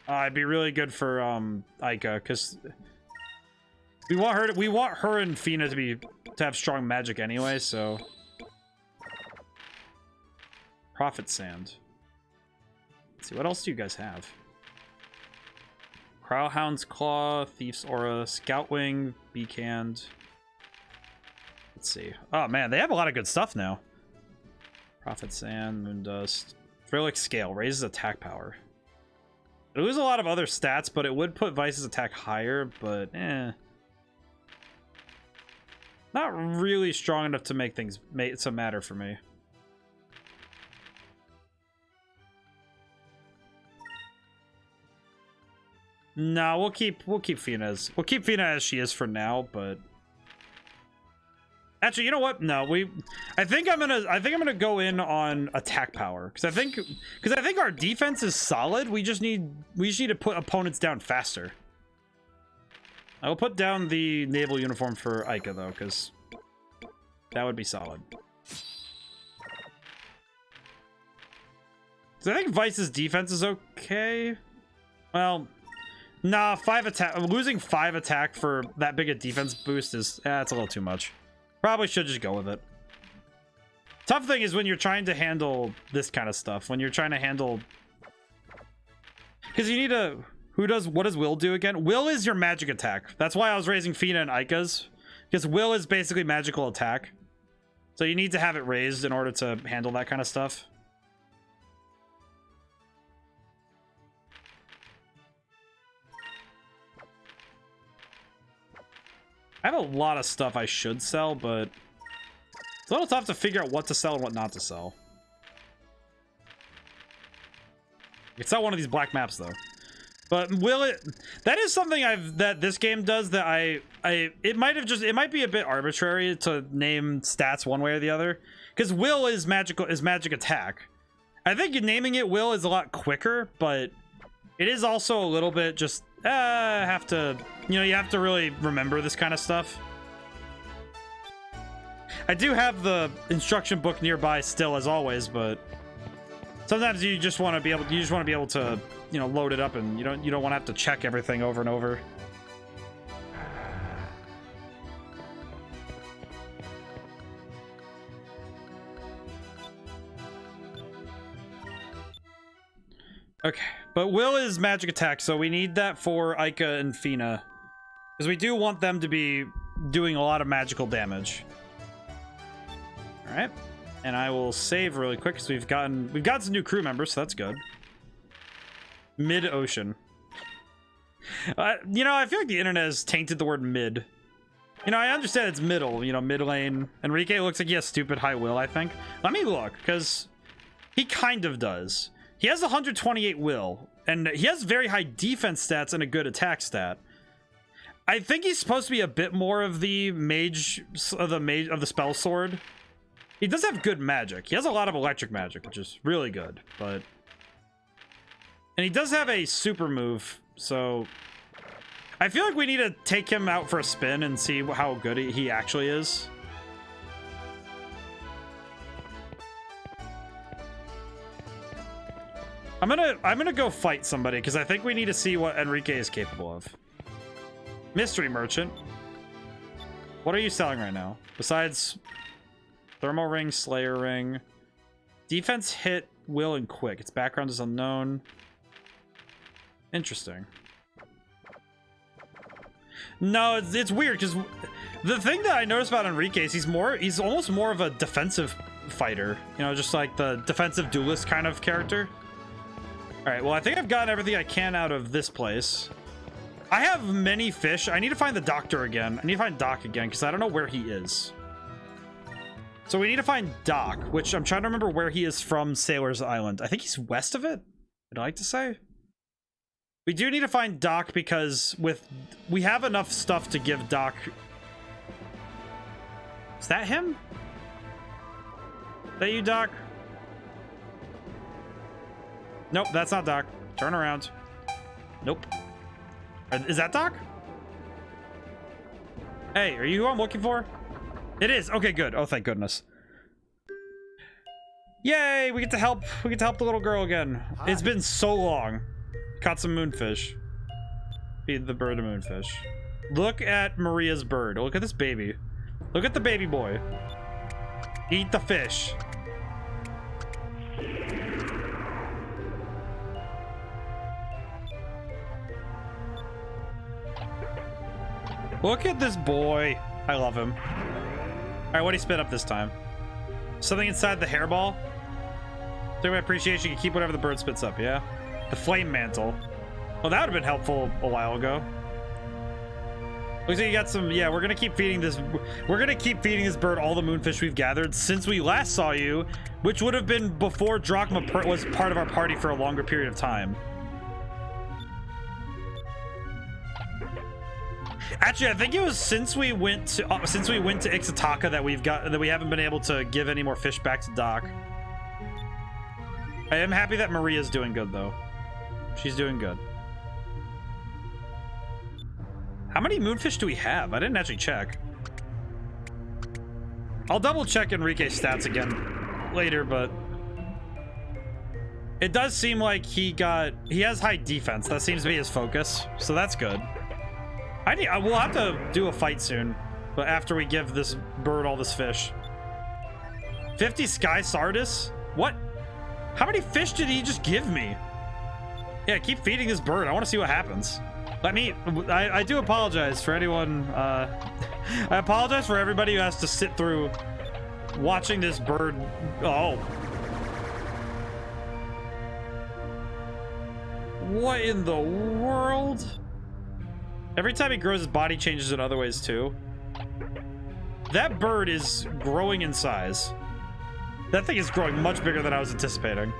Speaker 1: it'd be really good for Ica, because we want her and Fina to have strong magic anyway. So Prophet Sand. Let's see, what else do you guys have? Crowhound's Claw, Thief's Aura, Scout Wing, Beak Hand. Let's see. Oh man, they have a lot of good stuff now. Prophet Sand, Moondust. Frilic Scale raises attack power. It loses a lot of other stats, but it would put Vice's attack higher, but not really strong enough to make things some matter for me. No, we'll keep Fina as she is for now, but actually, you know what? No, I think I'm gonna go in on attack power, because I think our defense is solid. We just need to put opponents down faster. I will put down the naval uniform for Ica though, because that would be solid. So I think Vice's defense is okay. Well, nah, losing 5 attack for that big a defense boost is it's a little too much. Probably should just go with it. Tough thing is when you're trying to handle this kind of stuff. When you're trying to handle... Because you need a... What does Will do again? Will is your magic attack. That's why I was raising Fina and Ica's. Because Will is basically magical attack. So you need to have it raised in order to handle that kind of stuff. I have a lot of stuff I should sell, but it's a little tough to figure out what to sell and what not to sell. You can sell one of these black maps though. But that is something that this game does that it might be a bit arbitrary to name stats one way or the other. Because Will is magic attack. I think naming it Will is a lot quicker, but it is also a little bit just you have to really remember this kind of stuff. I do have the instruction book nearby still, as always, but sometimes you just want to be able to, you know, load it up, and you don't want to have to check everything over and over. Okay, but Will is magic attack, so we need that for Ica and Fina, because we do want them to be doing a lot of magical damage. All right, and I will save really quick because we've gotten some new crew members, so that's good. Mid-ocean. You know, I feel like the internet has tainted the word mid. You know, I understand it's middle, you know, mid lane. Enrique looks like he has stupid high will, I think. Let me look, because he kind of does. He has 128 will, and he has very high defense stats and a good attack stat. I think he's supposed to be a bit more of the mage of the spell sword. He does have good magic. He has a lot of electric magic, which is really good, but... And he does have a super move, so... I feel like we need to take him out for a spin and see how good he actually is. I'm gonna go fight somebody, because I think we need to see what Enrique is capable of. Mystery Merchant. What are you selling right now? Besides Thermal Ring, Slayer Ring. Defense, hit, will, and quick. Its background is unknown. Interesting. No, it's weird, because the thing that I noticed about Enrique is he's almost more of a defensive fighter. You know, just like the defensive duelist kind of character. Alright, well, I think I've gotten everything I can out of this place. I have many fish. I need to find the doctor again. I need to find Doc again, because I don't know where he is. So we need to find Doc, which I'm trying to remember where he is from Sailor's Island. I think he's west of it, I'd like to say. We do need to find Doc, because we have enough stuff to give Doc... Is that him? Is that you, Doc? Nope, that's not Doc. Turn around. Nope. Is that Doc? Hey, are you who I'm looking for? It is. Okay, good. Oh, thank goodness. Yay, we get to help the little girl again. Hi. It's been so long. Caught some moonfish. Feed the bird a moonfish. Look at Maria's bird. Look at this baby. Look at the baby boy. Eat the fish. Look at this boy. I love him. All right, what did he spit up this time? Something inside the hairball? Through my appreciation, you can keep whatever the bird spits up, yeah? The flame mantle. Well, that would have been helpful a while ago. Looks like you got some, yeah, we're gonna keep feeding this bird all the moonfish we've gathered since we last saw you, which would have been before Drachma was part of our party for a longer period of time. Actually, I think it was since we went to Ixataka that we haven't been able to give any more fish back to Doc. I am happy that Maria's doing good though. She's doing good. How many moonfish do we have? I didn't actually check. I'll double check Enrique's stats again later, but it does seem like he has high defense. That seems to be his focus, so that's good. We'll have to do a fight soon, but after we give this bird all this fish. 50 Sky Sardis? What? How many fish did he just give me? Yeah, keep feeding this bird. I want to see what happens. I do apologize for anyone. I apologize for everybody who has to sit through watching this bird. Oh. What in the world? Every time he grows, his body changes in other ways too. That bird is growing in size. That thing is growing much bigger than I was anticipating.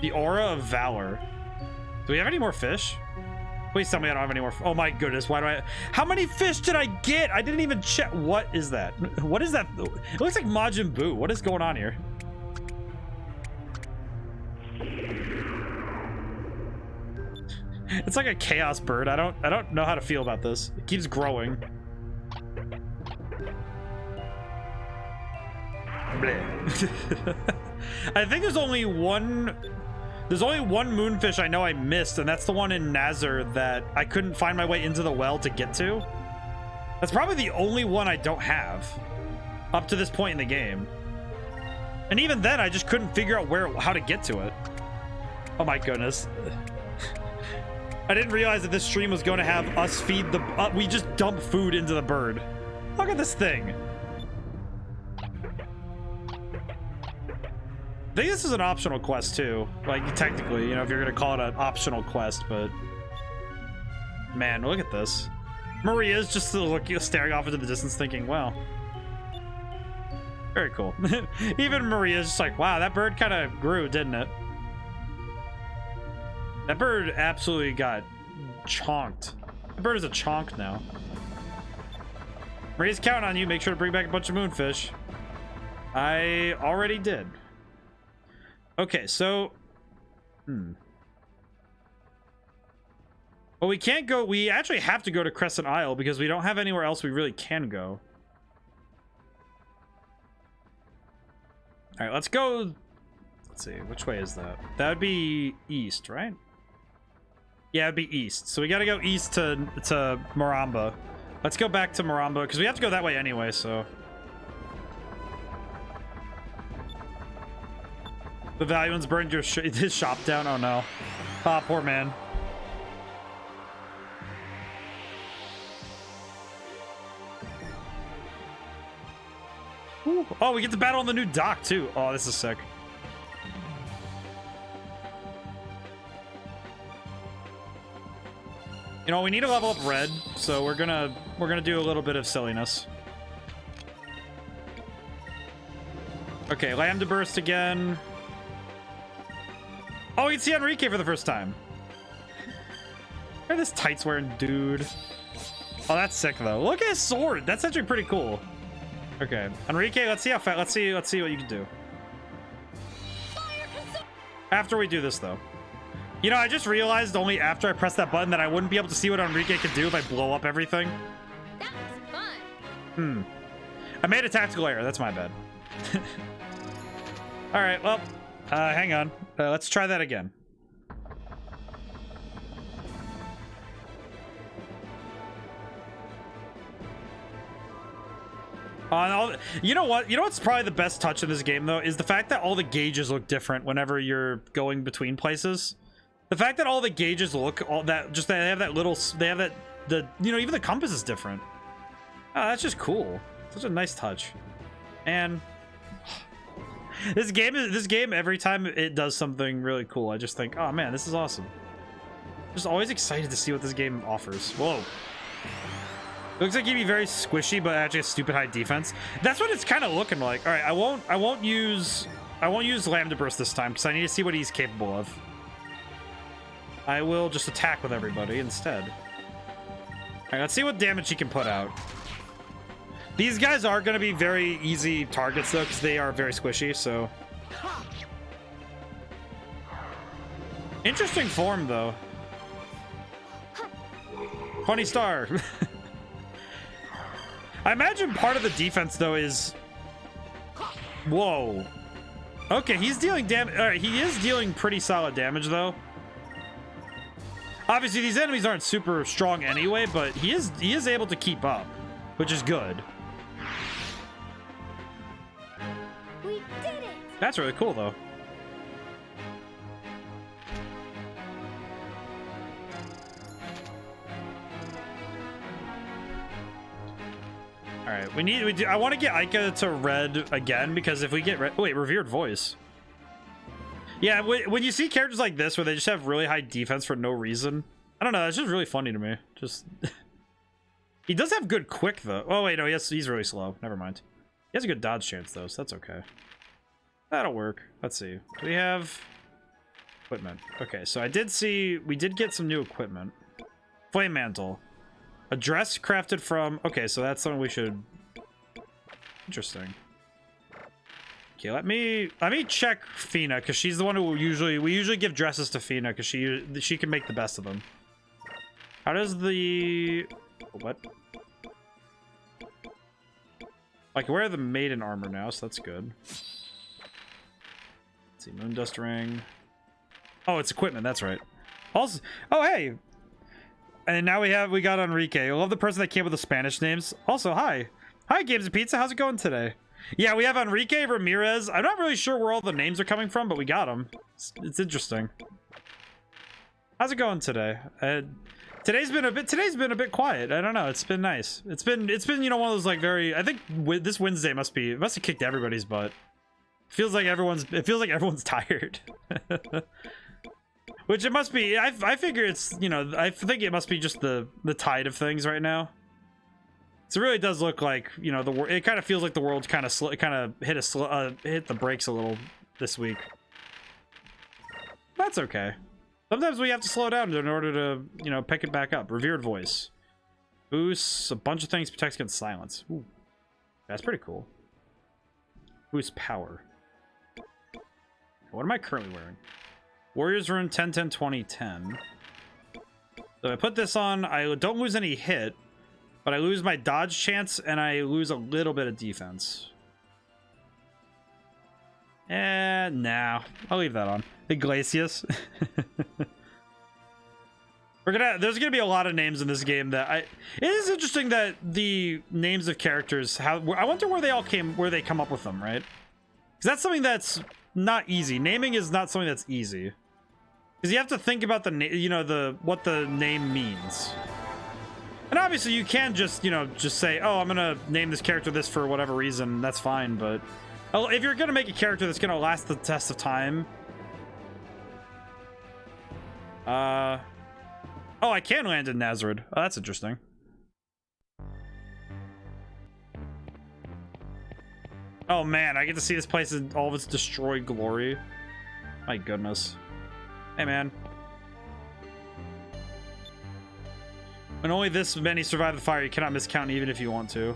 Speaker 1: The Aura of Valor. Do we have any more fish? Please tell me I don't have any more. Oh my goodness, why do I... How many fish did I get? I didn't even check. What is that? What is that? It looks like Majin Buu. What is going on here? It's like a chaos bird. I don't know how to feel about this. It keeps growing. Bleh. I think there's only one moonfish I know I missed, and that's the one in Nazar that I couldn't find my way into the well to get to. That's probably the only one I don't have up to this point in the game. And even then, I just couldn't figure out how to get to it. Oh my goodness. I didn't realize that this stream was going to have us feed the... we just dump food into the bird. Look at this thing. I think this is an optional quest too. Like, technically, you know, if you're going to call it an optional quest, but... Man, look at this. Maria's just staring off into the distance thinking, wow. Very cool. Even Maria's just like, wow, that bird kind of grew, didn't it? That bird absolutely got chonked. The bird is a chonk now. Maria's counting on you. Make sure to bring back a bunch of moonfish. I already did. Okay, so... Well, we can't go... We actually have to go to Crescent Isle because we don't have anywhere else we really can go. Alright, let's go... Let's see, which way is that? That would be east, right? Yeah, it'd be east. So we gotta go east to Maramba. Let's go back to Maramba, because we have to go that way anyway, so... The Valiant's burned his shop down? Oh no. Ah, poor man. Ooh. Oh, we get to battle on the new dock, too. Oh, this is sick. You know, we need to level up Red, so we're gonna do a little bit of silliness. Okay, Lambda Burst again. Oh, we can see Enrique for the first time. Look at this tights wearing dude. Oh, that's sick though. Look at his sword. That's actually pretty cool. Okay, Enrique, let's see how fast. Let's see what you can do. After we do this though. You know, I just realized only after I pressed that button that I wouldn't be able to see what Enrique could do if I blow up everything.
Speaker 2: That was fun.
Speaker 1: I made a tactical error. That's my bad. All right, well, hang on. Let's try that again. You know what? You know what's probably the best touch in this game though is the fact that all the gauges look different whenever you're going between places. The fact that all the gauges look they have that little, they have that, you know, even the compass is different. Oh, that's just cool. Such a nice touch. And this game every time it does something really cool, I just think, oh man, this is awesome. Just always excited to see what this game offers. Whoa. It looks like he'd be very squishy, but actually a stupid high defense. That's what it's kind of looking like. All right, I won't use Lambda Burst this time because I need to see what he's capable of. I will just attack with everybody instead. All right, let's see what damage he can put out. These guys are going to be very easy targets, though, because they are very squishy, so... Interesting form, though. Funny star. I imagine part of the defense, though, is... Whoa. Okay, he's dealing damage. All right, he is dealing pretty solid damage, though. Obviously, these enemies aren't super strong anyway, but he is able to keep up, which is good.
Speaker 2: We did it.
Speaker 1: That's really cool, though. All right, I want to get Ica to red again because if we get red, wait, revered voice. Yeah, when you see characters like this where they just have really high defense for no reason, I don't know, that's just really funny to me. Just he does have good quick though. Oh wait, no, he's really slow. Never mind. He has a good dodge chance though, so that's okay. That'll work. Let's see. Do we have equipment? Okay, so we did get some new equipment. Flame mantle. A dress crafted from... Okay, so that's something we should... Interesting. Okay, let me check Fina, because she's the one who we usually give dresses to Fina, because she can make the best of them. How does the... What? I can wear the maiden armor now, so that's good. Let's see, Moondust Ring. Oh, it's equipment, that's right. Also, oh hey! And now we got Enrique. I love the person that came with the Spanish names. Also, hi. Hi, Games of Pizza, how's it going today? Yeah, we have Enrique Ramirez. I'm not really sure where all the names are coming from, but we got them. It's interesting. How's it going today? Today's been a bit quiet. I don't know. It's been nice. It's been you know, one of those like very. I think this Wednesday must have kicked everybody's butt. It feels like everyone's tired. Which it must be. I figure it's, you know, I think it must be just the tide of things right now. So it really does look like, you know, it kind of feels like the world's kind of hit the brakes a little this week. That's okay. Sometimes we have to slow down in order to, you know, pick it back up. Revered Voice. Boosts a bunch of things, protects against silence. Ooh. That's pretty cool. Boost power. What am I currently wearing? Warriors Rune 10, 10, 20, 10. So I put this on, I don't lose any hit, but I lose my dodge chance and I lose a little bit of defense. Nah, I'll leave that on. Iglesias. There's gonna be a lot of names in this game that it is interesting that the names of characters, I wonder where they come up with them, right? Because that's something that's not easy. Naming is not something that's easy. Because you have to think about what the name means. And obviously you can just say, oh, I'm gonna name this character this for whatever reason, that's fine, but if you're gonna make a character that's gonna last the test of time, oh, I can land in Nazareth. Oh, that's interesting. Oh man, I get to see this place in all of its destroyed glory. My goodness. Hey man. When only this many survive the fire, you cannot miscount even if you want to.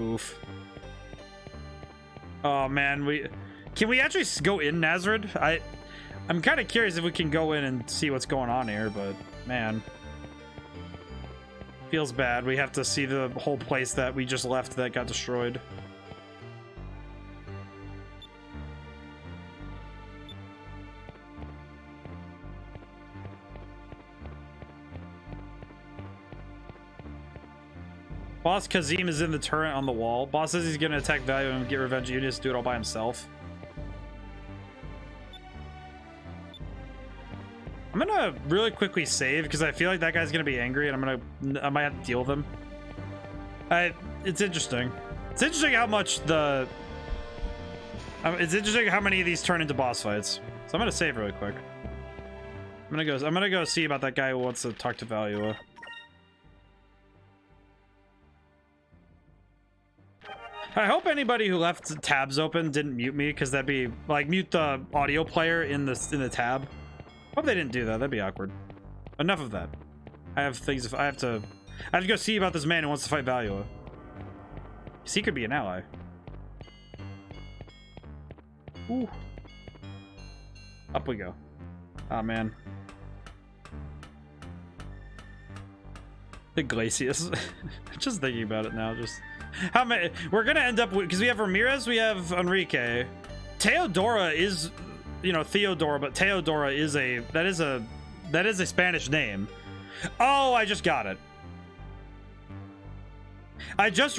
Speaker 1: Oof. Oh man, can we actually go in Nazareth? I'm kind of curious if we can go in and see what's going on here, but man, feels bad. We have to see the whole place that we just left that got destroyed. Boss Kazim is in the turret on the wall. Boss says he's gonna attack Value and get revenge. You just do it all by himself. I'm gonna really quickly save because I feel like that guy's gonna be angry and I might have to deal with him. It's interesting. It's interesting how much it's interesting how many of these turn into boss fights. So I'm gonna save really quick. I'm gonna go see about that guy who wants to talk to Valua. I hope anybody who left tabs open didn't mute me, because that'd be like mute the audio player in the tab. Hope they didn't do that. That'd be awkward. Enough of that. I have things. I have to go see about this man who wants to fight Valua. He could be an ally. Ooh. Up we go. Oh man. Iglesias. Just thinking about it now. Just how many we're gonna end up with, because we have Ramirez, we have Enrique. Teodora is, you know, Theodora, but Teodora is a Spanish name. Oh, I just got it. I just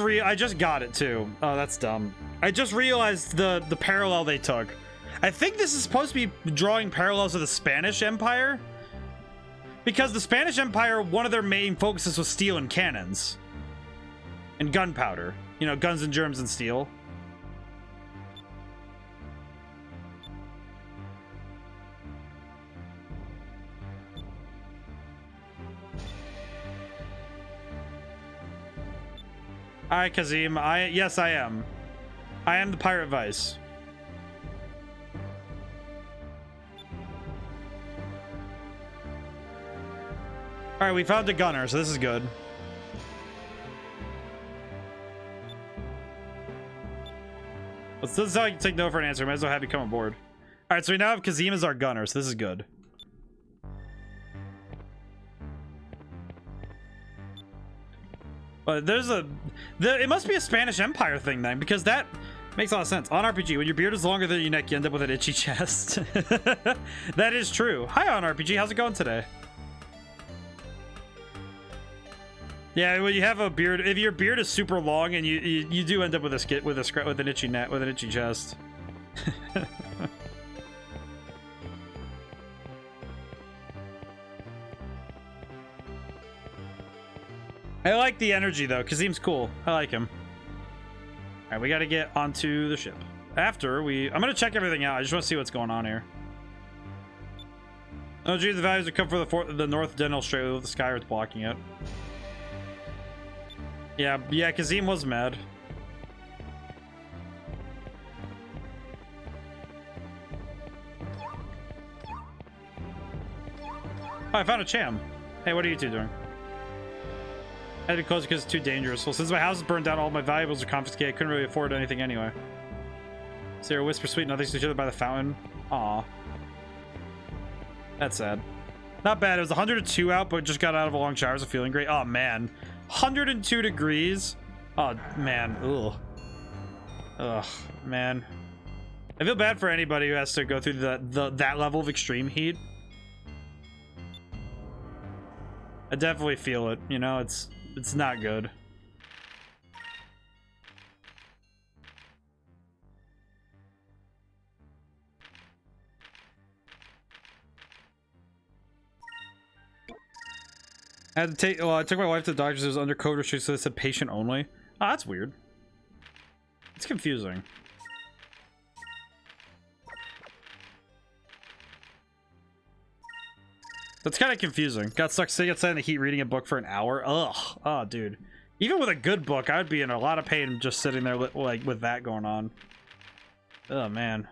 Speaker 1: got it too. Oh, that's dumb. I just realized the parallel they took. I think this is supposed to be drawing parallels to the Spanish Empire, because the Spanish Empire, one of their main focuses was steel and cannons and gunpowder, you know, guns and germs and steel. Hi, Kazim. Yes, I am. I am the Pirate Vice. All right, we found a gunner, so this is good. This is how you take no for an answer. Might as well have you come aboard. All right, so we now have Kazim as our gunner, so this is good. But it must be a Spanish Empire thing then, because that makes a lot of sense. On RPG, when your beard is longer than your neck, you end up with an itchy chest. That is true. Hi, On RPG. How's it going today? Yeah, when you have a beard, if your beard is super long, and you do end up with an itchy neck, with an itchy chest. I like the energy though. Kazim's cool. I like him. All right, we got to get onto the ship. I'm gonna check everything out. I just want to see what's going on here. Oh, geez, the values that come from the North Dental Strait with the sky Earth blocking it. Yeah, Kazim was mad. Oh, I found a Cham. Hey, what are you two doing? I had to close because it's too dangerous. Well, since my house is burned down, all my valuables are confiscated. I couldn't really afford anything anyway. Sarah whisper sweet nothings to each other by the fountain. Aw. That's sad. Not bad. It was 102 out, but just got out of a long shower, so feeling great. Oh, man. 102 degrees. Oh, man. Ugh. Ugh, man. I feel bad for anybody who has to go through that level of extreme heat. I definitely feel it. You know, it's not good. I took my wife to the doctor's. It was under code restrictions, so it said patient only. Oh, that's weird. It's confusing. That's kind of confusing. Got stuck sitting outside in the heat reading a book for an hour. Ugh. Oh, dude. Even with a good book, I would be in a lot of pain just sitting there like with that going on. Oh, man.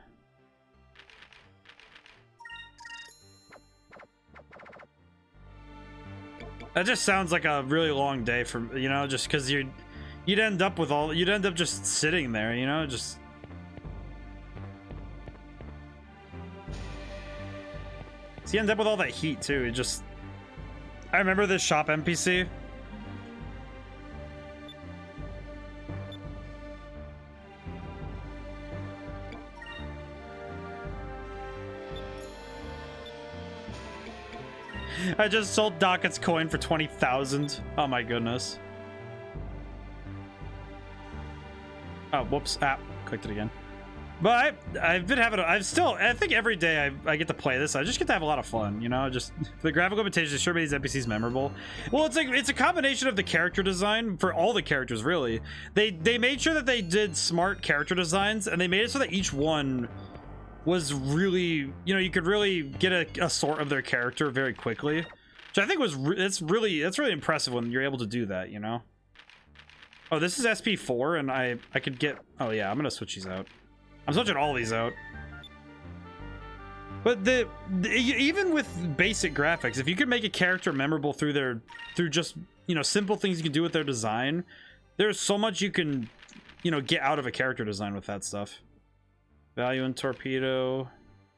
Speaker 1: That just sounds like a really long day for, you know, just because you'd end up just sitting there, you know, just. So you end up with all that heat too. It just. I remember this shop NPC. I just sold Docket's coin for 20,000. Oh my goodness. Oh, whoops. Ah, clicked it again. But I've been having I think every day I get to play this, I just get to have a lot of fun, you know, just the graphical limitations sure made these NPCs memorable. Well, it's a combination of the character design for all the characters, really. They made sure that they did smart character designs, and they made it so that each one was really, you know, you could really get a sort of their character very quickly, which I think was that's really impressive when you're able to do that, you know. Oh, this is SP4, and I could get, oh yeah, I'm gonna switch these out. I'm switching all these out. But even with basic graphics, if you could make a character memorable through just, you know, simple things you can do with their design, there's so much you can, you know, get out of a character design with that stuff. Value in torpedo.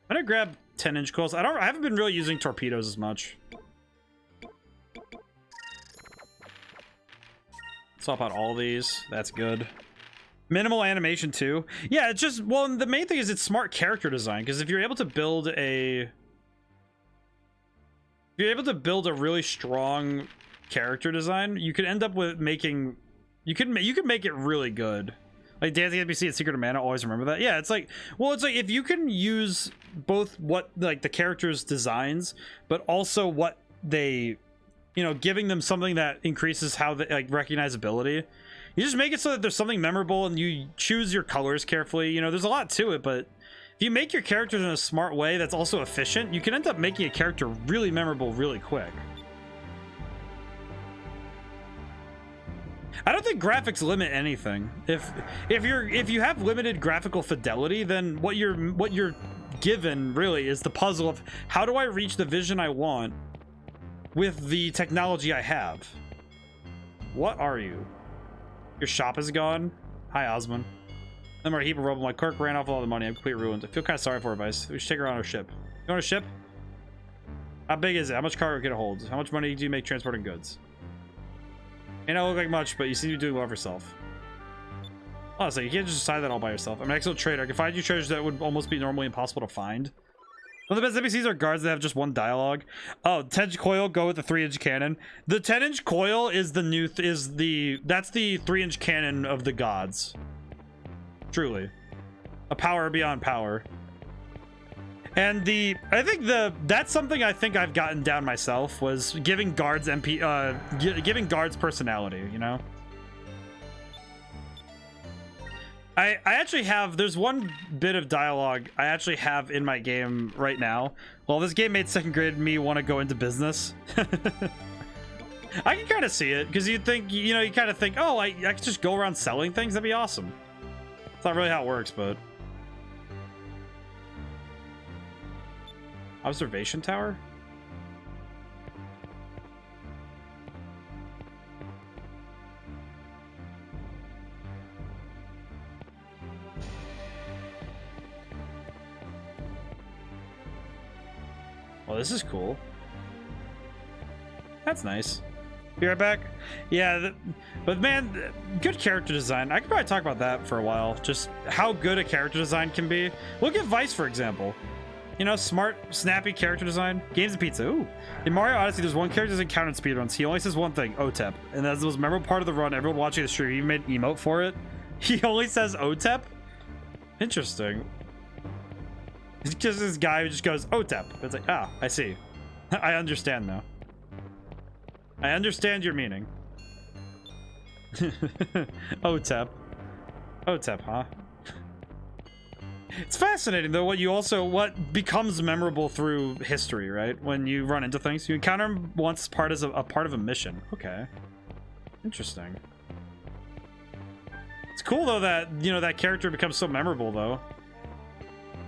Speaker 1: I'm gonna grab 10-inch coils. I haven't been really using torpedoes as much. Swap out all these. That's good. Minimal animation too. Yeah, it's just, well, the main thing is it's smart character design, because if you're able to build a really strong character design, you could end up with making, you can make it really good. Like Dancing NPC and Secret of Mana, always remember that. Yeah, it's like, well, it's like if you can use both what, like, the characters' designs, but also what they, you know, giving them something that increases how they, like, recognizability. You just make it so that there's something memorable, and you choose your colors carefully. You know, there's a lot to it, but if you make your characters in a smart way that's also efficient, you can end up making a character really memorable really quick. I don't think graphics limit anything. If you have limited graphical fidelity, then what you're given really is the puzzle of how do I reach the vision I want with the technology I have. What are you? Your shop is gone. Hi, Osmond. I'm a heap of rubble. My clerk ran off with all the money. I'm completely ruined. I feel kind of sorry for her, Vice. We should take her on our ship. You want a ship? How big is it? How much cargo can it hold? How much money do you make transporting goods? May not look like much, but you seem to be doing well for yourself. Honestly, you can't just decide that all by yourself. I'm an excellent trader. I can find you treasures that would almost be normally impossible to find. One of the best NPCs are guards that have just one dialogue. Oh, 10-inch coil, go with the 3-inch cannon. The 10-inch coil is the new that's the 3-inch cannon of the gods. Truly. A power beyond power. And that's something I think I've gotten down myself, was giving guards giving guards personality, you know? I actually have, there's one bit of dialogue I actually have in my game right now. Well, this game made 2nd grade me want to go into business. I can kind of see it, because you think, you know, you kind of think, oh, I could just go around selling things. That'd be awesome. It's not really how it works, but... Observation tower? Well, this is cool. That's nice. Be right back. Yeah, but man, good character design. I could probably talk about that for a while. Just how good a character design can be. Look at Vice, for example. You know, smart, snappy character design. Games and pizza. Ooh. In Mario Odyssey, there's one character that doesn't count in speedruns. He only says one thing, OTEP. And that's the most memorable part of the run. Everyone watching the stream even made an emote for it. He only says OTEP? Interesting. It's just this guy who just goes, OTEP. It's like, ah, I see. I understand now. I understand your meaning. OTEP. OTEP, huh? It's fascinating though what becomes memorable through history, right? When you run into things, you encounter them once as part of a mission. Okay, interesting. It's cool though that, you know, that character becomes so memorable though.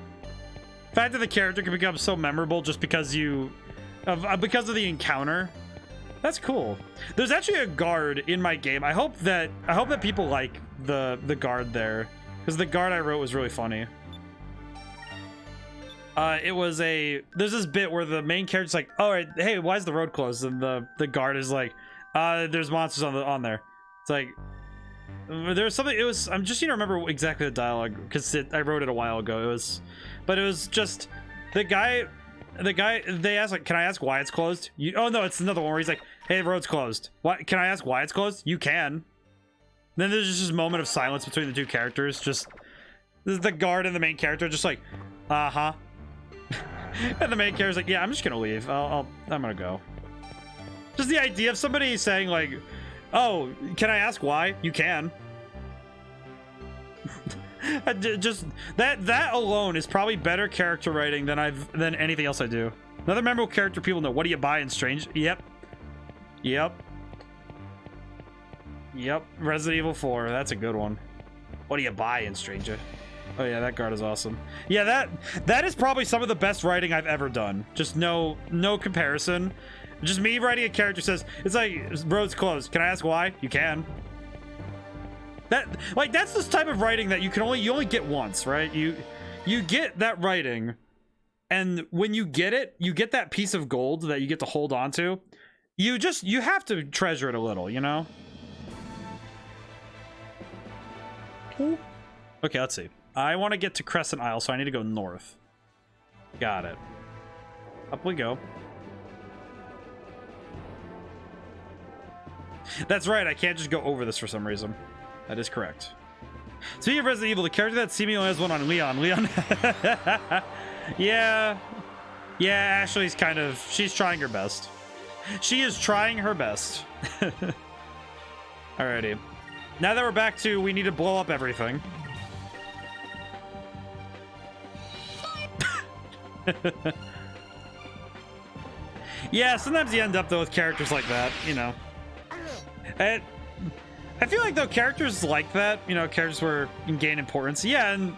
Speaker 1: The fact that the character can become so memorable just because because of the encounter. That's cool. There's actually a guard in my game. I hope that people like the guard there, because the guard I wrote was really funny. There's this bit where the main character's like, all right, hey, why is the road closed? And the guard is like, there's monsters on there. It's like, there's something, I'm just, you know, remember exactly the dialogue, because I wrote it a while ago. It was just, the guy, they ask, like, can I ask why it's closed? Oh no, it's another one where he's like, hey, the road's closed. What, can I ask why it's closed? You can. Then there's just this moment of silence between the two characters. Just, this is the guard and the main character just like, uh-huh. And the main character's like, yeah, I'm just gonna leave. I'm gonna go. Just the idea of somebody saying like, oh, can I ask why? You can. Just that alone is probably better character writing than anything else I do. Another memorable character people know. What do you buy in Strange? Yep. Resident Evil 4. That's a good one. What do you buy in Stranger? Oh yeah, that guard is awesome. Yeah, that is probably some of the best writing I've ever done. Just no comparison. Just me writing a character says, it's like, road's closed. Can I ask why? You can. That's this type of writing that you only get once, right? You get that writing, and when you get it, you get that piece of gold that you get to hold on to. You have to treasure it a little, you know? Okay, let's see. I want to get to Crescent Isle, so I need to go north. Got it. Up we go. That's right, I can't just go over this for some reason. That is correct. Speaking of Resident Evil, the character that seemingly has one on Leon. Yeah, Ashley's she's trying her best. She is trying her best. Alrighty. Now that we're back to, we need to blow up everything. Yeah, sometimes you end up though with characters like that, you know. I feel like though characters like that, you know, characters where you can gain importance. Yeah, and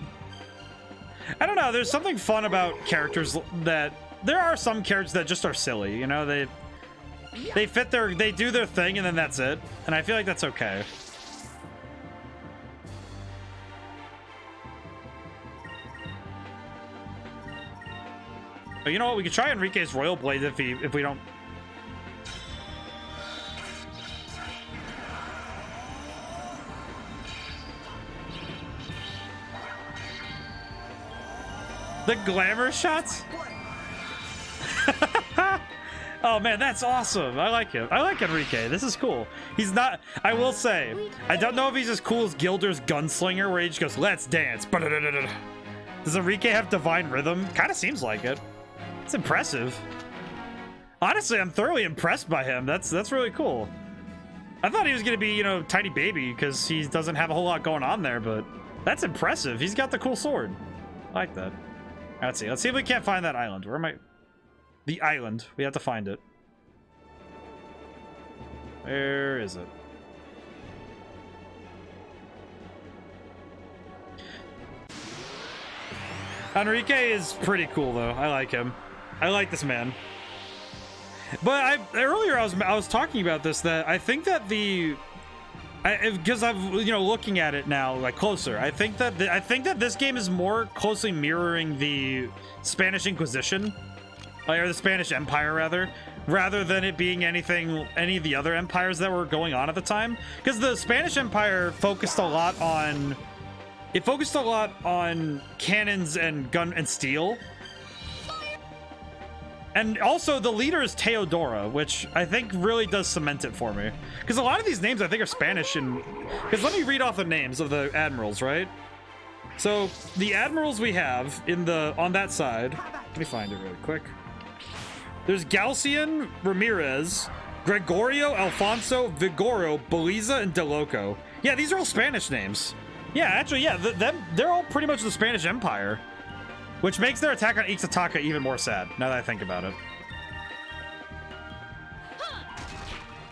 Speaker 1: I don't know, there's something fun about characters that there are some characters that just are silly, you know, they do their thing and then that's it. And I feel like that's okay. But you know what? We could try Enrique's Royal Blade if we don't. The glamour shots? Oh man, that's awesome. I like him. I like Enrique. This is cool. He's not, I will say, I don't know if he's as cool as Gilder's gunslinger where he just goes, let's dance. Does Enrique have divine rhythm? Kind of seems like it. It's impressive. Honestly, I'm thoroughly impressed by him. That's really cool. I thought he was gonna be, you know, tiny baby because he doesn't have a whole lot going on there, but that's impressive. He's got the cool sword. I like that. Let's see. Let's see if we can't find that island. Where am I? The island. We have to find it. Where is it? Enrique is pretty cool though. I like him. I like this man. But earlier I was talking about this, that I think that because I'm looking at it now like closer. I think that this game is more closely mirroring the Spanish Inquisition, or the Spanish Empire rather than it being any of the other empires that were going on at the time. Because the Spanish Empire focused a lot on cannons and gun and steel. And also, the leader is Teodora, which I think really does cement it for me. Because a lot of these names I think are Spanish. Because let me read off the names of the admirals, right? So, the admirals we have on that side... Let me find it really quick. There's Galcian, Ramirez, Gregorio, Alfonso, Vigoro, Beliza, and De Loco. Yeah, these are all Spanish names. Yeah, actually, yeah, they're all pretty much the Spanish Empire. Which makes their attack on Ixataka even more sad, now that I think about it.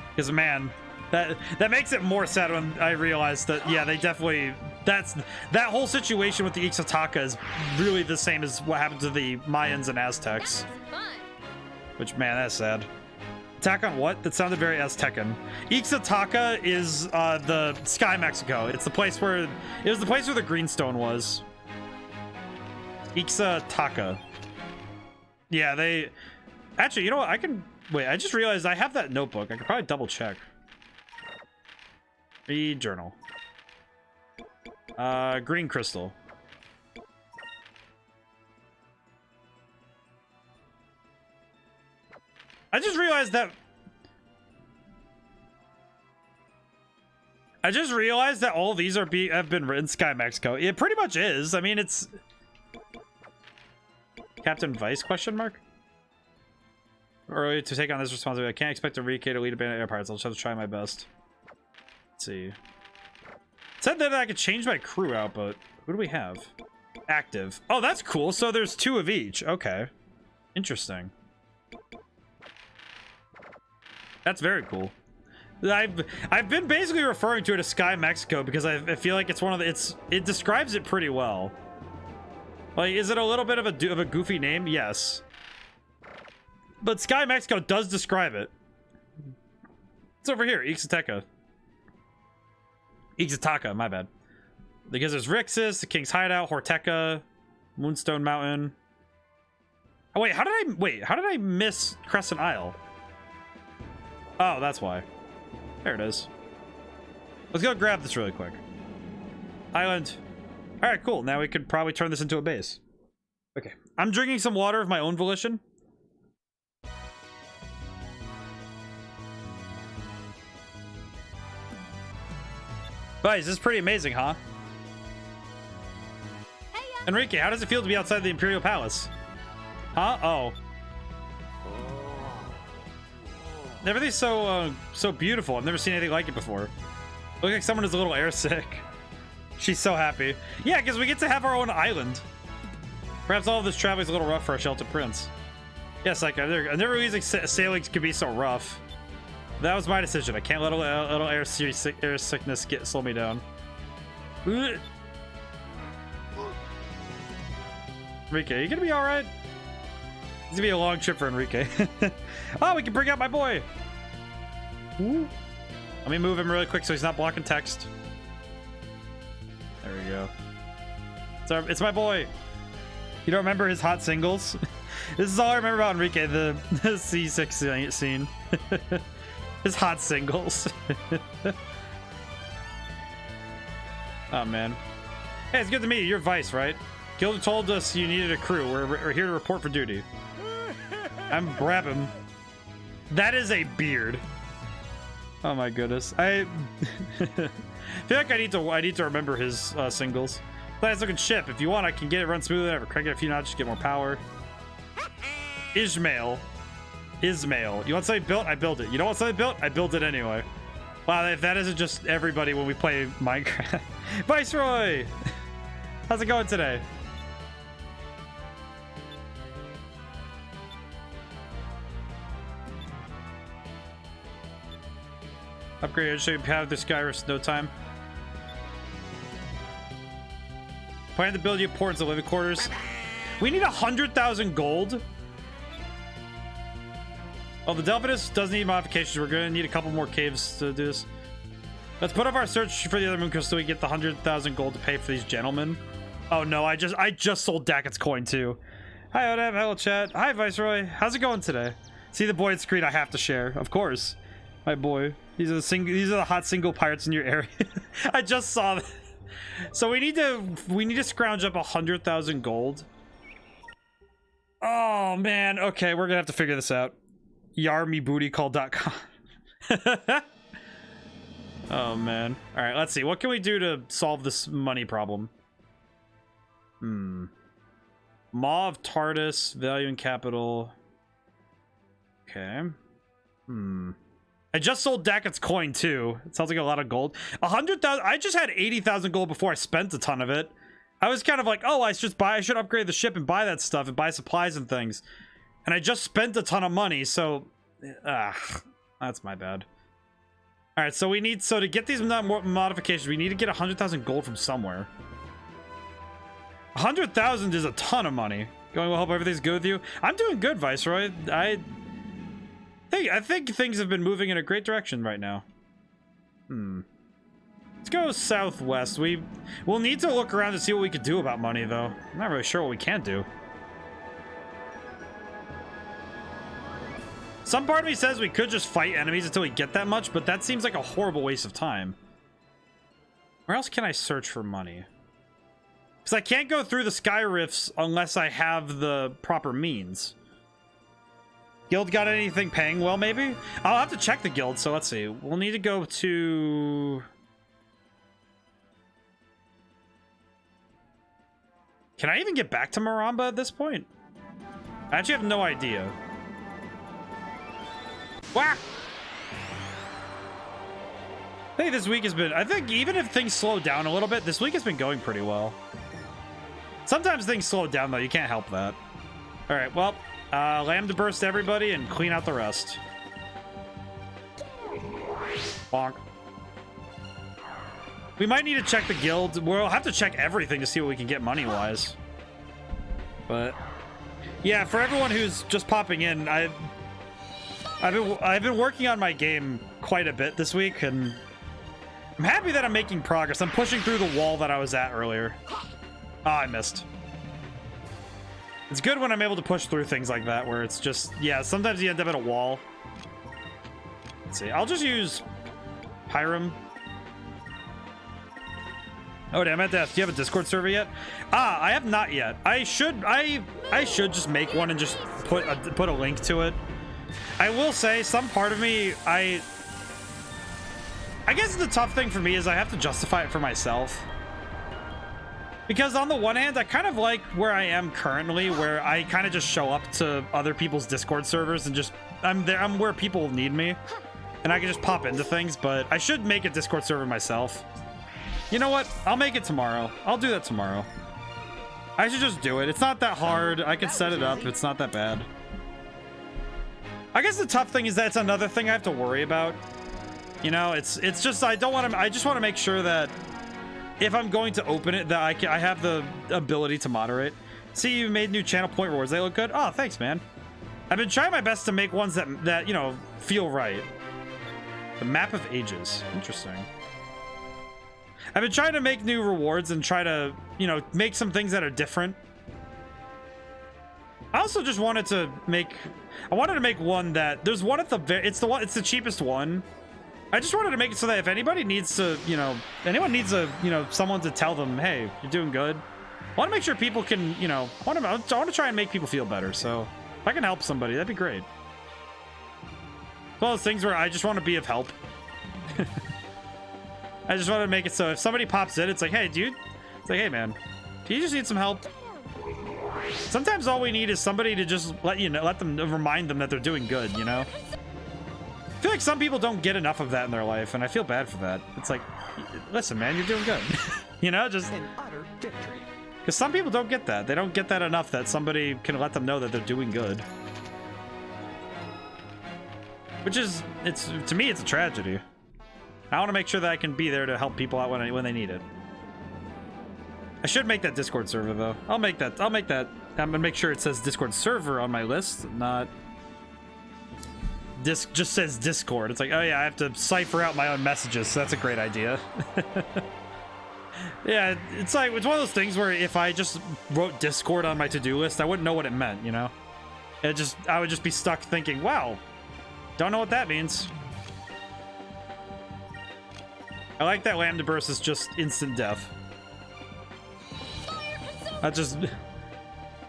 Speaker 1: Because, man, that makes it more sad when I realize that, yeah, they definitely... that whole situation with the Ixataka is really the same as what happened to the Mayans and Aztecs. Which, man, that's sad. Attack on what? That sounded very Aztecan. Ixataka is the Sky Mexico. It's the place where... It was the place where the Greenstone was. Ixataka. Yeah, they... Actually, you know what? I can... Wait, I just realized I have that notebook. I could probably double check. Read journal. Green crystal. I just realized that all these have been written Sky Mexico. It pretty much is. I mean, it's... Captain Vice, question mark? Early to take on this responsibility. I can't expect Enrique to lead a band of air pirates. I'll just have to try my best. Let's see. It said that I could change my crew out, but who do we have? Active. Oh, that's cool. So there's 2 of each. Okay. Interesting. That's very cool. I've been basically referring to it as Sky Mexico because I feel like it's one of the... It describes it pretty well. Like, is it a little bit of a goofy name? Yes. But Sky Mexico does describe it. It's over here, Ixataka. Ixataka, my bad. Because there's Rixus, the King's Hideout, Horteca, Moonstone Mountain. Oh wait, how did I miss Crescent Isle? Oh, that's why. There it is. Let's go grab this really quick. Island. All right, cool. Now we could probably turn this into a base. Okay. I'm drinking some water of my own volition. Guys, this is pretty amazing, huh?
Speaker 2: Hey,
Speaker 1: Enrique, how does it feel to be outside the Imperial Palace? Huh? Oh. Everything's so beautiful. I've never seen anything like it before. Looks like someone is a little airsick. She's so happy. Yeah, because we get to have our own island. Perhaps all of this traveling is a little rough for our sheltered prince. Yes, like I never realized sailing could be so rough. That was my decision. I can't let a little air sickness slow me down. Enrique, are you gonna be all right? It's gonna be a long trip for Enrique. Oh, we can bring out my boy. Ooh. Let me move him really quick so he's not blocking text. There we go. It's my boy. You don't remember his hot singles? This is all I remember about Enrique, the C6 scene. His hot singles. Oh, man. Hey, it's good to meet you. You're Vice, right? Guild told us you needed a crew. We're here to report for duty. I'm Brabham. That is a beard. Oh my goodness. I feel like I need to remember his singles. Nice looking ship. If you want, I can get it run smoothly. Ever crank it a few notches, get more power. Ismail. You want something built? I build it. You don't want something built? I build it anyway. Wow, if that isn't just everybody when we play Minecraft. Viceroy! How's it going today? Upgrade should have the Skyrus no time. Plan to build you ports of living quarters. We need 100,000 gold. Oh, the Delphinus doesn't need modifications. We're gonna need a couple more caves to do this. Let's put up our search for the other moon crystal so we get the 100,000 gold to pay for these gentlemen. Oh no, I just sold Dakot's coin too. Hi ODaM, hello chat. Hi Viceroy, how's it going today? See the boy on screen I have to share, of course. My boy. These are the hot single pirates in your area. I just saw that. So we need to scrounge up 100,000 gold. Oh man, okay, we're gonna have to figure this out. YarmyBootyCall.com. Oh man. All right, let's see. What can we do to solve this money problem? Maw of Tardis, value and capital. Okay. I just sold Dakot's coin too. It sounds like a lot of gold. 100,000. I just had 80,000 gold before I spent a ton of it. I was kind of like, oh, I should upgrade the ship and buy that stuff and buy supplies and things. And I just spent a ton of money, so that's my bad. All right, so to get these modifications, we need to get 100,000 gold from somewhere. 100,000 is a ton of money. Going well, hope everything's good with you. I'm doing good, Viceroy. I think things have been moving in a great direction right now. Let's go southwest. We'll need to look around to see what we could do about money, though. I'm not really sure what we can do. Some part of me says we could just fight enemies until we get that much, but that seems like a horrible waste of time. Where else can I search for money? Because I can't go through the sky rifts unless I have the proper means. Guild got anything paying well, maybe? I'll have to check the guild, so let's see. We'll need to go to... Can I even get back to Maramba at this point? I actually have no idea. Whack! I think this week has been... I think even if things slow down a little bit, this week has been going pretty well. Sometimes things slow down, though. You can't help that. All right, well... Lambda burst everybody and clean out the rest. Bonk. We might need to check the guild. We'll have to check everything to see what we can get money-wise. But... yeah, for everyone who's just popping in, I've been working on my game quite a bit this week, and I'm happy that I'm making progress. I'm pushing through the wall that I was at earlier. Oh, I missed. It's good when I'm able to push through things like that, where it's just, yeah, sometimes you end up at a wall. Let's see, I'll just use Pyram. Oh, damn, at death. Do you have a Discord server yet? I have not yet. I should just make one and just put a link to it. I will say, some part of me, I guess the tough thing for me is I have to justify it for myself. Because on the one hand, I kind of like where I am currently, where I kind of just show up to other people's Discord servers and just, I'm where people need me. And I can just pop into things, but I should make a Discord server myself. You know what? I'll make it tomorrow. I'll do that tomorrow. I should just do it. It's not that hard. I can set it up. It's not that bad. I guess the tough thing is that it's another thing I have to worry about. You know, it's just, I just want to make sure that if I'm going to open it, that I have the ability to moderate. See, you made new channel point rewards. They look good. Oh, thanks, man. I've been trying my best to make ones that you know, feel right. The Map of Ages. Interesting. I've been trying to make new rewards and try to, you know, make some things that are different. I also just wanted to make... I wanted to make one that... There's one at the... It's the cheapest one. I just wanted to make it so that if anybody needs to, you know... Anyone needs a, you know, someone to tell them, hey, you're doing good. I want to make sure people can, you know, I want to try and make people feel better. So if I can help somebody, that'd be great. It's one of those things where I just want to be of help. I just want to make it so if somebody pops in, it's like, hey, dude. It's like, hey, man, do you just need some help? Sometimes all we need is somebody to just let them remind them that they're doing good, you know? I feel like some people don't get enough of that in their life, and I feel bad for that. It's like, listen, man, you're doing good. You know, just...
Speaker 4: An utter victory.
Speaker 1: Because some people don't get that. They don't get that enough that somebody can let them know that they're doing good. Which is, to me, it's a tragedy. I want to make sure that I can be there to help people out when they need it. I should make that Discord server, though. I'll make that. I'm gonna make sure it says Discord server on my list, not... just says Discord. It's like, oh yeah, I have to cipher out my own messages, so that's a great idea. Yeah, it's like, it's one of those things where if I just wrote Discord on my to-do list, I wouldn't know what it meant, you know? I would just be stuck thinking, wow, don't know what that means. I like that Lambda burst is just instant death. I'll just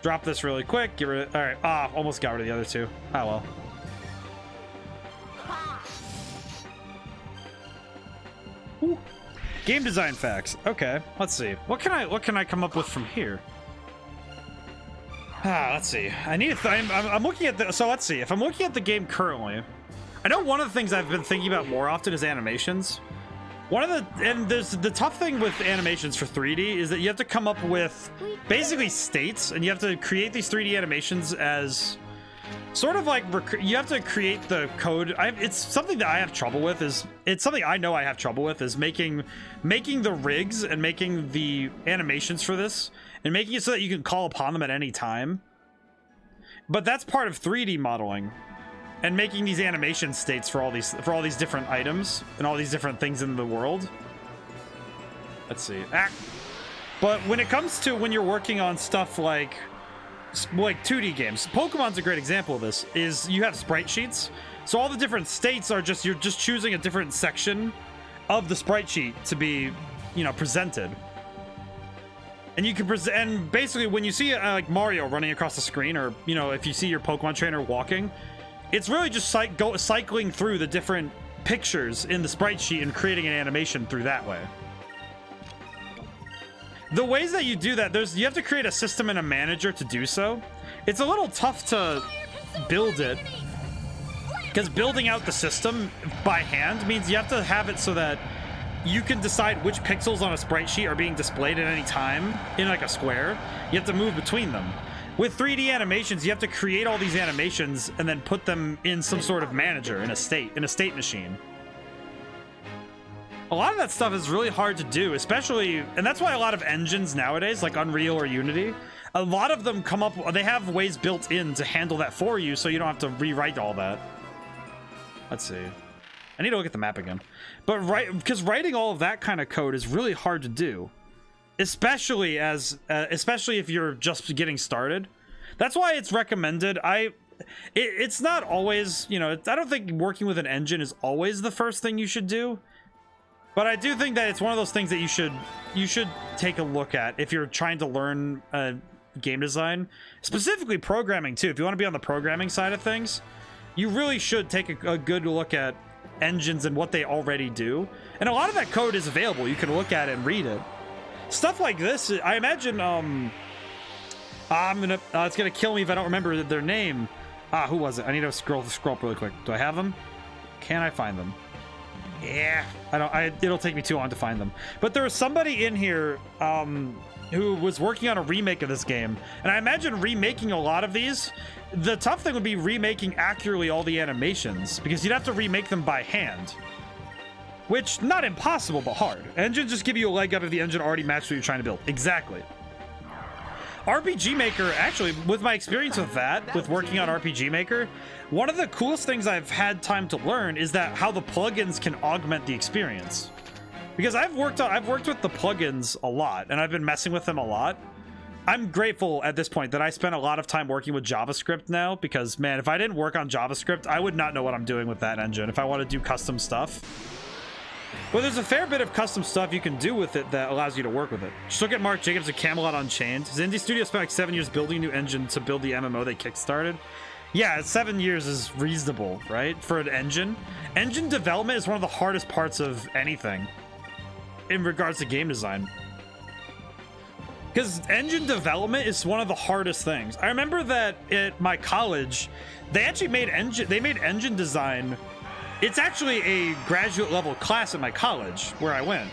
Speaker 1: drop this really quick, get rid of... Alright, almost got rid of the other two. Oh well. Ooh. Game design facts. Okay, let's see. What can I come up with from here? Let's see. I'm looking at the... So let's see. If I'm looking at the game currently, I know one of the things I've been thinking about more often is animations. There's the tough thing with animations for 3D is that you have to come up with basically states, and you have to create these 3D animations as sort of like you have to create the code. It's something that I have trouble with. It's something I know I have trouble with is making the rigs and making the animations for this and making it so that you can call upon them at any time. But that's part of 3D modeling. And making these animation states for all these different items and all these different things in the world. Let's see. But when it comes to when you're working on stuff like 2D games, Pokemon's a great example of this. Is you have sprite sheets, so all the different states are you're just choosing a different section of the sprite sheet to be, you know, presented. And you can and basically when you see like Mario running across the screen, or you know, if you see your Pokemon trainer walking. It's really just cycling through the different pictures in the sprite sheet and creating an animation through that way. The ways that you do that, you have to create a system and a manager to do so. It's a little tough to build it, because building out the system by hand means you have to have it so that you can decide which pixels on a sprite sheet are being displayed at any time in like a square. You have to move between them. With 3D animations, you have to create all these animations and then put them in some sort of manager, in a state machine. A lot of that stuff is really hard to do, especially, and that's why a lot of engines nowadays, like Unreal or Unity, a lot of them they have ways built in to handle that for you, so you don't have to rewrite all that. Let's see. I need to look at the map again. But because writing all of that kind of code is really hard to do. Especially if you're just getting started. That's why it's recommended. It's not always, you know, I don't think working with an engine is always the first thing you should do. But I do think that it's one of those things that you should take a look at if you're trying to learn game design, specifically programming too. If you want to be on the programming side of things, you really should take a good look at engines and what they already do. And a lot of that code is available. You can look at it and read it. Stuff like this, I imagine, it's gonna kill me if I don't remember their name. Who was it? I need to scroll up really quick. Do I have them? Can I find them? Yeah, it'll take me too long to find them. But there was somebody in here, who was working on a remake of this game. And I imagine remaking a lot of these, the tough thing would be remaking accurately all the animations, because you'd have to remake them by hand. Which, not impossible, but hard. Engines just give you a leg up if the engine already matched what you're trying to build. Exactly. RPG Maker, actually, with my experience with that, with working on RPG Maker, one of the coolest things I've had time to learn is that how the plugins can augment the experience. Because I've worked with the plugins a lot, and I've been messing with them a lot. I'm grateful at this point that I spent a lot of time working with JavaScript now, because, man, if I didn't work on JavaScript, I would not know what I'm doing with that engine if I want to do custom stuff. Well, there's a fair bit of custom stuff you can do with it that allows you to work with it. Just look at Mark Jacobs at Camelot Unchained. His indie studio spent like 7 years building a new engine to build the MMO they kickstarted. Yeah, 7 years is reasonable, right? For an engine. Engine development is one of the hardest parts of anything in regards to game design. Because engine development is one of the hardest things. I remember that at my college, they actually made engine design. It's actually a graduate level class at my college where I went.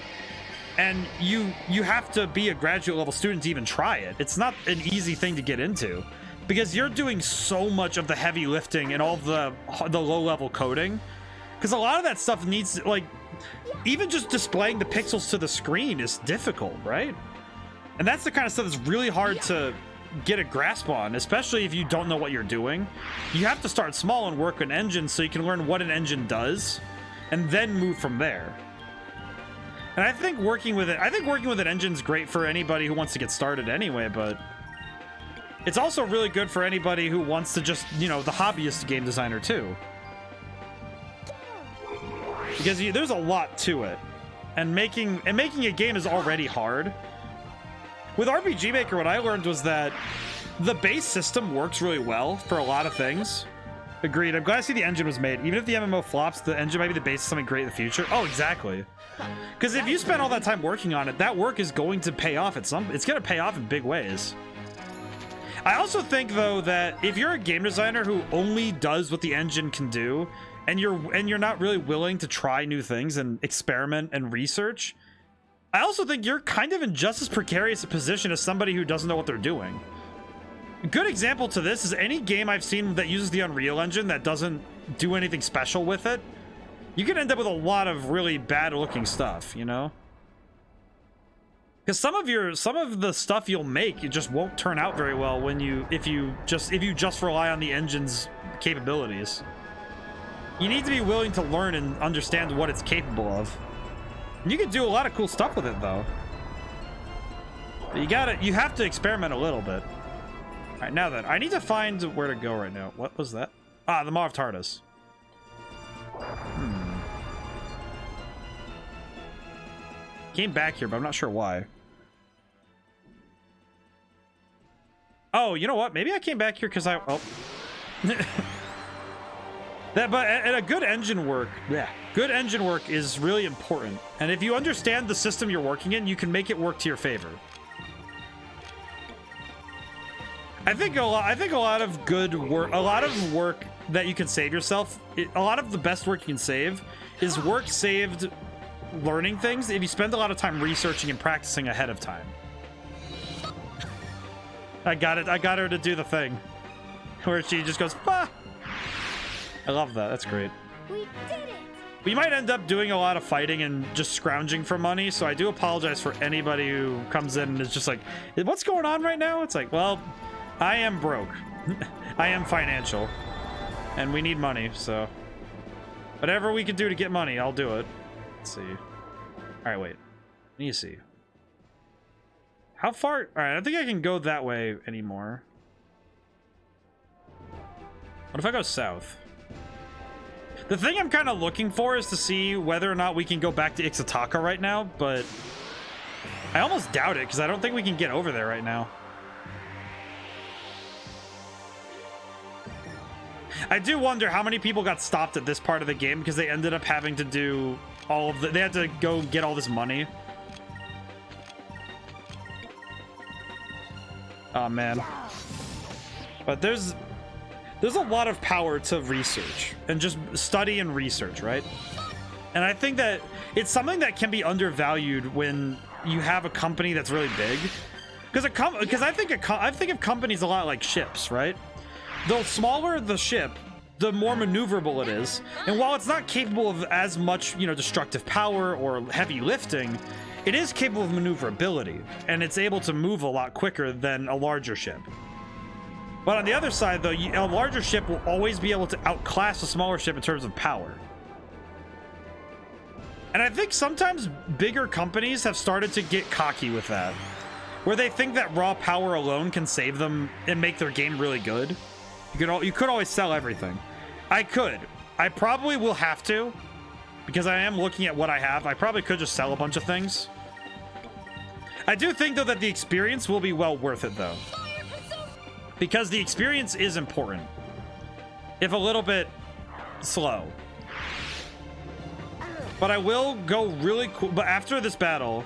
Speaker 1: And you have to be a graduate level student to even try it. It's not an easy thing to get into because you're doing so much of the heavy lifting and all the low level coding. Because a lot of that stuff needs, like, even just displaying the pixels to the screen is difficult, right? And that's the kind of stuff that's really hard to get a grasp on, especially if you don't know what you're doing. You have to start small and work an engine so you can learn what an engine does and then move from there. And I think working with an engine is great for anybody who wants to get started anyway, but it's also really good for anybody who wants to just, you know, the hobbyist game designer too. Because there's a lot to it. And making a game is already hard. With RPG Maker, what I learned was that the base system works really well for a lot of things. Agreed. I'm glad to see the engine was made. Even if the MMO flops, the engine might be the base of something great in the future. Oh, exactly. Because if you spend all that time working on it, that work is going to pay off it's going to pay off in big ways. I also think, though, that if you're a game designer who only does what the engine can do, and you're not really willing to try new things and experiment and research, I also think you're kind of in just as precarious a position as somebody who doesn't know what they're doing. A good example to this is any game I've seen that uses the Unreal Engine that doesn't do anything special with it. You can end up with a lot of really bad looking stuff, you know? Because some of the stuff you'll make, it just won't turn out very well when if you just rely on the engine's capabilities. You need to be willing to learn and understand what it's capable of. You can do a lot of cool stuff with it, though. But you have to experiment a little bit. All right, now then, I need to find where to go right now. What was that? Ah, the Maw of Tardis. Came back here, but I'm not sure why. Oh, you know what? Maybe I came back here because oh. But a good engine work, good engine work is really important. And if you understand the system you're working in, you can make it work to your favor. I think a lot of good work, a lot of work that you can save yourself, a lot of the best work you can save is work saved learning things if you spend a lot of time researching and practicing ahead of time. I got her to do the thing where she just goes, ah! I love that. That's great.
Speaker 2: We did it!
Speaker 1: We might end up doing a lot of fighting and just scrounging for money, so I do apologize for anybody who comes in and is just like, what's going on right now? It's like, well, I am broke. I am financial. And we need money, so whatever we can do to get money, I'll do it. Let's see. All right, wait. Let me see. How far? All right, I don't think I can go that way anymore. What if I go south? The thing I'm kind of looking for is to see whether or not we can go back to Ixataka right now, but I almost doubt it because I don't think we can get over there right now. I do wonder how many people got stopped at this part of the game because they ended up having to do all of they had to go get all this money. Oh man. But there's a lot of power to research and just study and research, right? And I think that it's something that can be undervalued when you have a company that's really big. Because I think of companies a lot like ships, right? The smaller the ship, the more maneuverable it is. And while it's not capable of as much, you know, destructive power or heavy lifting, it is capable of maneuverability, and it's able to move a lot quicker than a larger ship. But on the other side, though, a larger ship will always be able to outclass a smaller ship in terms of power. And I think sometimes bigger companies have started to get cocky with that, where they think that raw power alone can save them and make their game really good. You could always sell everything. I probably will have to, because I am looking at what I have. I probably could just sell a bunch of things. I do think, though, that the experience will be well worth it, though. Because the experience is important. If a little bit slow. But I will go really cool. But after this battle,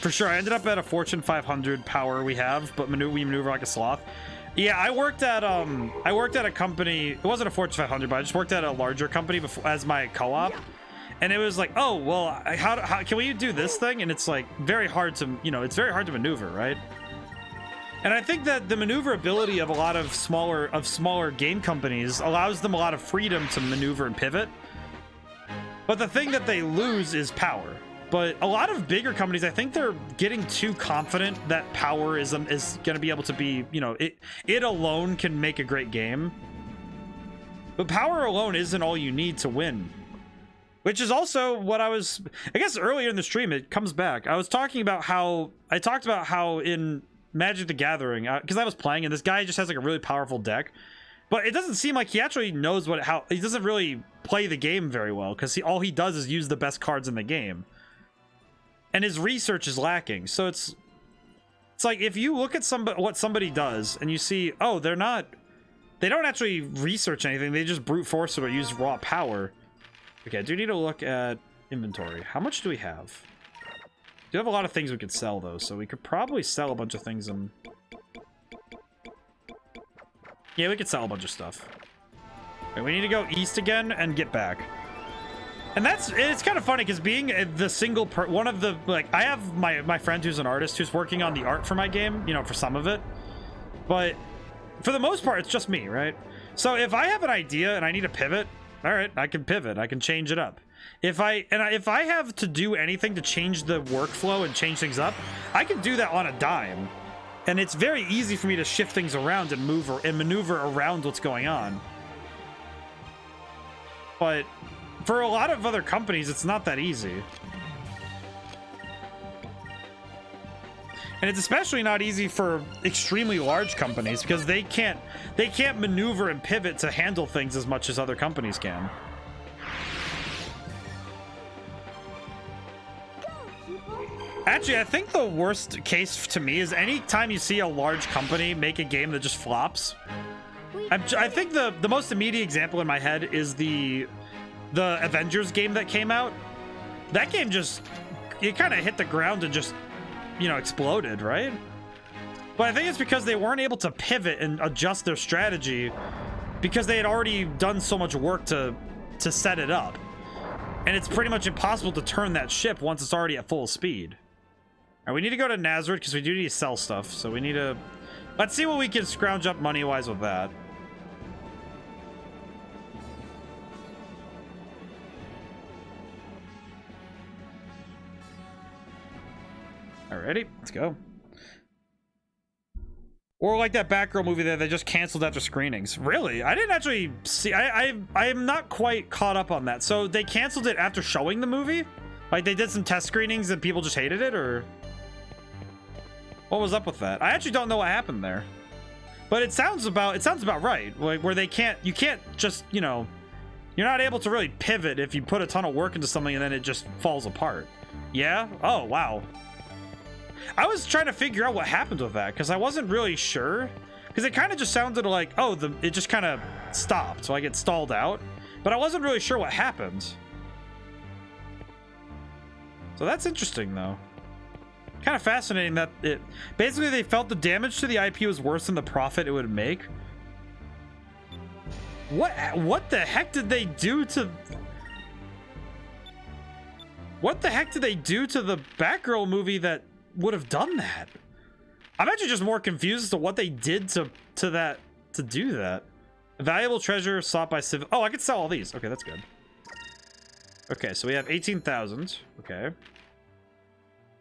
Speaker 1: for sure, I ended up at a Fortune 500 power we have, but we maneuver like a sloth. Yeah, I worked at a company. It wasn't a Fortune 500, but I just worked at a larger company before, as my co-op. And it was like, oh, well, how can we do this thing? And it's like very hard to, it's very hard to maneuver, right? And I think that the maneuverability of a lot of smaller game companies allows them a lot of freedom to maneuver and pivot. But the thing that they lose is power. But a lot of bigger companies, I think they're getting too confident that power is going to be able to be, it alone can make a great game. But power alone isn't all you need to win. Which is also what I guess earlier in the stream, it comes back. I talked about how in Magic the Gathering, because I was playing and this guy just has like a really powerful deck. But it doesn't seem like he actually knows he doesn't really play the game very well, because all he does is use the best cards in the game. And his research is lacking. So it's like if you look at what somebody does and you see, oh, they don't actually research anything, they just brute force it or use raw power. Okay, I do need to look at inventory. How much do we have? We do have a lot of things we could sell, though, so we could probably sell a bunch of things and... Yeah, we could sell a bunch of stuff. Okay, we need to go east again and get back. And it's kind of funny, because being the single one of the, like, I have my friend who's an artist who's working on the art for my game, for some of it. But for the most part, it's just me, right? So if I have an idea and I need to pivot, all right, I can pivot. I can change it up. If I have to do anything to change the workflow and change things up, I can do that on a dime. And it's very easy for me to shift things around and maneuver around what's going on. But for a lot of other companies, it's not that easy. And it's especially not easy for extremely large companies, because they can't maneuver and pivot to handle things as much as other companies can. Actually, I think the worst case to me is any time you see a large company make a game that just flops. I think the most immediate example in my head is the Avengers game that came out. That game it kind of hit the ground and just exploded, right? But I think it's because they weren't able to pivot and adjust their strategy, because they had already done so much work to set it up, and it's pretty much impossible to turn that ship once it's already at full speed. All right, we need to go to Nazareth because we do need to sell stuff, so we need to let's see what we can scrounge up money wise with that. Alrighty, let's go. Or like that Batgirl movie that they just canceled after screenings. Really? I didn't actually see. I am not quite caught up on that. So they canceled it after showing the movie? Like they did some test screenings and people just hated it, or what was up with that? I actually don't know what happened there. But it sounds about right. Like where you can't just, you're not able to really pivot if you put a ton of work into something and then it just falls apart. Yeah? Oh, wow. I was trying to figure out what happened with that, because I wasn't really sure, because it kind of just sounded like, oh, it just kind of stopped, so I get stalled out, but I wasn't really sure what happened. So that's interesting, though. Kind of fascinating that basically they felt the damage to the IP was worse than the profit it would make. What the heck did they do to... What the heck did they do to the Batgirl movie that would have done that? I'm actually just more confused as to what they did to do that. A valuable treasure sought by civil. Oh, I could sell all these. Okay, that's good. Okay, so we have 18,000. Okay.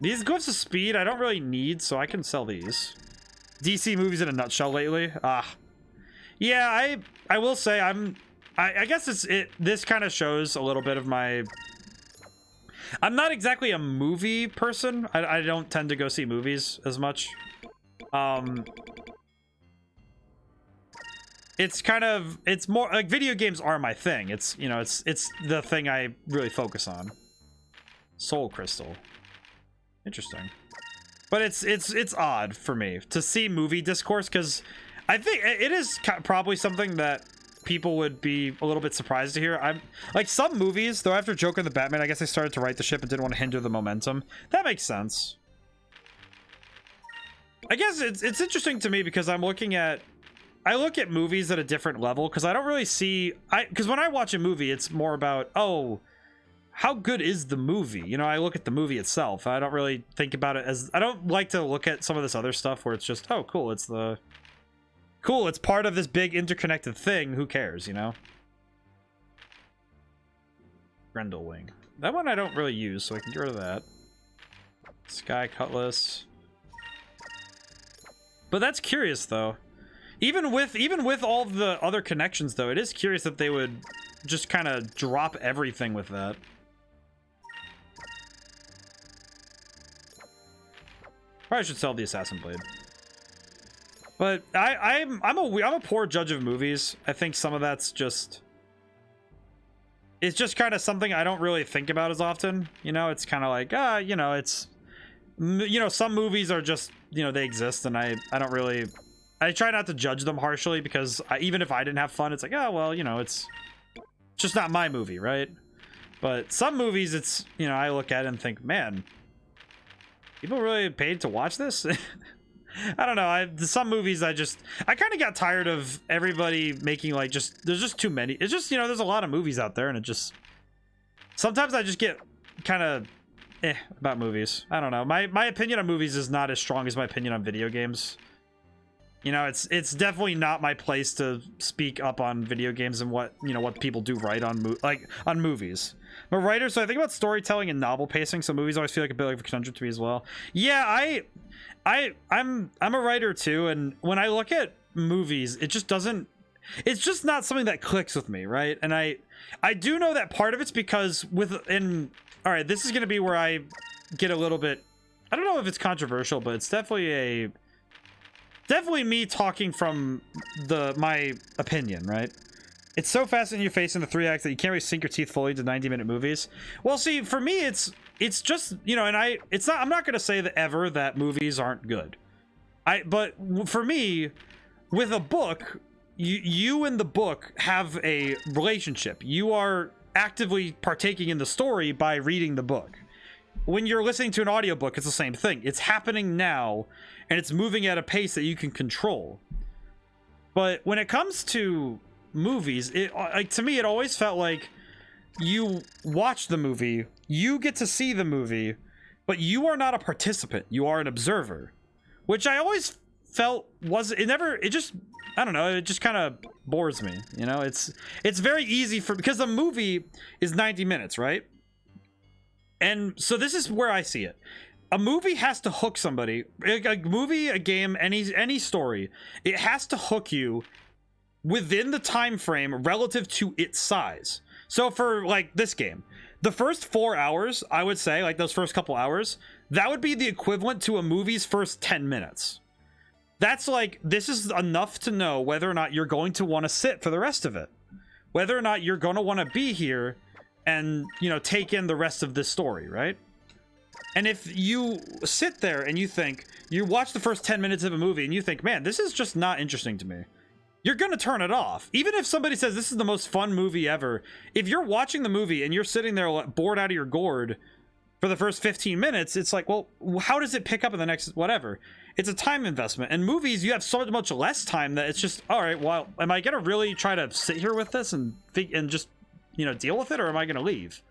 Speaker 1: These glyphs of speed I don't really need, so I can sell these. DC movies in a nutshell lately. Yeah, I will say I guess this kind of shows a little bit of my... I'm not exactly a movie person. I don't tend to go see movies as much. it's kind of, it's more like video games are my thing. It's, you know, it's the thing I really focus on. Soul Crystal. Interesting. But it's odd for me to see movie discourse, because I think it is probably something that people would be a little bit surprised to hear. I'm like, some movies, though, after Joker and the Batman, I guess they started to right the ship and didn't want to hinder the momentum. That makes sense. I guess it's interesting to me because I look at movies at a different level, because I don't really see, because when I watch a movie, it's more about, oh, how good is the movie? You know, I look at the movie itself. I don't really think about it as, I don't like to look at some of this other stuff where it's just, oh, cool, it's part of this big interconnected thing. Who cares, you know? Grendel Wing. That one I don't really use, so I can get rid of that. Sky Cutlass. But that's curious, though. Even with all the other connections, though, it is curious that they would just kind of drop everything with that. Probably should sell the Assassin Blade. But I'm a poor judge of movies. I think some of that's just, it's just kind of something I don't really think about as often. You know, it's kind of like, you know, it's, you know, some movies are just, you know, they exist, and I don't really, I try not to judge them harshly, because even if I didn't have fun, it's like, oh, well, you know, it's just not my movie, right? But some movies, it's, you know, I look at it and think, man, people really paid to watch this? I don't know. Some movies I kind of got tired of everybody making, like, just, there's just too many. It's just, you know, there's a lot of movies out there, and it just, sometimes I just get kind of about movies. I don't know. My opinion on movies is not as strong as my opinion on video games. You know, it's definitely not my place to speak up on video games and what, you know, what people do right on on movies. I'm a writer, so I think about storytelling and novel pacing, so movies always feel like a bit like a conundrum to me as well. Yeah, I'm a writer too, and when I look at movies, it just doesn't, it's just not something that clicks with me, right? And I do know that part of it's because all right, this is going to be where I get a little bit, I don't know if it's controversial, but it's definitely me talking from my opinion, right? It's so fast in your face in the 3 acts that you can't really sink your teeth fully into 90-minute movies. Well, see, for me, it's just, you know, and I'm not going to say that ever that movies aren't good. But for me, with a book, you and the book have a relationship. You are actively partaking in the story by reading the book. When you're listening to an audiobook, it's the same thing. It's happening now, and it's moving at a pace that you can control. But when it comes to movies, like, to me, it always felt like you watch the movie, you get to see the movie, but you are not a participant. You are an observer, which I always felt it just, I don't know, it just kind of bores me. You know, it's very easy because the movie is 90 minutes, right? And so this is where I see it. A movie has to hook somebody. A movie, a game, any story, it has to hook you within the time frame relative to its size. So for, like, this game, the first 4 hours, I would say, like, those first couple hours, that would be the equivalent to a movie's first 10 minutes. That's like, this is enough to know whether or not you're going to want to sit for the rest of it, whether or not you're going to want to be here and, you know, take in the rest of this story, right? And if you sit there and you watch the first 10 minutes of a movie and you think, man, this is just not interesting to me, you're going to turn it off. Even if somebody says this is the most fun movie ever, if you're watching the movie and you're sitting there bored out of your gourd for the first 15 minutes, it's like, well, how does it pick up in the next whatever? It's a time investment. And movies, you have so much less time that it's just, all right, well, am I going to really try to sit here with this and just, you know, deal with it, or am I going to leave?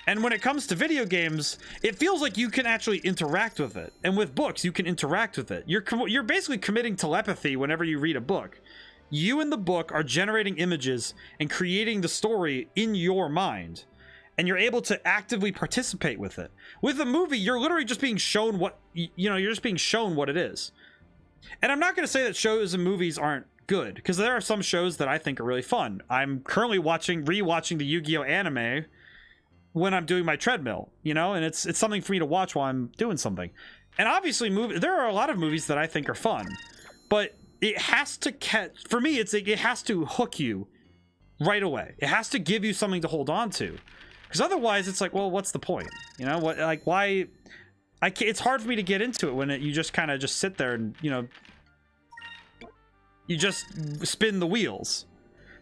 Speaker 1: And when it comes to video games, it feels like you can actually interact with it. And with books, you can interact with it. You're basically committing telepathy whenever you read a book. You and the book are generating images and creating the story in your mind. And you're able to actively participate with it. With a movie, you're literally just being shown you're just being shown what it is. And I'm not going to say that shows and movies aren't good, because there are some shows that I think are really fun. I'm currently rewatching the Yu-Gi-Oh anime when I'm doing my treadmill, you know, and it's something for me to watch while I'm doing something. And obviously there are a lot of movies that I think are fun, but it has to catch, for me, it's like it has to hook you right away. It has to give you something to hold on to. Because otherwise it's like, well, what's the point? You know, what, like, why? It's hard for me to get into it when you just kind of just sit there and, you know, you just spin the wheels.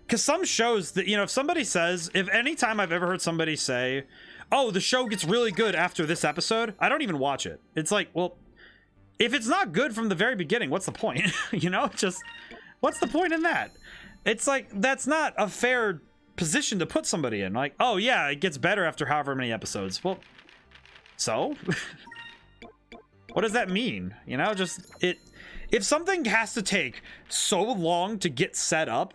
Speaker 1: Because some shows that, you know, if somebody says, if any time I've ever heard somebody say, oh, the show gets really good after this episode, I don't even watch it. It's like, well, if it's not good from the very beginning, what's the point? You know, just, what's the point in that? It's like, that's not a fair position to put somebody in. Like, oh yeah, it gets better after however many episodes. Well, so? What does that mean? You know, just, if something has to take so long to get set up,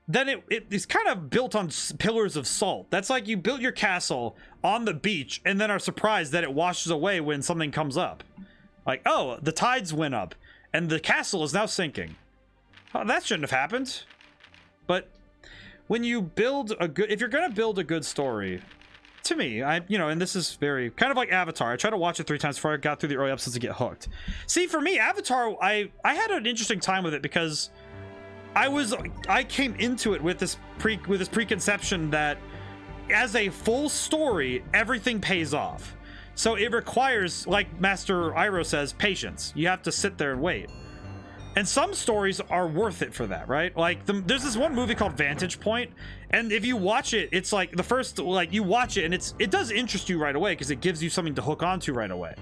Speaker 1: then it's kind of built on pillars of salt. That's like you built your castle on the beach and then are surprised that it washes away when something comes up. Like, oh, the tides went up and the castle is now sinking. Oh, that shouldn't have happened. But when you build a good, if you're going to build a good story, to me, you know, and this is very kind of like Avatar. I tried to watch it 3 times before I got through the early episodes to get hooked. See, for me, Avatar, I had an interesting time with it because I came into it with this preconception that as a full story, everything pays off. So it requires, like Master Iroh says, patience. You have to sit there and wait. And some stories are worth it for that, right? Like there's this one movie called Vantage Point, and if you watch it, it's like the first, like you watch it and it does interest you right away because it gives you something to hook onto right away.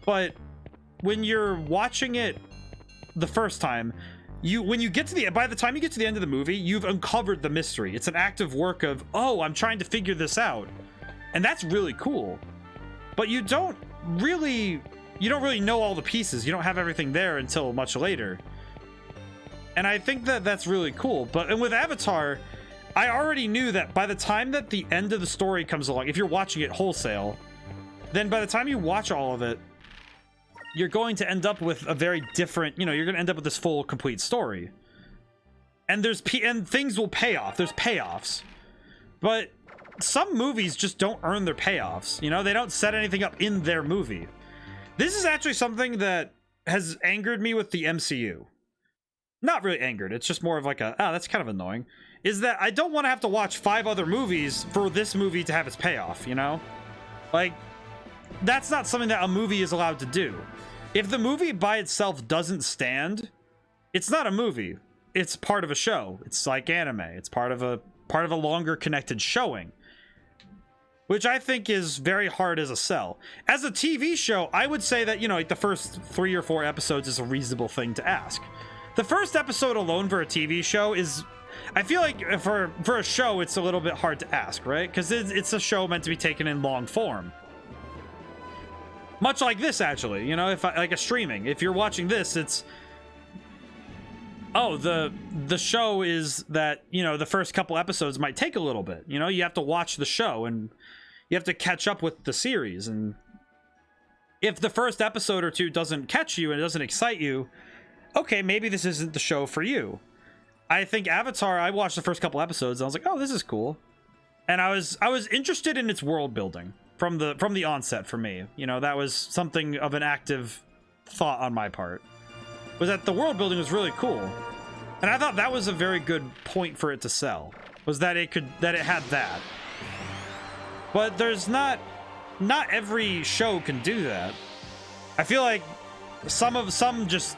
Speaker 1: But when you're watching it the first time, when you get to by the time you get to the end of the movie, you've uncovered the mystery. It's an active work of, oh, I'm trying to figure this out. And that's really cool. But you don't really know all the pieces. You don't have everything there until much later. And I think that that's really cool. And with Avatar, I already knew that by the time that the end of the story comes along, if you're watching it wholesale, then by the time you watch all of it, you're going to end up with a very different, you know, you're going to end up with this full, complete story. And and things will pay off. There's payoffs. But some movies just don't earn their payoffs. You know, they don't set anything up in their movie. This is actually something that has angered me with the MCU. Not really angered. It's just more of like that's kind of annoying. Is that I don't want to have to watch 5 other movies for this movie to have its payoff, you know? Like, that's not something that a movie is allowed to do. If the movie by itself doesn't stand, it's not a movie. It's part of a show. It's like anime. It's part of a longer connected showing, which I think is very hard as a sell. As a TV show, I would say that, you know, like the first 3 or 4 episodes is a reasonable thing to ask. The first episode alone for a TV show is, I feel like for a show, it's a little bit hard to ask, right? Because it's a show meant to be taken in long form. Much like this, actually, you know, like a streaming. If you're watching this, it's, oh, the show is that, you know, the first couple episodes might take a little bit. You know, you have to watch the show and you have to catch up with the series. And if the first episode or 2 doesn't catch you and it doesn't excite you, okay, maybe this isn't the show for you. I think Avatar, I watched the first couple episodes and I was like, oh, this is cool. And I was interested in its world building from the onset for me. You know, that was something of an active thought on my part. Was that the world building was really cool. And I thought that was a very good point for it to sell. Was that it had that. But there's not every show can do that. I feel like some just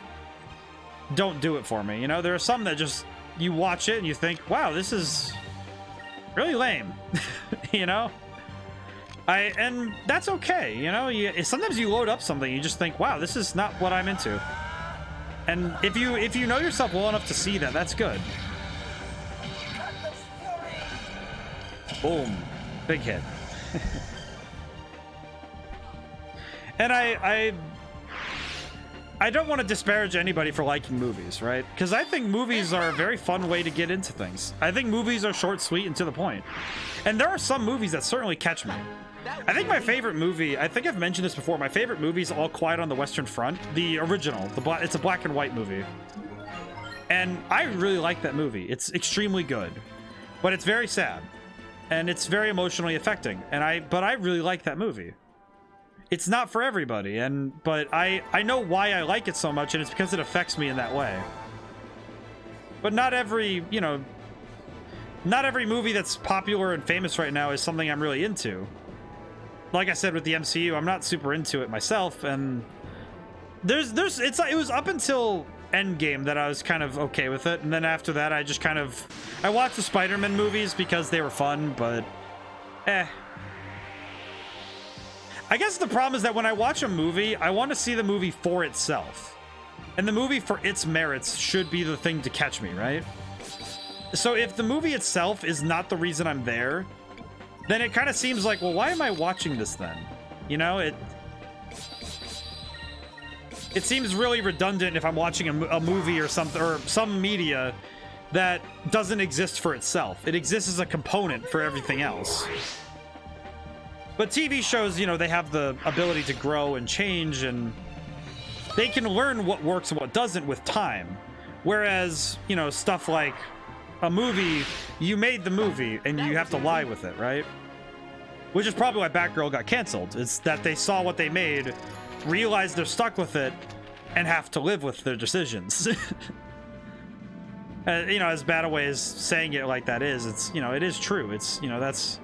Speaker 1: don't do it for me. You know, there are some that just, you watch it and you think, wow, this is really lame. You know? And that's okay, you know? Sometimes you load up something, you just think, wow, this is not what I'm into. And if you know yourself well enough to see that, that's good. Boom. Big hit. And I don't want to disparage anybody for liking movies, right? Because I think movies are a very fun way to get into things. I think movies are short, sweet, and to the point. And there are some movies that certainly catch me. I think my favorite movie, I think I've mentioned this before, my favorite movie is All Quiet on the Western Front. The original. It's a black and white movie. And I really like that movie. It's extremely good. But it's very sad. And it's very emotionally affecting. But I really like that movie. it's not for everybody. But I know why I like it so much, and it's because it affects me in that way. But not every, you know, not every movie that's popular and famous right now is something I'm really into. Like I said with the MCU, I'm not super into it myself, and it was up until Endgame that I was kind of okay with it, and then after that I just kind of, I watched the Spider-Man movies because they were fun, but I guess the problem is that when I watch a movie, I want to see the movie for itself, and the movie for its merits should be the thing to catch me, right? So if the movie itself is not the reason I'm there, then it kind of seems like, well, why am I watching this then? You know, it seems really redundant if I'm watching a movie or something, or some media that doesn't exist for itself. It exists as a component for everything else. But TV shows, you know, they have the ability to grow and change, and they can learn what works and what doesn't with time. Whereas, you know, stuff like a movie, you made the movie and you have to lie with it, right? Which is probably why Batgirl got canceled. It's that they saw what they made, realize they're stuck with it, and have to live with their decisions. You know, as bad a way as saying it like that is, it's, you know, it is true. It's, you know, that's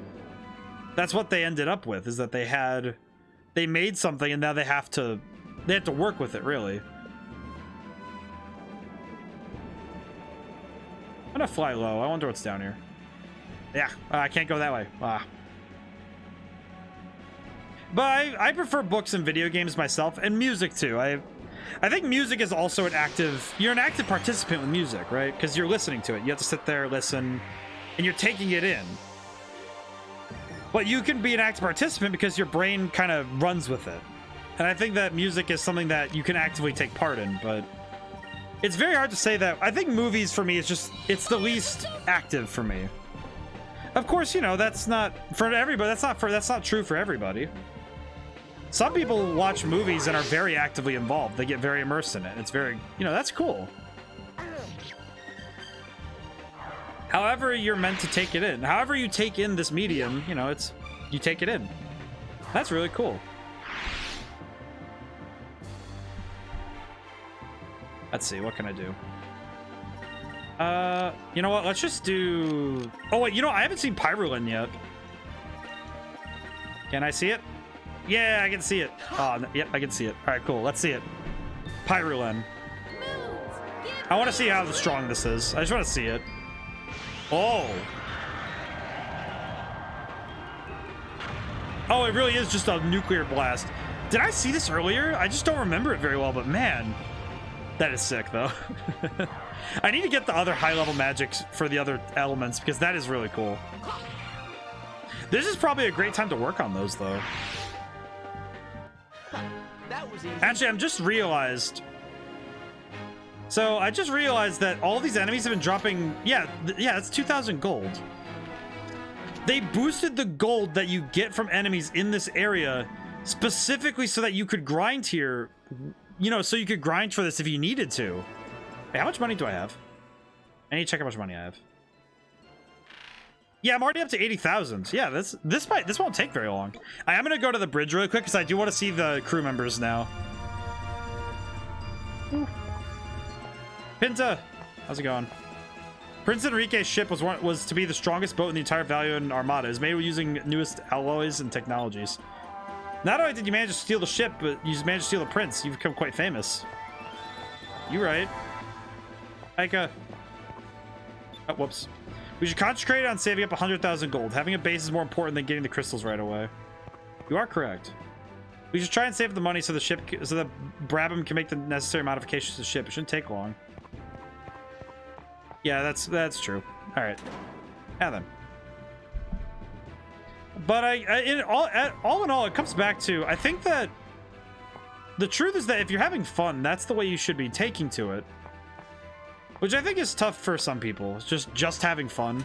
Speaker 1: what they ended up with, is that they made something and now they have to work with it, really. I'm gonna fly low. I wonder what's down here. Yeah, I can't go that way. But I prefer books and video games myself, and music too. I think music is also you're an active participant with music, right? Because you're listening to it. You have to sit there, listen, and you're taking it in. But you can be an active participant because your brain kind of runs with it. And I think that music is something that you can actively take part in, but it's very hard to say that. I think movies for me it's the least active for me. Of course, you know, that's not for everybody. That's not true for everybody. Some people watch movies and are very actively involved. They get very immersed in it. It's very, you know, that's cool. However you're meant to take it in. However you take in this medium, you know, you take it in. That's really cool. Let's see, what can I do? You know what? Let's just do... Oh, wait, you know, I haven't seen Pyrulin yet. Can I see it? Yeah, I can see it. Oh, yep, I can see it. All right, cool. Let's see it. Pyrulin. I want to see how strong this is. I just want to see it. Oh. Oh, it really is just a nuclear blast. Did I see this earlier? I just don't remember it very well, but man, that is sick, though. I need to get the other high-level magics for the other elements, because that is really cool. This is probably a great time to work on those, though.
Speaker 4: That was easy.
Speaker 1: Actually, I just realized that all these enemies have been dropping. Yeah, it's 2,000 gold. They boosted the gold that you get from enemies in this area specifically so that you could grind here. You know, so you could grind for this if you needed to. Hey, how much money do I have? I need to check how much money I have. Yeah, I'm already up to 80,000. Yeah, this won't take very long. I am gonna go to the bridge really quick because I do want to see the crew members now. Ooh. Pinta, how's it going? Prince Enrique's ship was to be the strongest boat in the entire Valiant Armada. It's made using newest alloys and technologies. Not only did you manage to steal the ship, but you managed to steal the prince. You've become quite famous. You right. Aika. Oh, whoops. We should concentrate on saving up 100,000 gold. Having a base is more important than getting the crystals right away. You are correct. We should try and save the money so that Brabham can make the necessary modifications to the ship. It shouldn't take long. Yeah, that's true. All right. Yeah, then. But all in all, it comes back to, I think that the truth is that if you're having fun, that's the way you should be taking to it. Which I think is tough for some people. It's just having fun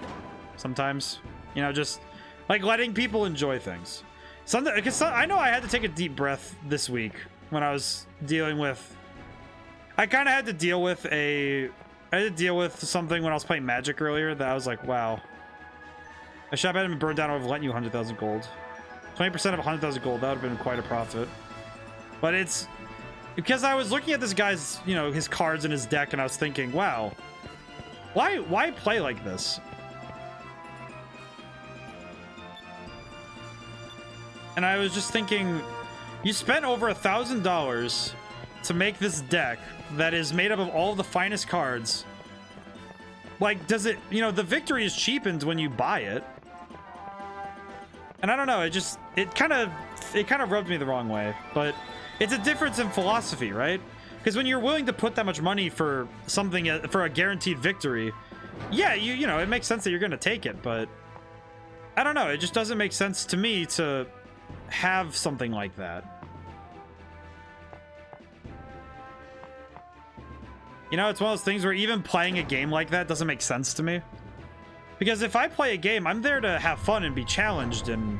Speaker 1: sometimes. You know, just like letting people enjoy things. Because I know I had to take a deep breath this week when I was dealing with... I kind of had to deal with something when I was playing Magic earlier that I was like, wow. I should have been burned down. I've lent you 100,000 gold. 20% of 100,000 gold. That would have been quite a profit. But it's because I was looking at this guy's, you know, his cards in his deck, and I was thinking, wow, why play like this? And I was just thinking, you spent over $1,000 to make this deck that is made up of all the finest cards. Like, does it, you know, the victory is cheapened when you buy it. And I don't know, it kind of rubbed me the wrong way. But it's a difference in philosophy, right? Because when you're willing to put that much money for something, for a guaranteed victory, yeah, you know, it makes sense that you're going to take it, but I don't know, it just doesn't make sense to me to have something like that. You know, it's one of those things where even playing a game like that doesn't make sense to me. Because if I play a game, I'm there to have fun and be challenged, and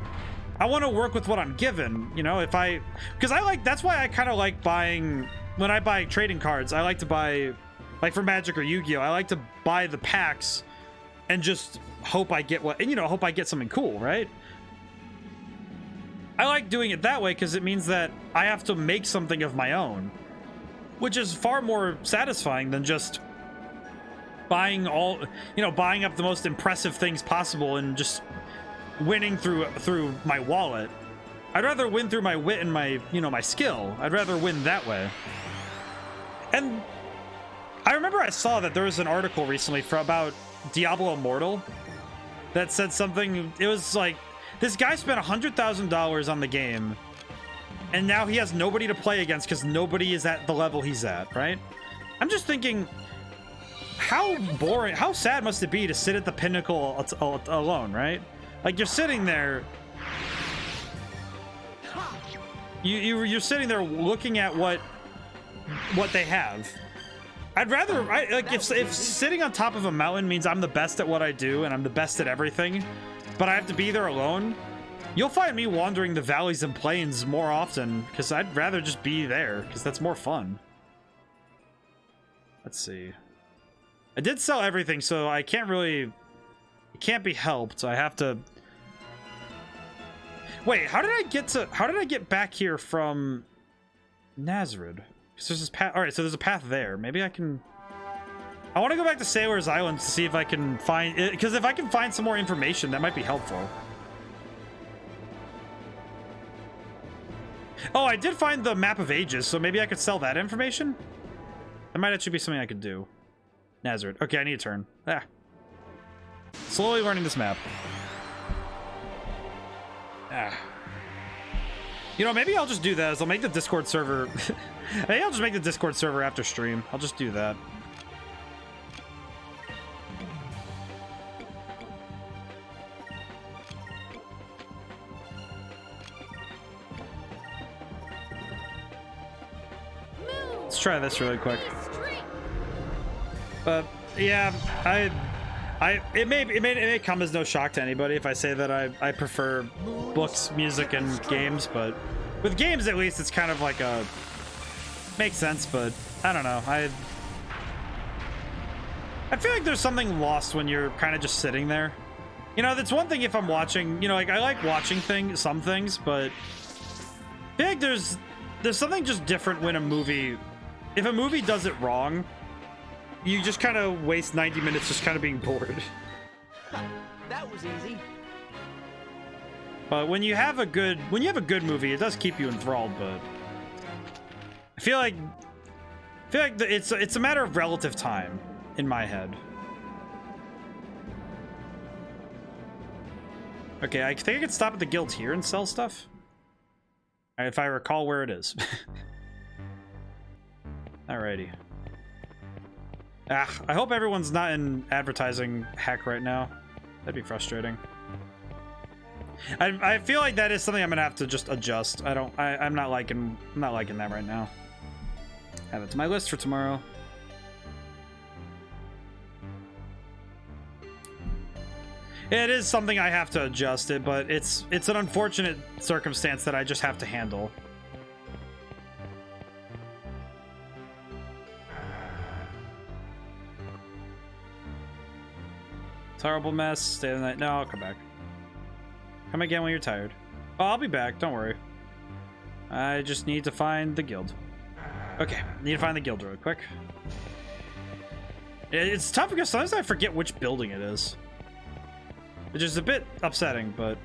Speaker 1: I want to work with what I'm given, you know, because that's why I kind of like buying, when I buy trading cards, I like to buy, like for Magic or Yu-Gi-Oh, I like to buy the packs and just hope I get hope I get something cool, right? I like doing it that way because it means that I have to make something of my own, which is far more satisfying than just buying buying up the most impressive things possible and just winning through my wallet. I'd rather win through my wit and my, you know, my skill. I'd rather win that way. And I remember I saw that there was an article recently about Diablo Immortal that said something. It was like, this guy spent $100,000 on the game, and now he has nobody to play against because nobody is at the level he's at, right? I'm just thinking, how boring, how sad must it be to sit at the pinnacle alone, right? Like, you're sitting there, you're sitting there looking at what they have. I'd rather, like, if sitting on top of a mountain means I'm the best at what I do and I'm the best at everything, but I have to be there alone, you'll find me wandering the valleys and plains more often because I'd rather just be there because that's more fun. Let's see. I did sell everything, so I can't really, it can't be helped. I have to. Wait, how did I get back here from Nazareth? Because there's this path. All right, so there's a path there. Maybe I can. I want to go back to Sailor's Island to see if I can find it, because if I can find some more information, that might be helpful. Oh, I did find the map of ages, so maybe I could sell that information. That might actually be something I could do. Nazareth. Okay, I need a turn. Ah. Slowly learning this map. Ah. You know, maybe I'll just do that. I'll make the Discord server. Maybe I'll just make the Discord server after stream. I'll just do that. Let's try this really quick. But yeah, it may come as no shock to anybody if I say that I prefer books, music, and games. But with games, at least, it's kind of like a makes sense. But I don't know. I feel like there's something lost when you're kind of just sitting there. You know, that's one thing if I'm watching. You know, like I like watching some things, but I feel like there's something just different when a movie. If a movie does it wrong, you just kind of waste 90 minutes just kind of being bored.
Speaker 4: That was easy.
Speaker 1: But when you have a good movie, it does keep you enthralled. But I feel like it's a matter of relative time in my head. Okay, I think I could stop at the guild here and sell stuff. If I recall where it is. Alrighty. Ah, I hope everyone's not in advertising heck right now. That'd be frustrating. I feel like that is something I'm gonna have to just adjust. I'm not liking that right now. Add it to my list for tomorrow. It is something I have to adjust it, but it's an unfortunate circumstance that I just have to handle. Terrible mess. Stay the night. No, I'll come back. Come again when you're tired. Oh, I'll be back. Don't worry. I just need to find the guild. Okay, need to find the guild real quick. It's tough because sometimes I forget which building it is. Which is a bit upsetting, but...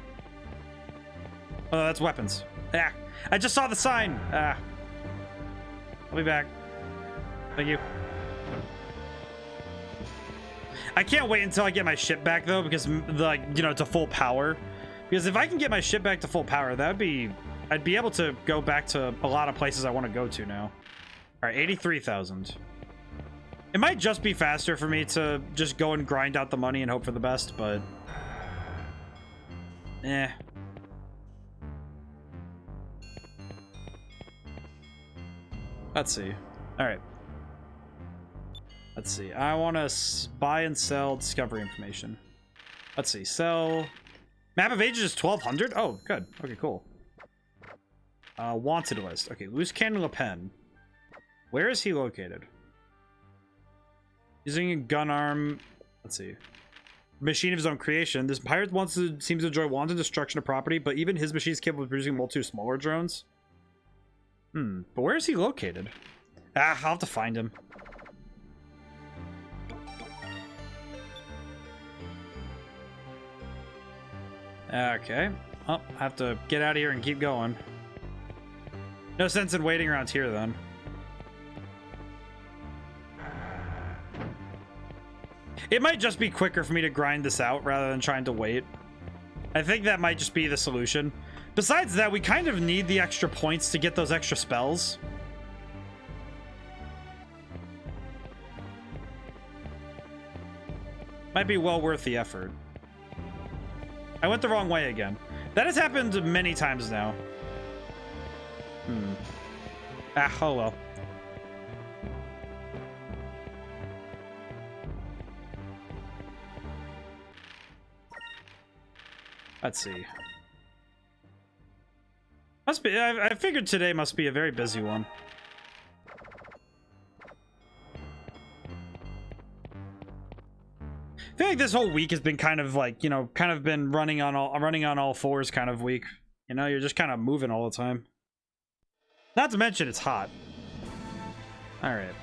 Speaker 1: Oh, that's weapons. Ah, I just saw the sign. Ah. I'll be back. Thank you. I can't wait until I get my ship back, though, because, like, you know, to full power. Because if I can get my ship back to full power, that'd be... I'd be able to go back to a lot of places I want to go to now. All right, 83,000. It might just be faster for me to just go and grind out the money and hope for the best, but... Eh. Let's see. All right. Let's see. I want to buy and sell discovery information. Let's see. Sell. Map of ages is 1200. Oh, good. Okay, cool. Wanted list. Okay, loose cannon Le Pen. Where is he located? Using a gun arm. Let's see. Machine of his own creation. This pirate seems to enjoy wanton destruction of property, but even his machine is capable of producing multiple smaller drones. But where is he located? Ah, I'll have to find him. Okay. Oh, I have to get out of here and keep going. No sense in waiting around here, then. It might just be quicker for me to grind this out rather than trying to wait. I think that might just be the solution. Besides that, we kind of need the extra points to get those extra spells. Might be well worth the effort. I went the wrong way again. That has happened many times now. Ah, oh well. Let's see. Must be. I figured today must be a very busy one. I feel like this whole week has been kind of like, you know, kind of been running on all fours kind of week. You know, you're just kind of moving all the time. Not to mention it's hot. All right.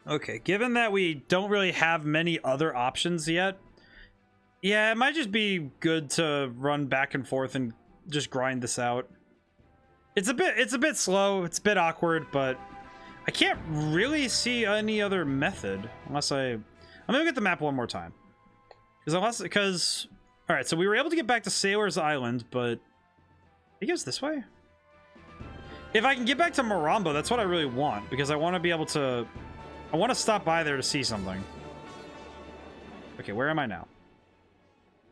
Speaker 1: Okay, given that we don't really have many other options yet, yeah, it might just be good to run back and forth and just grind this out. It's a bit slow, it's a bit awkward, but I can't really see any other method unless I'm gonna look at the map one more time. Because all right, so we were able to get back to Sailor's Island, but I think it's this way. If I can get back to Morambo, that's what I really want, because I want to be able to. I want to stop by there to see something. Okay, where am I now?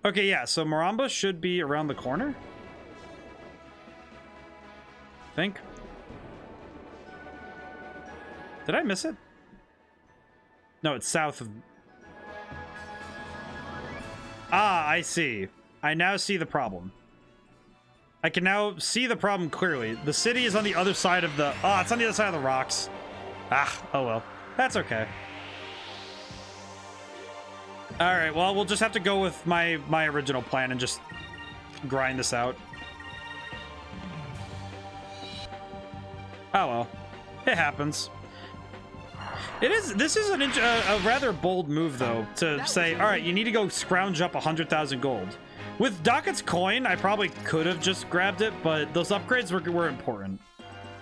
Speaker 1: Okay, yeah, so Morambo should be around the corner. I think. Did I miss it? No, it's south of... Ah, I see. I now see the problem. I can now see the problem clearly. The city is on the other side of the... Ah, it's on the other side of the rocks. Ah, oh well. That's okay. All right, well, we'll just have to go with my original plan and just grind this out. Oh well, it happens. This is a rather bold move, though, to say, all right, you need to go scrounge up 100,000 gold. With Docket's coin, I probably could have just grabbed it, but those upgrades were important.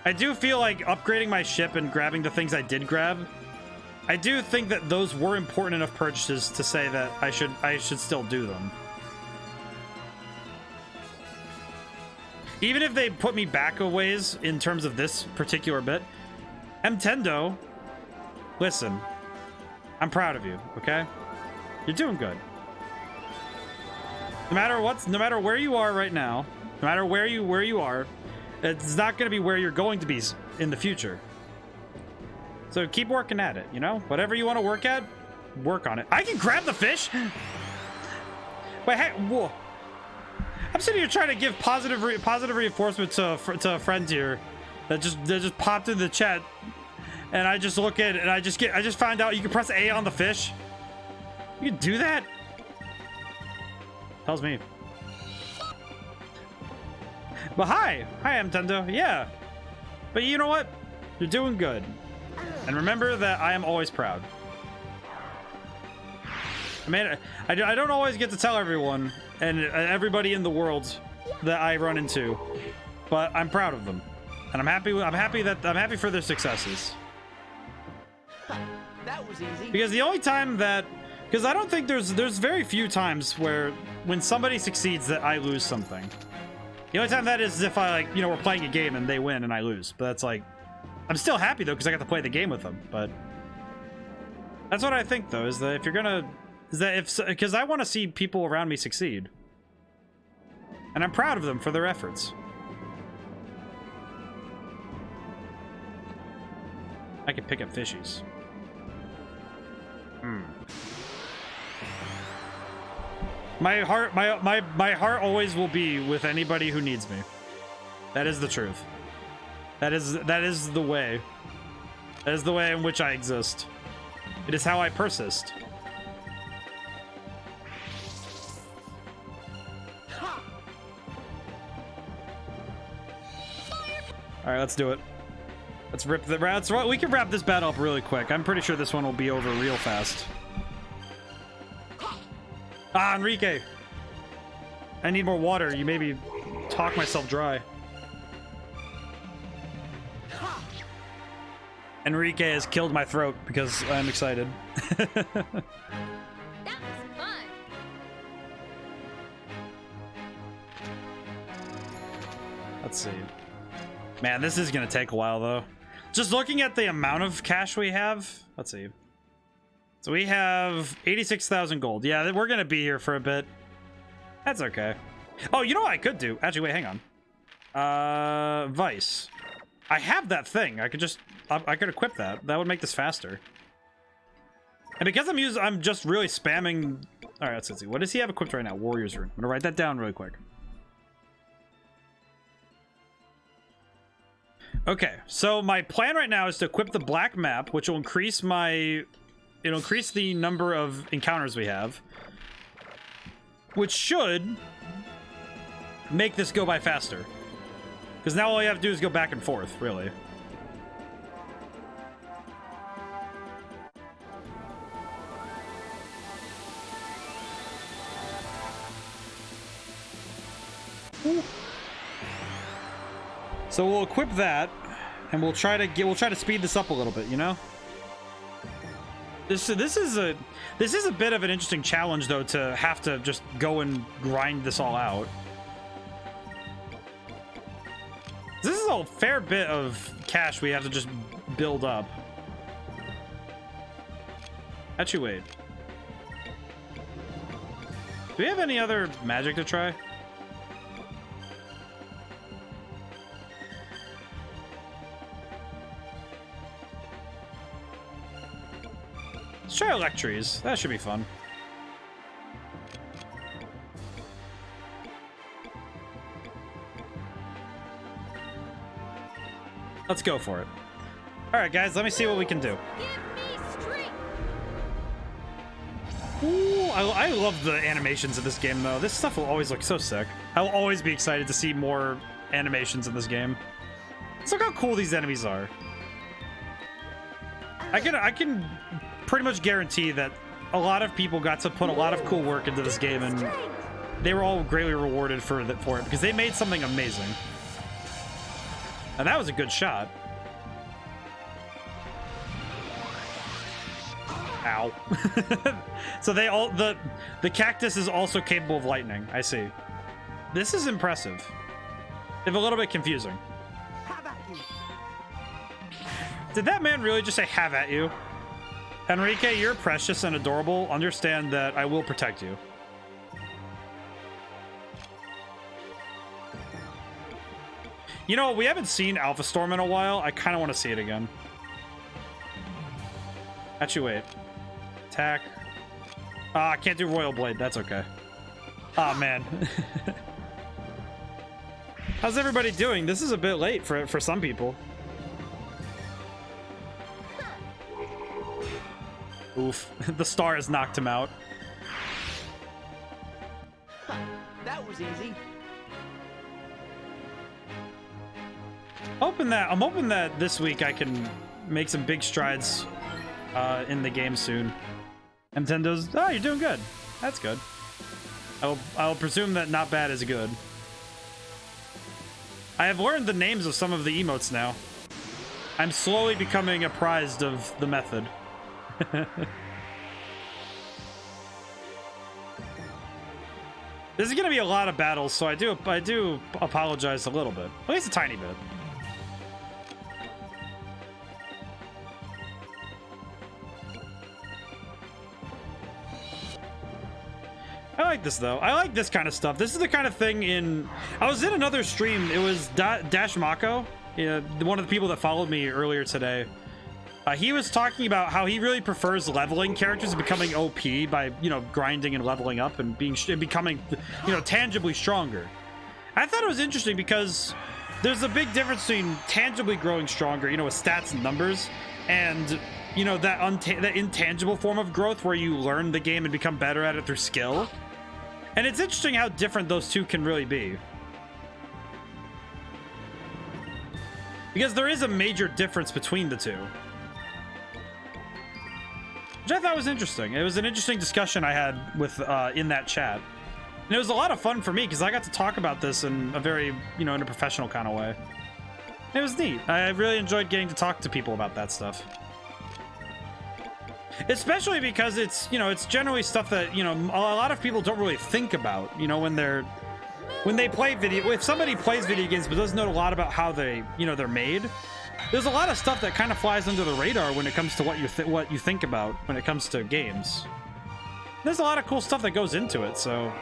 Speaker 1: I do feel like upgrading my ship and grabbing the things I did grab, I do think that those were important enough purchases to say that I should still do them. Even if they put me back a ways in terms of this particular bit, Mtendo, listen, I'm proud of you, okay? You're doing good. No matter where you are right now, no matter where you are, it's not going to be where you're going to be in the future. So keep working at it, you know? Whatever you want to work at, work on it. I can grab the fish? Wait, hey, whoa. I'm sitting here trying to give positive reinforcement to a friend here that just popped in the chat, and I just look at it and I just find out you can press A on the fish. You can do that? Tells me. But hi, Nintendo. Yeah, but you know what? You're doing good. And remember that I am always proud. I mean, I don't always get to tell everyone and everybody in the world that I run into, but I'm proud of them, and I'm happy for their successes.
Speaker 4: That was easy.
Speaker 1: Because the only time that, because I don't think there's very few times where when somebody succeeds that I lose something. The only time that is if I, like, you know, we're playing a game and they win and I lose. But that's like, I'm still happy though because I got to play the game with them. But that's what I think though, is that if you're gonna, is that if, because I want to see people around me succeed, and I'm proud of them for their efforts. I can pick up fishies. My heart always will be with anybody who needs me. That is the truth. That is the way. That is the way in which I exist. It is how I persist. All right, let's do it. Let's rip the routes. We can wrap this battle up really quick. I'm pretty sure this one will be over real fast. Ah, Enrique. I need more water. You made me talk myself dry. Enrique has killed my throat because I'm excited.
Speaker 2: That was fun.
Speaker 1: Let's see. Man, this is gonna take a while though. Just looking at the amount of cash we have. Let's see. So we have 86,000 gold. Yeah, we're gonna be here for a bit. That's okay. Oh, you know what I could do? Actually, wait, hang on. Vice. I have that thing. I could equip that. That would make this faster. And because I'm just really spamming. All right, let's see. What does he have equipped right now? Warrior's Rune. I'm gonna write that down really quick. Okay, so my plan right now is to equip the black map, which will increase it'll increase the number of encounters we have, which should make this go by faster. Because now all you have to do is go back and forth, really. So we'll equip that, and we'll try to speed this up a little bit, you know? This is a bit of an interesting challenge though, to have to just go and grind this all out. This is a fair bit of cash we have to just build up. Actually, wait. Do we have any other magic to try? Let's try Electries. That should be fun. Let's go for it. All right, guys, let me see what we can do.
Speaker 2: Give me strength.
Speaker 1: Ooh, I love the animations of this game, though. This stuff will always look so sick. I will always be excited to see more animations in this game. Let's look how cool these enemies are. I can pretty much guarantee that a lot of people got to put a lot of cool work into this game, and they were all greatly rewarded for it because they made something amazing. And that was a good shot. Ow. So the cactus is also capable of lightning. I see. This is impressive. If a little bit confusing. Did that man really just say "have at you"? Enrique, you're precious and adorable. Understand that I will protect you. You know, we haven't seen Alpha Storm in a while. I kind of want to see it again. Actually, wait. Attack. Ah, I can't do Royal Blade. That's okay. Ah, man. How's everybody doing? This is a bit late for some people. Oof. The star has knocked him out.
Speaker 4: was easy.
Speaker 1: I'm hoping that this week I can make some big strides in the game soon. Nintendo's, oh, you're doing good. That's good. I'll presume that not bad is good. I have learned the names of some of the emotes now. I'm slowly becoming apprised of the method. This is gonna be a lot of battles, so I do apologize a little bit. At least a tiny bit. I like this though. I like this kind of stuff. This is the kind of thing in... I was in another stream. It was Dash Mako, one of the people that followed me earlier today. He was talking about how he really prefers leveling characters and becoming OP by, you know, grinding and leveling up and becoming, you know, tangibly stronger. I thought it was interesting because there's a big difference between tangibly growing stronger, you know, with stats and numbers, and, you know, that intangible form of growth where you learn the game and become better at it through skill. And it's interesting how different those two can really be. Because there is a major difference between the two. Which I thought was interesting. It was an interesting discussion I had with in that chat. And it was a lot of fun for me because I got to talk about this in a very, you know, in a professional kind of way. It was neat. I really enjoyed getting to talk to people about that stuff. Especially because it's, you know, it's generally stuff that, you know, a lot of people don't really think about, you know, when they play video. If somebody plays video games but doesn't know a lot about how they, you know, they're made, there's a lot of stuff that kind of flies under the radar when it comes to what you think about when it comes to games. There's a lot of cool stuff that goes into it, so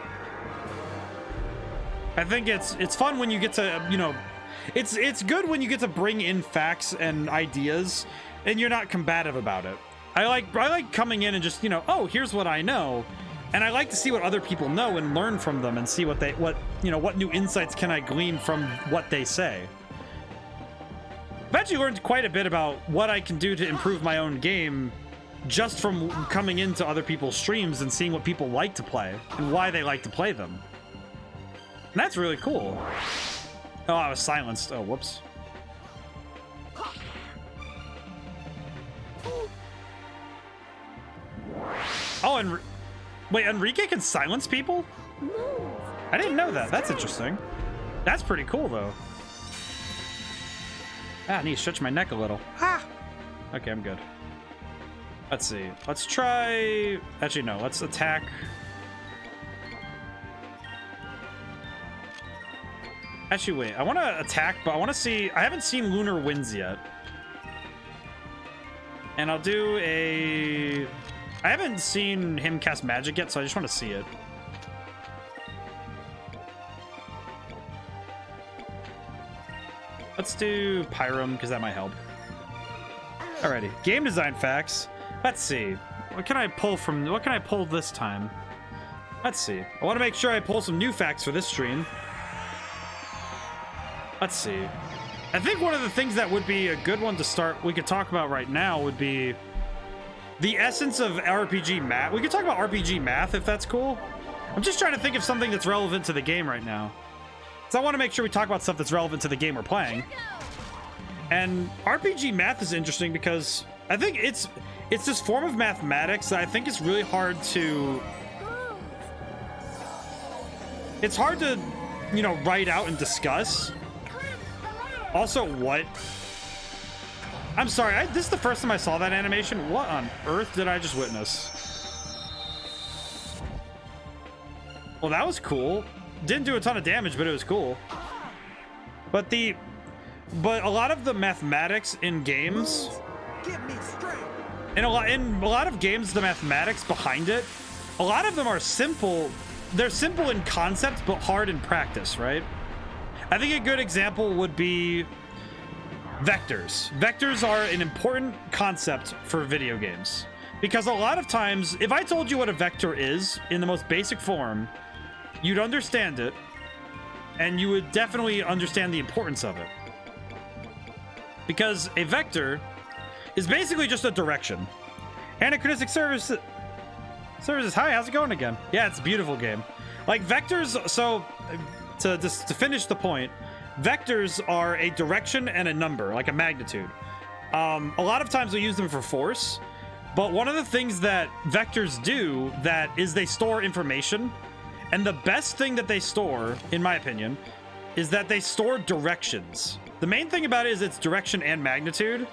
Speaker 1: I think it's fun when you get to, you know, it's good when you get to bring in facts and ideas and you're not combative about it. I like coming in and just, you know, oh, here's what I know, and I like to see what other people know and learn from them and see what new insights can I glean from what they say. I've actually learned quite a bit about what I can do to improve my own game just from coming into other people's streams and seeing what people like to play and why they like to play them. And that's really cool. Oh, I was silenced. Oh, whoops. Oh, and wait, Enrique can silence people? I didn't know that. That's interesting. That's pretty cool, though. Ah, I need to stretch my neck a little. Ah! Okay, I'm good. Let's see. Let's try... Actually, no. Let's attack. Actually, wait. I want to attack, but I want to see... I haven't seen Lunar Winds yet. And I'll do a... I haven't seen him cast magic yet, so I just want to see it. Let's do Pyrum, because that might help. Alrighty. Game design facts. Let's see. What can I pull this time? Let's see. I want to make sure I pull some new facts for this stream. Let's see. I think one of the things that would be a good one to start, we could talk about right now, would be the essence of RPG math. We could talk about RPG math if that's cool. I'm just trying to think of something that's relevant to the game right now. So I want to make sure we talk about stuff that's relevant to the game we're playing. And RPG math is interesting because I think it's this form of mathematics that I think is really hard to... It's hard to, you know, write out and discuss. Also, what? I'm sorry, this is the first time I saw that animation. What on earth did I just witness? Well, that was cool. Didn't do a ton of damage, but it was cool. But a lot of the mathematics in games, in a lot of games, the mathematics behind it, a lot of them are simple. They're simple in concept, but hard in practice, right? I think a good example would be vectors. Vectors are an important concept for video games because a lot of times, if I told you what a vector is in the most basic form, you'd understand it, and you would definitely understand the importance of it. Because a vector is basically just a direction. Anachronistic Services. Hi, how's it going again? Yeah, it's a beautiful game. Like vectors, so to finish the point, vectors are a direction and a number, like a magnitude. A lot of times we use them for force, but one of the things that vectors do that is they store information, and the best thing that they store, in my opinion, is that they store directions. The main thing about it is its direction and magnitude.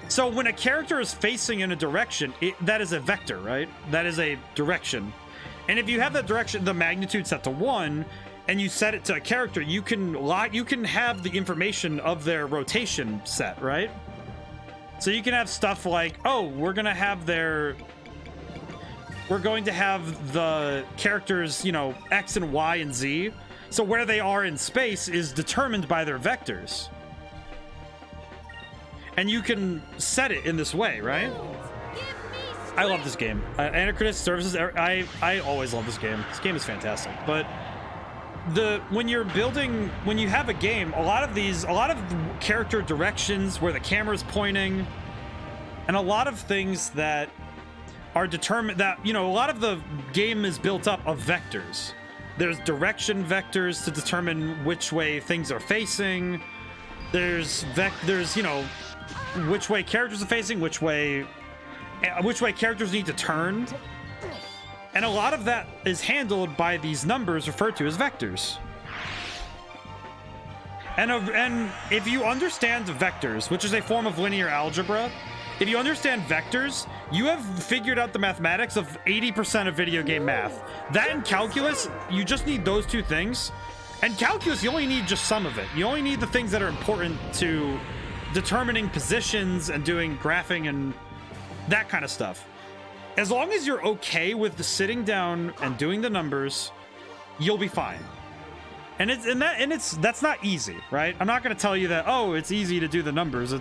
Speaker 1: So when a character is facing in a direction, that is a vector, right? That is a direction. And if you have that direction, the magnitude set to 1, and you set it to a character, you can have the information of their rotation set, right? So you can have stuff like, oh, we're going to have the characters, you know, X and Y and Z. So where they are in space is determined by their vectors. And you can set it in this way, right? I love this game. Anachronist Services, I always love this game. This game is fantastic. But when you have a game, a lot of character directions where the camera's pointing, and a lot of things that are determined, that, you know, a lot of the game is built up of vectors. There's direction vectors to determine which way things are facing. There's you know, which way characters are facing, which way characters need to turn. And a lot of that is handled by these numbers referred to as vectors. And if you understand vectors, which is a form of linear algebra, if you understand vectors, you have figured out the mathematics of 80% of video game math. That and calculus, you just need those two things. And calculus, you only need just some of it. You only need the things that are important to determining positions and doing graphing and that kind of stuff. As long as you're okay with the sitting down and doing the numbers, you'll be fine. And that's not easy, right? I'm not going to tell you that, oh, it's easy to do the numbers.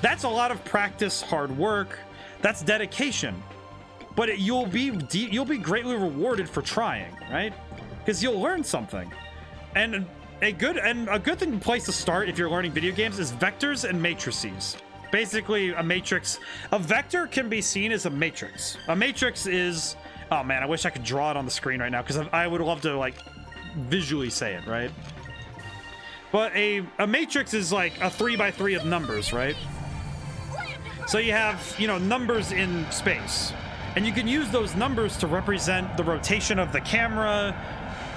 Speaker 1: That's a lot of practice, hard work. That's dedication. But you'll be greatly rewarded for trying, right? Because you'll learn something. And a good place to start if you're learning video games is vectors and matrices. Basically, a vector can be seen as a matrix. A matrix is, oh man, I wish I could draw it on the screen right now, because I would love to, like, visually say it, right? But a matrix is like a 3x3 of numbers, right? So you have, you know, numbers in space, and you can use those numbers to represent the rotation of the camera.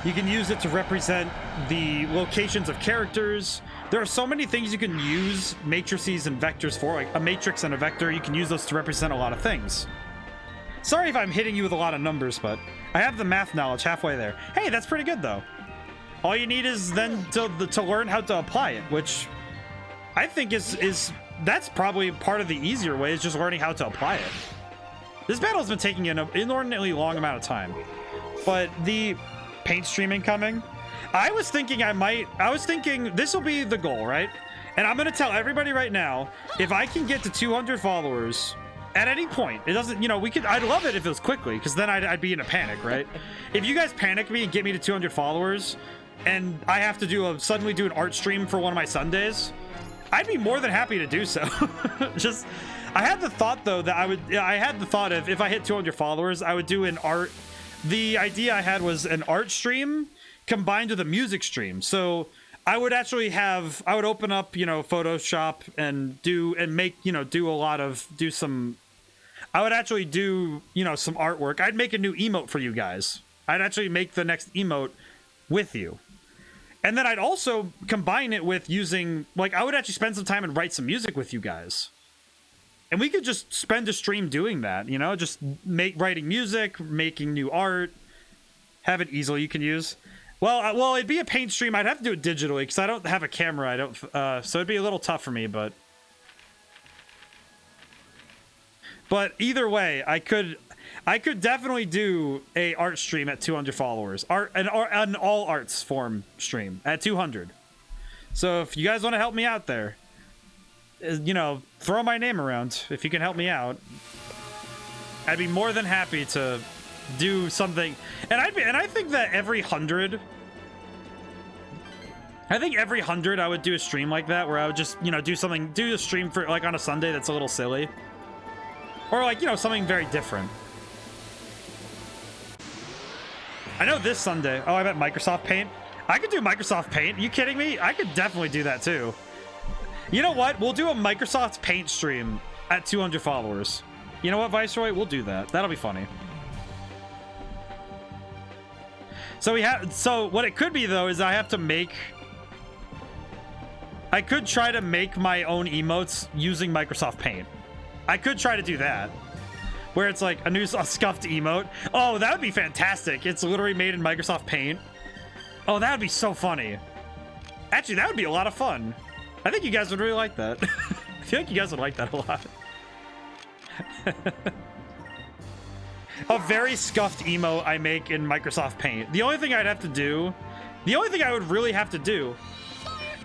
Speaker 1: You can use it to represent the locations of characters. There are so many things you can use matrices and vectors for, like a matrix and a vector. You can use those to represent a lot of things. Sorry if I'm hitting you with a lot of numbers, but I have the math knowledge halfway there. Hey, that's pretty good, though. All you need is then to learn how to apply it, which I think that's probably part of the easier way, is just learning how to apply it. This battle's been taking an inordinately long amount of time, but the paint streaming coming, I was thinking this will be the goal, right? And I'm going to tell everybody right now, if I can get to 200 followers at any point, it doesn't, you know, I'd love it if it was quickly, because then I'd be in a panic, right? If you guys panic me and get me to 200 followers, and I have to suddenly do an art stream for one of my Sundays, I'd be more than happy to do so. I had the thought, though, that if I hit 200 followers, I would do an art. The idea I had was an art stream combined with a music stream. So I would open up, you know, Photoshop and I would actually do, you know, some artwork. I'd make a new emote for you guys. I'd actually make the next emote with you. And then I'd also combine it with using, like, I would actually spend some time and write some music with you guys. And we could just spend a stream doing that, you know, just writing music, making new art, have it easily you can use. Well, it'd be a paint stream. I'd have to do it digitally because I don't have a camera. So it'd be a little tough for me, but either way, I could definitely do a art stream at 200 followers, an all arts form stream at 200. So if you guys want to help me out there, you know, throw my name around. If you can help me out, I'd be more than happy to do something. And I think that every 100, I would do a stream like that, where I would just, you know, do a stream for, like, on a Sunday that's a little silly, or, like, you know, something very different. I know this Sunday. Oh, I bet Microsoft Paint. I could do Microsoft Paint. Are you kidding me? I could definitely do that too. You know what? We'll do a Microsoft Paint stream at 200 followers. You know what, Viceroy? We'll do that. That'll be funny. So what it could be though is I could try to make my own emotes using Microsoft Paint. I could try to do that. Where it's like a scuffed emote. Oh, that would be fantastic. It's literally made in Microsoft Paint. Oh, that would be so funny. Actually, that would be a lot of fun. I think you guys would really like that. I feel like you guys would like that a lot. A very scuffed emo I make in Microsoft Paint. The only thing I would really have to do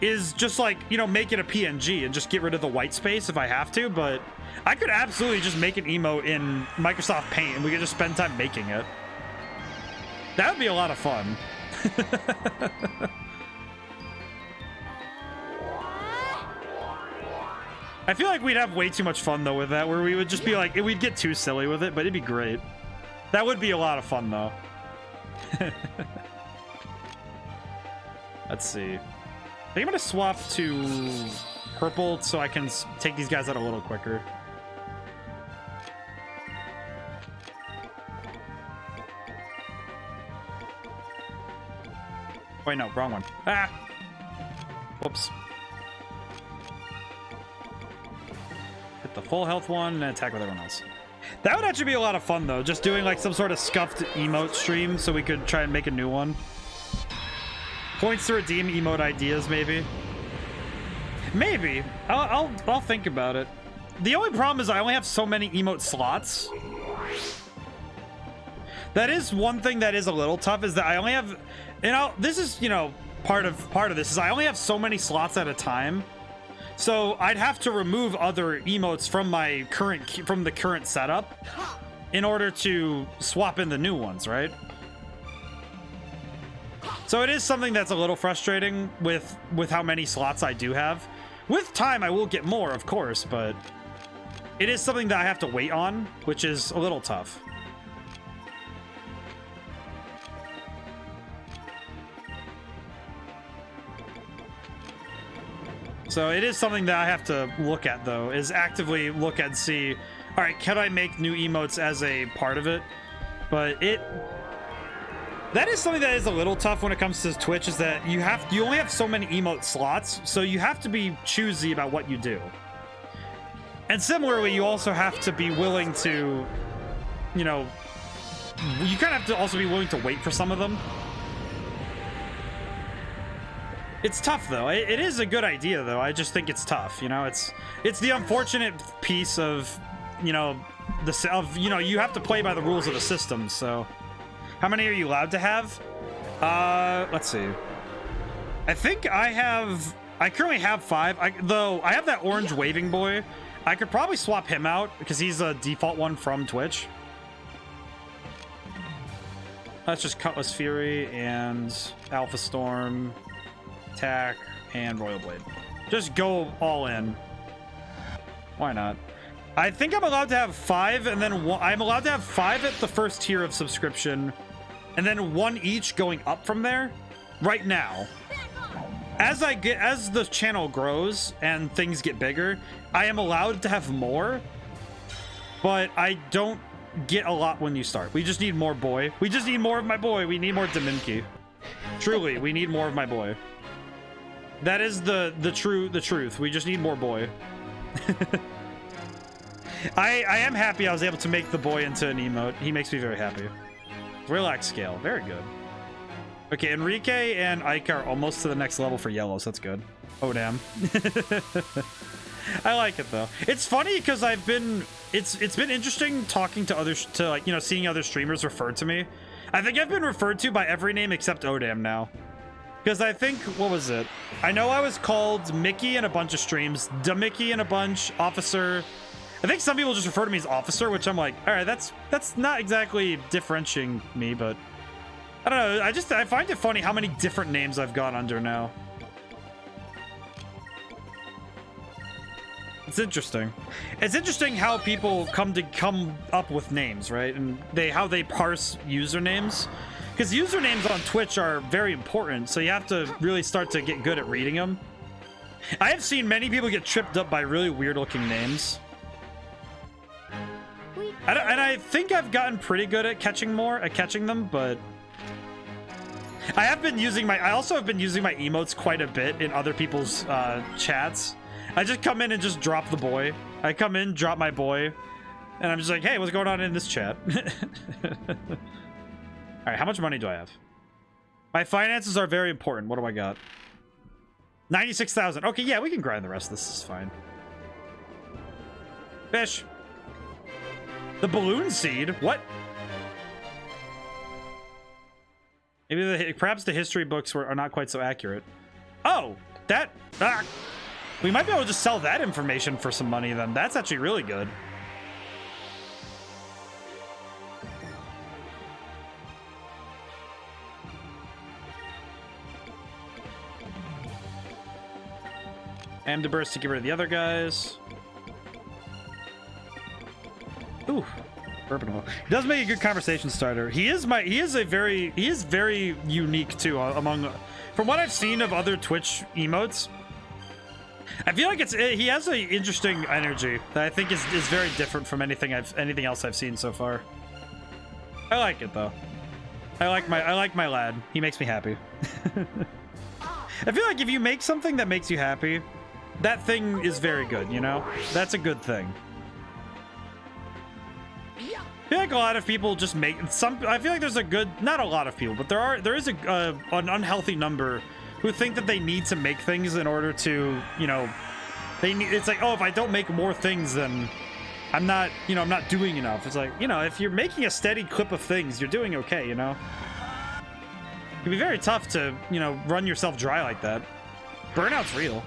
Speaker 1: is just like, you know, make it a PNG and just get rid of the white space if I have to, but I could absolutely just make an emo in Microsoft Paint and we could just spend time making it. That would be a lot of fun. I feel like we'd have way too much fun though with that, where we would just be like, we'd get too silly with it, but it'd be great. That would be a lot of fun though. Let's see. I think I'm gonna swap to purple so I can take these guys out a little quicker. Wait, no, wrong one. Ah! Whoops. Hit the full health one and attack with everyone else. That would actually be a lot of fun though, just doing like some sort of scuffed emote stream so we could try and make a new one. Points to redeem emote ideas, maybe. Maybe. I'll think about it. The only problem is I only have so many emote slots. That is one thing that is a little tough, is that I only have, this is, you know, part of this is I only have so many slots at a time. So I'd have to remove other emotes from the current setup in order to swap in the new ones, right? So it is something that's a little frustrating with how many slots I do have. With time, I will get more, of course, but it is something that I have to wait on, which is a little tough. So it is something that I have to look at, though, is actively look at and see, all right, can I make new emotes as a part of it? But that is something that is a little tough when it comes to Twitch, is that you only have so many emote slots, so you have to be choosy about what you do. And similarly, you also have to be willing to, you know, you kind of have to also be willing to wait for some of them. It's tough though. It is a good idea though. I just think it's tough. You know, it's the unfortunate piece of, you know, you have to play by the rules of the system. So, how many are you allowed to have? Let's see. I think I currently have 5. Though I have that orange waving boy. I could probably swap him out because he's a default one from Twitch. That's just Cutlass Fury and Alpha Storm. Attack and Royal Blade. Just go all in. Why not? I think I'm allowed to have 5, and then I'm allowed to have 5 at the first tier of subscription, and then 1 each going up from there. Right now, as the channel grows and things get bigger, I am allowed to have more, but I don't get a lot when you start. We just need more boy. We just need more of my boy. We need more Dominki. Truly, we need more of my boy. That is the truth. We just need more boy. I am happy I was able to make the boy into an emote. He makes me very happy. Relax scale. Very good. Okay, Enrique and Ike are almost to the next level for yellow, so that's good. ODaM. I like it though. It's funny because it's been interesting talking to others, to like, you know, seeing other streamers refer to me. I think I've been referred to by every name except ODaM now. Because I think, what was it? I know I was called Mickey in a bunch of streams, Mickey in a bunch, Officer. I think some people just refer to me as Officer, which I'm like, all right, that's not exactly differentiating me, but I don't know. I find it funny how many different names I've gone under now. It's interesting. It's interesting how people come up with names, right? And how they parse usernames. Because usernames on Twitch are very important, so you have to really start to get good at reading them. I have seen many people get tripped up by really weird-looking names. And I think I've gotten pretty good at catching them, but I also have been using my emotes quite a bit in other people's chats. I just come in and just drop the boy. I come in, drop my boy, and I'm just like, hey, what's going on in this chat? All right, how much money do I have? My finances are very important. What do I got? 96,000. Okay, yeah, we can grind the rest of this. This is fine. Fish. The balloon seed? What? Maybe perhaps the history books are not quite so accurate. Oh, that... we might be able to just sell that information for some money then. That's actually really good. Amdiburst to get rid of the other guys. Ooh, bourbon oil. He does make a good conversation starter. He is very unique too among, from what I've seen of other Twitch emotes. I feel like he has an interesting energy that I think is very different from anything else I've seen so far. I like it though. I like my lad. He makes me happy. I feel like if you make something that makes you happy, that thing is very good, you know? That's a good thing. I feel like a lot of people just make some. I feel like there's a good, not a lot of people, but there is an unhealthy number who think that they need to make things in order to, you know, it's like, oh, if I don't make more things, then I'm not doing enough. It's like, you know, if you're making a steady clip of things, you're doing okay, you know? It can be very tough to, you know, run yourself dry like that. Burnout's real.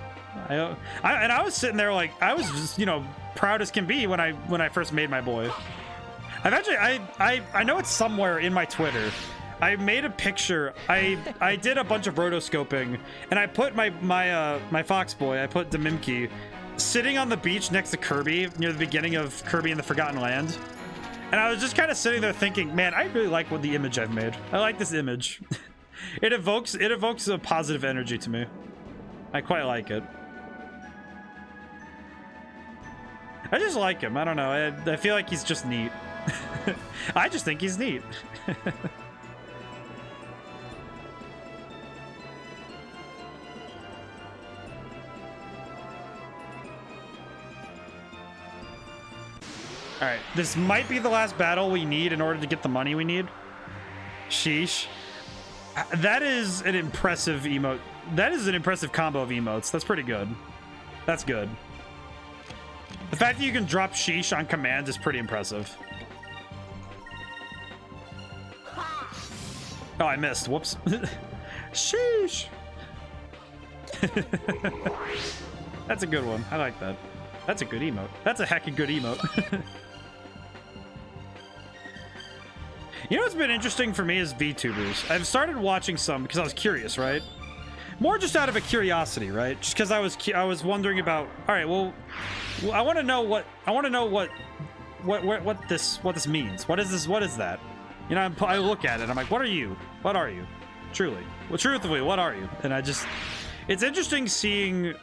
Speaker 1: And I was sitting there like, I was just, you know, proud as can be when I first made my boy. I've actually, I know it's somewhere in my Twitter. I made a picture. I did a bunch of rotoscoping, and I put my fox boy, I put Demimki, sitting on the beach next to Kirby near the beginning of Kirby and the Forgotten Land. And I was just kind of sitting there thinking, man, I really like the image I've made. I like this image. It evokes a positive energy to me. I quite like it. I just like him. I don't know. I feel like he's just neat. I just think he's neat. All right, this might be the last battle we need in order to get the money we need. Sheesh. That is an impressive emote. That is an impressive combo of emotes. That's pretty good. That's good. The fact that you can drop sheesh on command is pretty impressive. Oh, I missed. Whoops. Sheesh. That's a good one. I like that. That's a good emote. That's a heckin' good emote. You know what's been interesting for me is VTubers. I've started watching some because I was curious, right? More just out of a curiosity, right? Just because I was wondering about. All right, well, I want to know what this means. What is this? What is that? You know, I look at it. I'm like, what are you? What are you? Truly, well, truthfully, what are you? And it's interesting seeing.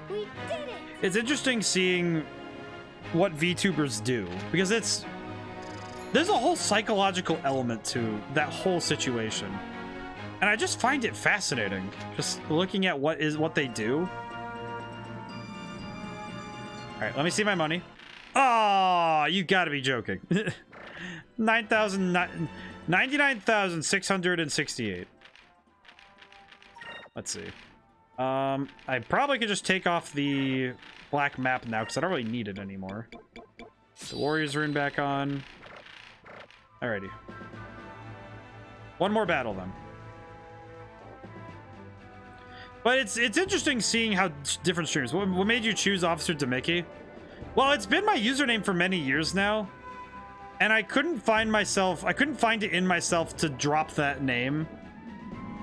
Speaker 2: We did it.
Speaker 1: It's interesting seeing what VTubers do because there's a whole psychological element to that whole situation. And I just find it fascinating, just looking at what they do. All right, let me see my money. Oh, you gotta be joking. 99,668. Let's see. I probably could just take off the black map now because I don't really need it anymore. The Warriors rune back on. Alrighty. One more battle then. But it's interesting seeing how different streamers. What made you choose Officer Demicki? Well, it's been my username for many years now, and I couldn't find it in myself to drop that name.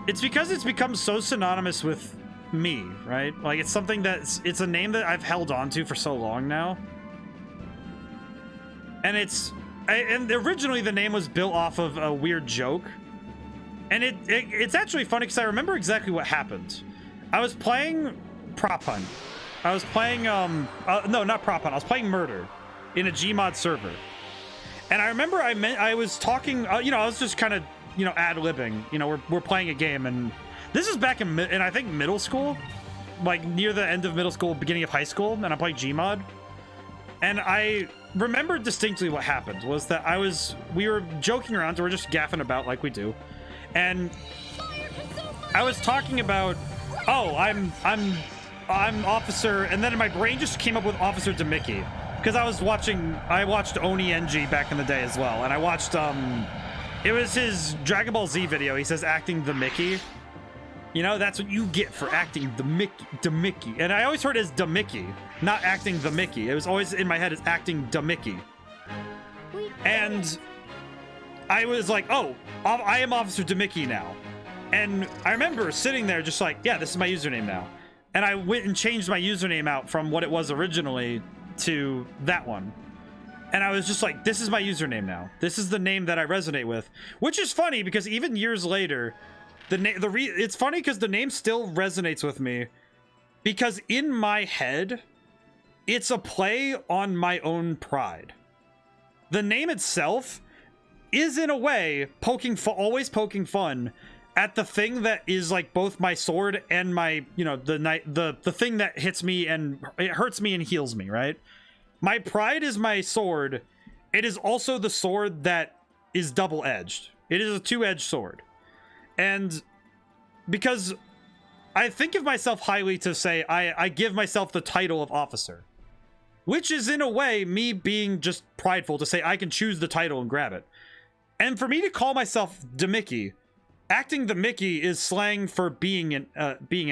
Speaker 1: It's because it's become so synonymous with me, right? Like it's something it's a name that I've held on to for so long now, and and originally the name was built off of a weird joke And it's actually funny because I remember exactly what happened. I was playing Prop Hunt. I was playing, no, not Prop Hunt. I was playing Murder in a Gmod server. And I remember I was talking, you know, I was just kind of, you know, ad-libbing. You know, we're playing a game, and this is back in I think middle school, like near the end of middle school, beginning of high school, and I'm playing Gmod. And I remember distinctly what happened was that we were joking around, so we're just gaffing about like we do. And I was talking about, oh, I'm Officer, and then my brain just came up with Officer DeMickey because I watched Oni NG back in the day as well, and I watched it was his Dragon Ball Z video. He says acting the Mickey. You know, that's what you get for acting the Mickey. And I always heard it as DeMickey, not acting the Mickey. It was always in my head as acting DeMickey. And I was like, oh, I am Officer DeMickey now. And I remember sitting there just like, yeah, this is my username now. And I went and changed my username out from what it was originally to that one. And I was just like, this is my username now. This is the name that I resonate with. Which is funny because even years later, it's funny because the name still resonates with me. Because in my head, it's a play on my own pride. The name itself is in a way always poking fun at the thing that is like both my sword and my, you know, the thing that hits me and it hurts me and heals me, right? My pride is my sword. It is also the sword that is double-edged. It is a two-edged sword. And because I think of myself highly to say I give myself the title of officer, which is in a way me being just prideful to say I can choose the title and grab it. And for me to call myself DeMickey, acting the Mickey is slang for being an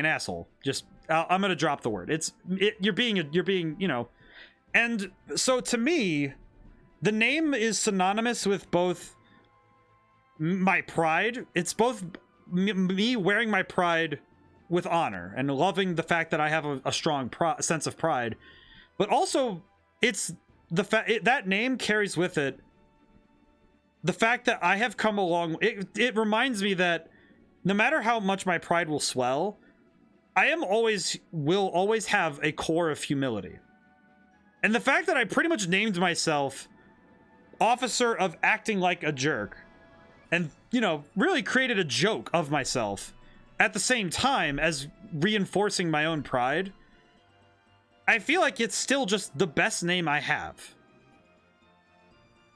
Speaker 1: asshole. Just I'm gonna drop the word. You're being, you know. And so to me, the name is synonymous with both my pride. It's both me wearing my pride with honor and loving the fact that I have a strong sense of pride, but also it's the fact that name carries with it the fact that I have come along. It reminds me that no matter how much my pride will swell, I will always have a core of humility. And the fact that I pretty much named myself Officer of Acting Like a Jerk, and, you know, really created a joke of myself at the same time as reinforcing my own pride, I feel like it's still just the best name I have.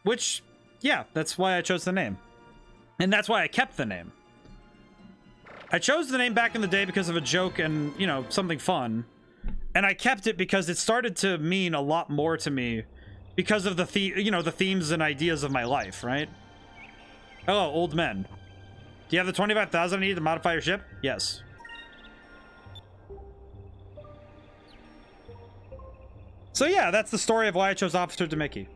Speaker 1: Which, yeah, that's why I chose the name. And that's why I kept the name. I chose the name back in the day because of a joke and, you know, something fun. And I kept it because it started to mean a lot more to me because of the themes and ideas of my life, right? Hello, old men. Do you have the 25,000 I need to modify your ship? Yes. So yeah, that's the story of why I chose Officer DeMickey.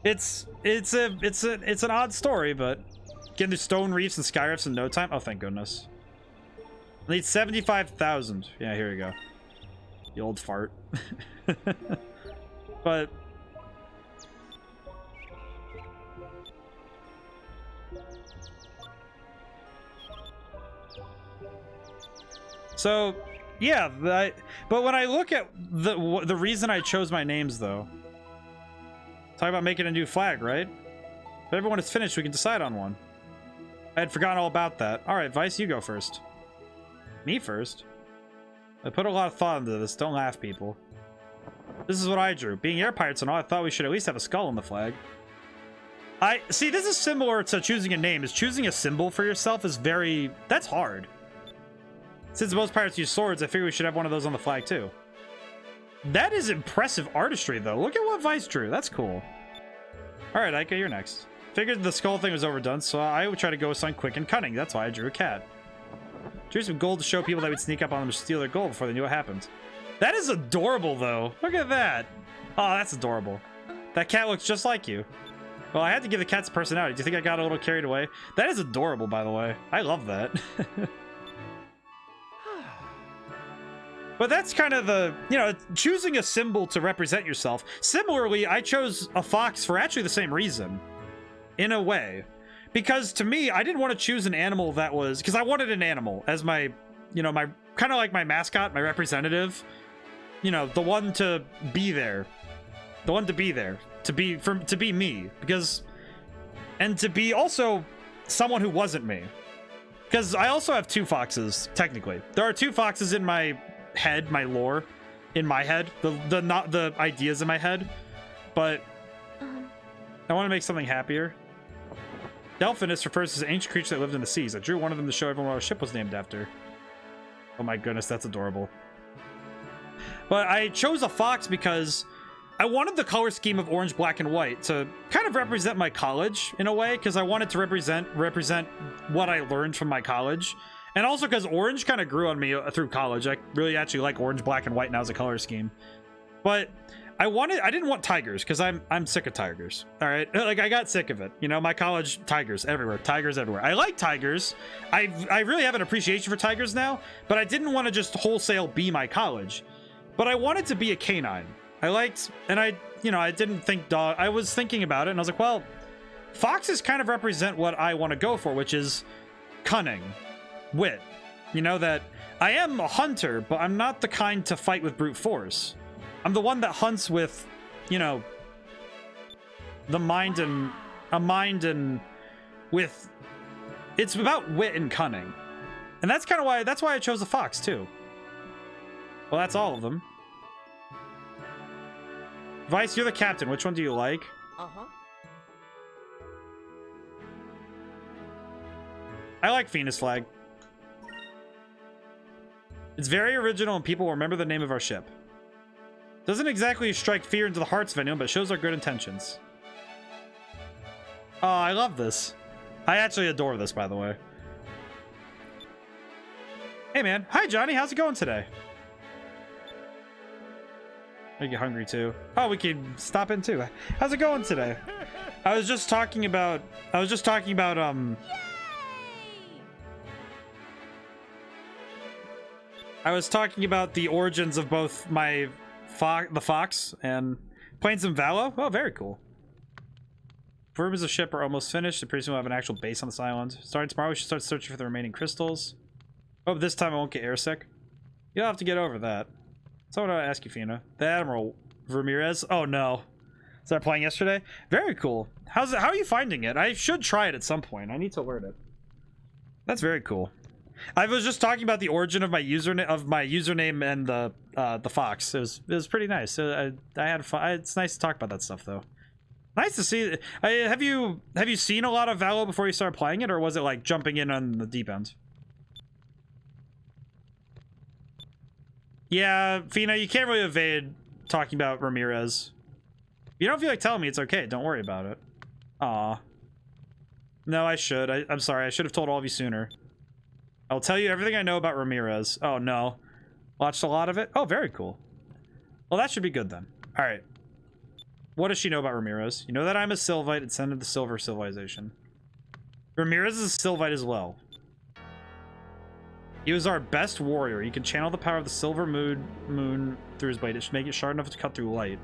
Speaker 1: It's an odd story, but getting through stone reefs and sky rifts in no time. Oh, thank goodness. I need 75,000. Yeah, here we go. The old fart. But so yeah, but when I look at the reason I chose my names, though, talk about making a new flag, right? But everyone is finished, we can decide on one. I had forgotten all about that. All right, Vice, you go first. Me first? I put a lot of thought into this. Don't laugh, people. This is what I drew. Being air pirates and all, I thought we should at least have a skull on the flag. See, this is similar to choosing a name. Is choosing a symbol for yourself is that's hard. Since most pirates use swords, I figure we should have one of those on the flag, too. That is impressive artistry, though. Look at what Vice drew. That's cool. All right, Ika, you're next. Figured the skull thing was overdone, so I would try to go with something quick and cunning. That's why I drew a cat. Drew some gold to show people that would sneak up on them to steal their gold before they knew what happened. That is adorable, though. Look at that. Oh, that's adorable. That cat looks just like you. Well, I had to give the cat's personality. Do you think I got a little carried away? That is adorable, by the way. I love that. But that's kind of the, you know, choosing a symbol to represent yourself. Similarly, I chose a fox for actually the same reason, in a way. Because to me, I didn't want to choose an animal that was, because I wanted an animal as my, you know, my kind of like my mascot, my representative, you know, the one to be there, to be me, because, and to be also someone who wasn't me, because I also have 2 foxes. Technically, there are 2 foxes in my head, my lore, in my head, not the ideas in my head, but I want to make something happier. Delphinus refers to an ancient creature that lived in the seas. I drew one of them to show everyone what our ship was named after. Oh my goodness, that's adorable. But I chose a fox because I wanted the color scheme of orange, black, and white to kind of represent my college in a way, because I wanted to represent what I learned from my college. And also because orange kind of grew on me through college. I really actually like orange, black, and white now as a color scheme. But I didn't want tigers, because I'm sick of tigers. All right, like I got sick of it. You know, my college, tigers everywhere. I like tigers. I really have an appreciation for tigers now, but I didn't want to just wholesale be my college. But I wanted to be a canine. I liked, and I didn't think dog. I was thinking about it, and I was like, well, foxes kind of represent what I want to go for, which is cunning, wit. You know, that I am a hunter, but I'm not the kind to fight with brute force. I'm the one that hunts with, you know, a mind and with, it's about wit and cunning. And that's kind of why, that's why I chose the fox too. Well, that's all of them. Vice, you're the captain. Which one do you like?
Speaker 4: Uh-huh.
Speaker 1: I like Venus Flag. It's very original and people will remember the name of our ship. Doesn't exactly strike fear into the hearts of anyone, but shows our good intentions. Oh, I love this. I actually adore this, by the way. Hey, man. Hi, Johnny. How's it going today? I get hungry, too. Oh, we can stop in, too. How's it going today? I was just talking about, I was talking about the origins of both my the fox and playing some Valo. Oh, very cool. Verbs of ship are almost finished. Pretty soon we'll have an actual base on this island. Starting tomorrow, we should start searching for the remaining crystals. Hope this time I won't get airsick. You'll have to get over that. So I want to ask you, Fina. The Admiral Ramirez. Oh no. Started playing yesterday. Very cool. How's it? How are you finding it? I should try it at some point. I need to learn it. That's very cool. I was just talking about the origin of my username and the fox. It was pretty nice. I had fun. It's nice to talk about that stuff though. Nice to see. Have you seen a lot of Valo before you started playing it, or was it like jumping in on the deep end? Yeah, Fina, you can't really evade talking about Ramirez. If you don't feel like telling me, it's okay. Don't worry about it. Aw. No, I should. I'm sorry. I should have told all of you sooner. I'll tell you everything I know about Ramirez. Oh, no. Watched a lot of it? Oh, very cool. Well, that should be good then. All right. What does she know about Ramirez? You know that I'm a Sylvite and sent of the Silver Civilization. Ramirez is a Sylvite as well. He was our best warrior. He can channel the power of the silver moon through his blade. It should make it sharp enough to cut through light.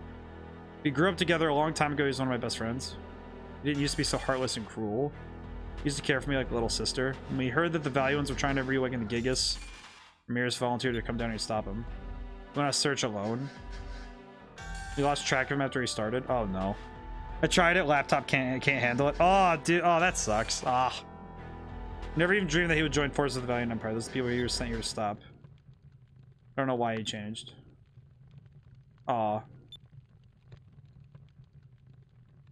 Speaker 1: We grew up together a long time ago. He's one of my best friends. He didn't used to be so heartless and cruel. He used to care for me like a little sister. When we heard that the Valiants were trying to reawaken the Gigas, Ramirez volunteered to come down here and stop him. We went on a search alone. We lost track of him after he started. Oh no. I tried it. Laptop can't handle it. Oh, dude. Oh, that sucks. Ah. Never even dreamed that he would join forces with the Valiant Empire. Those people he was sent here to stop. I don't know why he changed. Aw.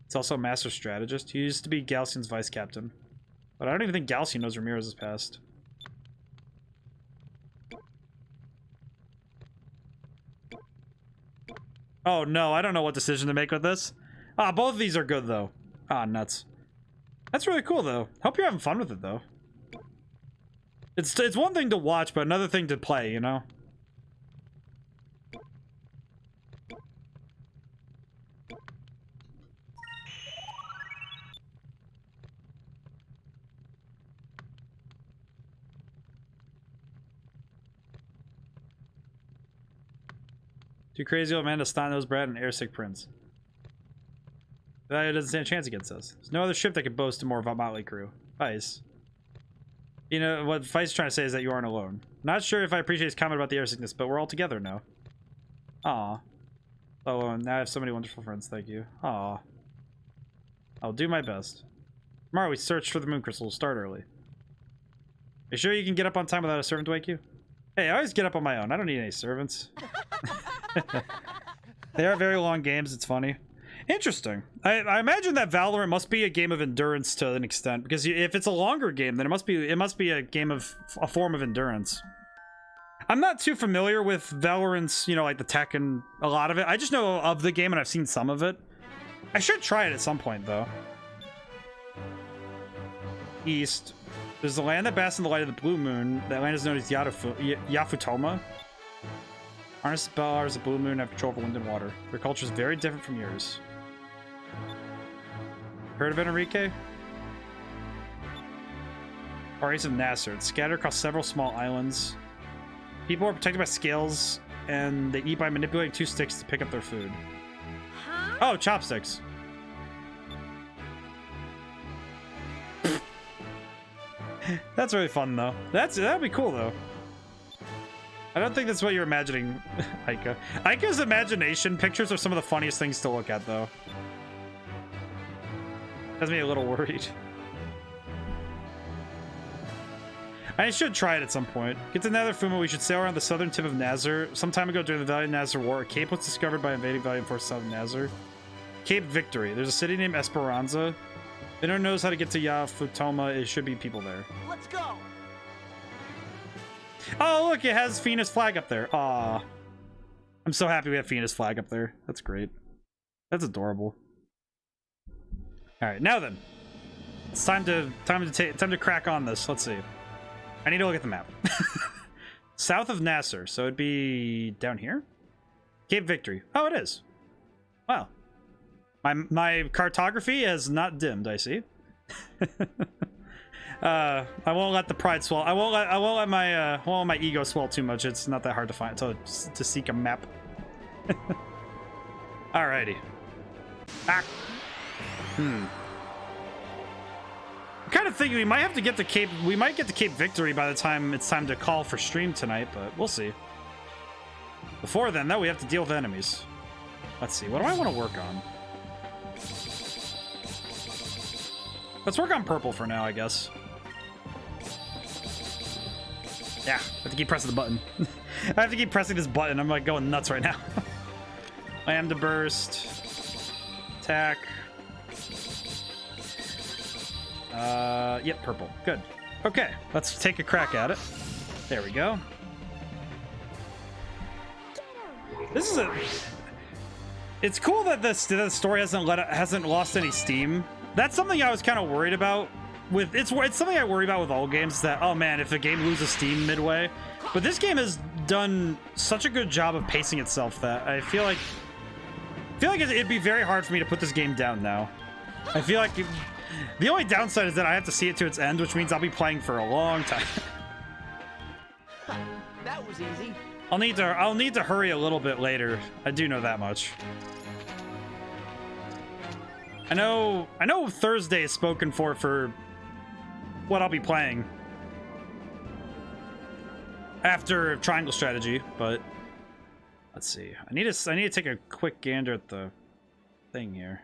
Speaker 1: He's also a master strategist. He used to be Galcian's vice captain. But I don't even think Galcian knows Ramirez's past. Oh no, I don't know what decision to make with this. Ah, both of these are good though. Ah, nuts. That's really cool though. Hope you're having fun with it though. It's one thing to watch, but another thing to play, you know? Too crazy old man to Stein-Nose Brad and Airsick Prince. It doesn't stand a chance against us. There's no other ship that could boast a more motley crew. Vice. You know, what Vice is trying to say is that you aren't alone. Not sure if I appreciate his comment about the air sickness, but we're all together now. Aw. Oh, now I have so many wonderful friends, thank you. Aw. I'll do my best. Tomorrow we search for the moon crystal. We'll start early. Are you sure you can get up on time without a servant to wake you? Hey, I always get up on my own. I don't need any servants. They are very long games. It's funny. Interesting. I imagine that Valorant must be a game of endurance to an extent, because if it's a longer game, then it must be a game of a form of endurance. I'm not too familiar with Valorant's, you know, like the tech and a lot of it. I just know of the game and I've seen some of it. I should try it at some point though. East. There's a land that basks in the light of the blue moon. That land is known as Yafutoma. Harness the bars of the blue moon have control over wind and water. Their culture is very different from yours. Heard of it, Enrique? Parties of Nasser. It's scattered across several small islands. People are protected by scales, and they eat by manipulating two sticks to pick up their food.
Speaker 2: Huh?
Speaker 1: Oh, chopsticks. That's really fun, though. That'd be cool, though. I don't think that's what you're imagining, Aika. Aika's imagination pictures are some of the funniest things to look at, though. Has me a little worried. I should try it at some point. Get to Netherfuma, we should sail around the southern tip of Nazar. Some time ago during the Valiant Nazar War, a cape was discovered by invading Valiant forces south of Nazar. Cape Victory. There's a city named Esperanza. If anyone knows how to get to Yafutoma, it should be people there.
Speaker 4: Let's go.
Speaker 1: Oh, look, it has Fena's flag up there. Aw. I'm so happy we have Fena's flag up there. That's great. That's adorable. Alright, now then. It's time to crack on this. Let's see. I need to look at the map. South of Nasser, so it'd be down here? Cape Victory. Oh, it is. Wow. My cartography has not dimmed, I see. I won't let the pride swell. I won't let my ego swell too much. It's not that hard to find to seek a map. Alrighty. Ah. I'm kind of thinking we might have to get to Cape. We might get to Cape Victory by the time it's time to call for stream tonight, but we'll see. Before then, though, we have to deal with enemies. Let's see. What do I want to work on? Let's work on purple for now, I guess. Yeah, I have to keep pressing the button. I have to keep pressing this button. I'm like going nuts right now. Lambda burst. Attack. Yep, purple. Good. Okay, let's take a crack at it. There we go. This is a... It's cool that the story hasn't lost any steam. That's something I was kind of worried about with... It's something I worry about with all games, that, oh man, if the game loses steam midway. But this game has done such a good job of pacing itself that I feel like it'd be very hard for me to put this game down now. I feel like... The only downside is that I have to see it to its end, which means I'll be playing for a long time.
Speaker 4: That was easy.
Speaker 1: I'll need to hurry a little bit later. I do know that much. I know Thursday is spoken for what I'll be playing after Triangle Strategy, but let's see. I need to take a quick gander at the thing here.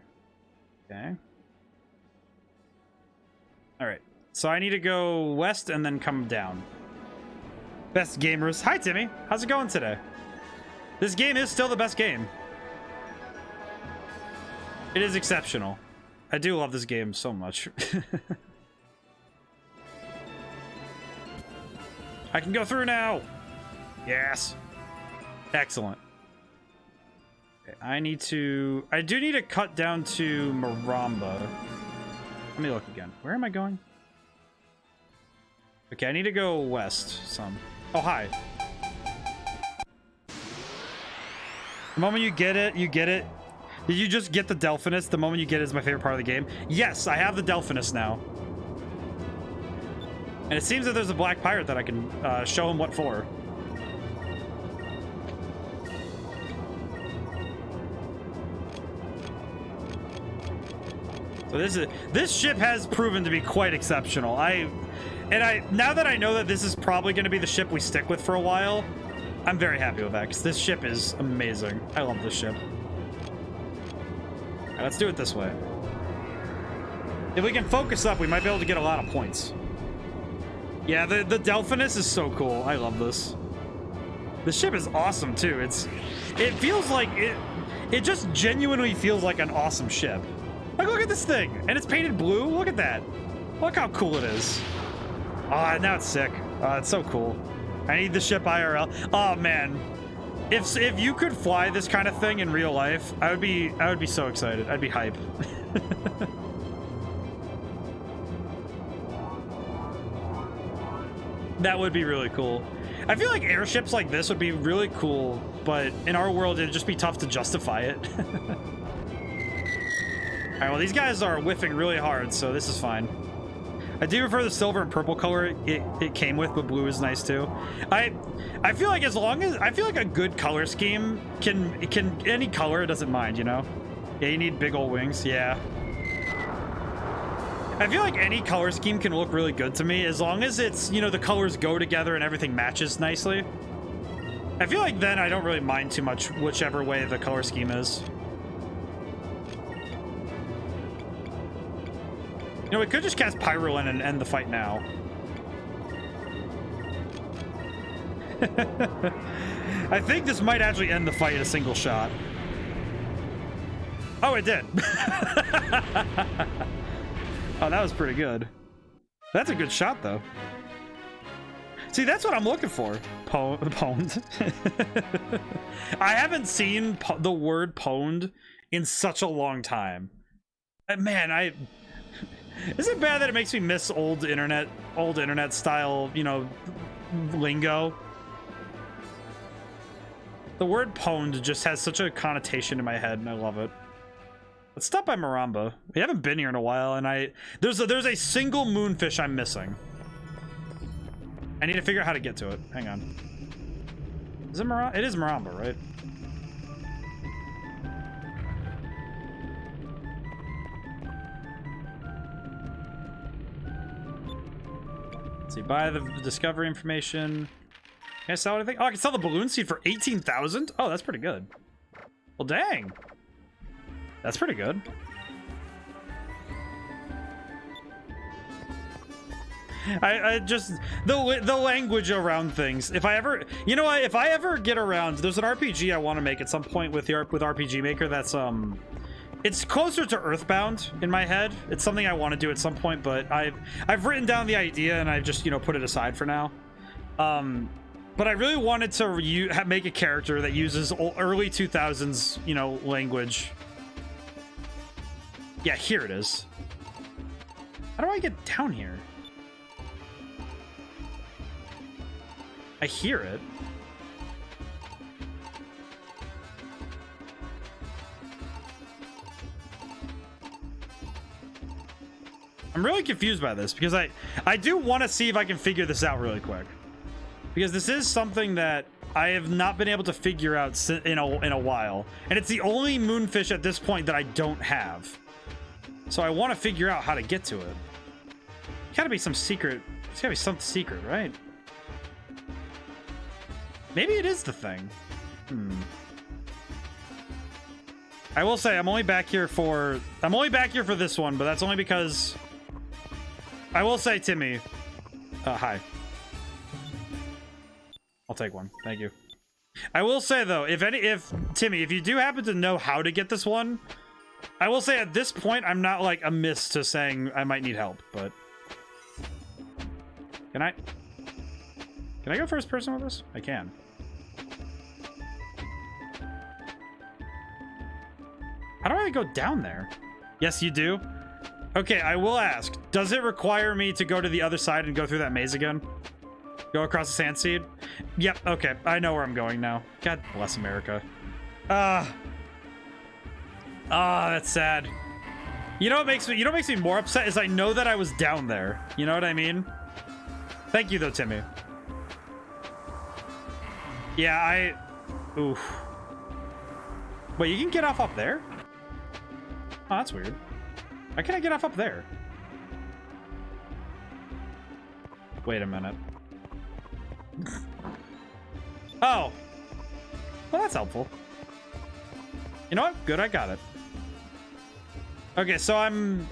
Speaker 1: Okay. All right. So I need to go west and then come down. Best gamers. Hi, Timmy. How's it going today? This game is still the best game. It is exceptional. I do love this game so much. I can go through now. Yes. Excellent. Okay, I do need to cut down to Maramba. Let me look again. Where am I going? Okay, I need to go west some. Oh, hi. The moment you get it, you get it. Did you just get the Delphinus? The moment you get it is my favorite part of the game. Yes, I have the Delphinus now. And it seems that there's a black pirate that I can show him what for. So this ship has proven to be quite exceptional. Now that I know that this is probably going to be the ship we stick with for a while, I'm very happy with that because this ship is amazing. I love this ship. All right, let's do it this way. If we can focus up, we might be able to get a lot of points. Yeah, the Delphinus is so cool. I love this. The ship is awesome too. It feels like it just genuinely feels like an awesome ship. Like, look at this thing, and it's painted blue. Look at that. Look how cool it is. Ah, now it's sick. It's so cool. I need the ship IRL. Oh man, if you could fly this kind of thing in real life, I would be so excited. I'd be hype. That would be really cool. I feel like airships like this would be really cool, but in our world, it'd just be tough to justify it. All right, well, these guys are whiffing really hard, so this is fine. I do prefer the silver and purple color it came with, but blue is nice too. I feel like a good color scheme can any color, it doesn't mind, you know? Yeah, you need big old wings, yeah. I feel like any color scheme can look really good to me as long as it's, you know, the colors go together and everything matches nicely. I feel like then I don't really mind too much whichever way the color scheme is. You know, we could just cast Pyrolin and end the fight now. I think this might actually end the fight in a single shot. Oh, it did. Oh, that was pretty good. That's a good shot, though. See, that's what I'm looking for. Pwned. I haven't seen the word pwned in such a long time. Man, is it bad that it makes me miss old internet style, you know, lingo? The word pwned just has such a connotation in my head, and I love it. Let's stop by Maramba. We haven't been here in a while, and there's a single moonfish I'm missing. I need to figure out how to get to it. Hang on. Is it Maramba? It is Maramba, right? Let's see, buy the discovery information. Can I sell anything? Oh, I can sell the balloon seed for 18,000? Oh, that's pretty good. Well, dang. That's pretty good. I just the language around things. If I ever, you know, if I ever get around, there's an RPG I want to make at some point with RPG Maker. That's it's closer to Earthbound in my head. It's something I want to do at some point, but I've written down the idea and I've just, you know, put it aside for now. But I really wanted to make a character that uses early 2000s, you know, language. Yeah, here it is. How do I get down here? I hear it. I'm really confused by this because I do want to see if I can figure this out really quick. Because this is something that I have not been able to figure out in a while. And it's the only moonfish at this point that I don't have. So I want to figure out how to get to it. Gotta be some secret. It's gotta be some secret, right? Maybe it is the thing. I will say I'm only back here for this one, but that's only because I will say, Timmy. Hi. I'll take one. Thank you. I will say though, if Timmy, if you do happen to know how to get this one, I will say at this point, I'm not like amiss to saying I might need help, but can I go first person with this? I can. How do I go down there? Yes, you do. Okay, I will ask. Does it require me to go to the other side and go through that maze again? Go across the sand seed? Yep, okay. I know where I'm going now. God bless America. That's sad. You know what makes me more upset is I know that I was down there. You know what I mean? Thank you though, Timmy. Yeah, oof. Wait, you can get off up there? Oh, that's weird. Why can't I get off up there? Wait a minute. Oh. Well, that's helpful. You know what? Good, I got it. Okay, so I'm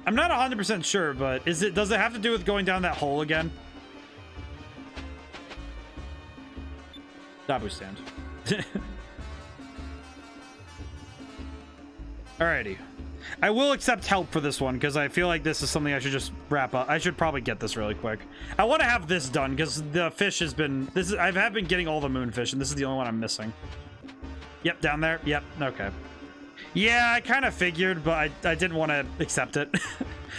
Speaker 1: not 100% sure, but does it have to do with going down that hole again? Dabu stand. Alrighty. I will accept help for this one because I feel like this is something I should just wrap up. I should probably get this really quick. I want to have this done because the fish has been... I have been getting all the moonfish, and this is the only one I'm missing. Yep, down there. Yep, okay. Yeah, I kind of figured, but I didn't want to accept it.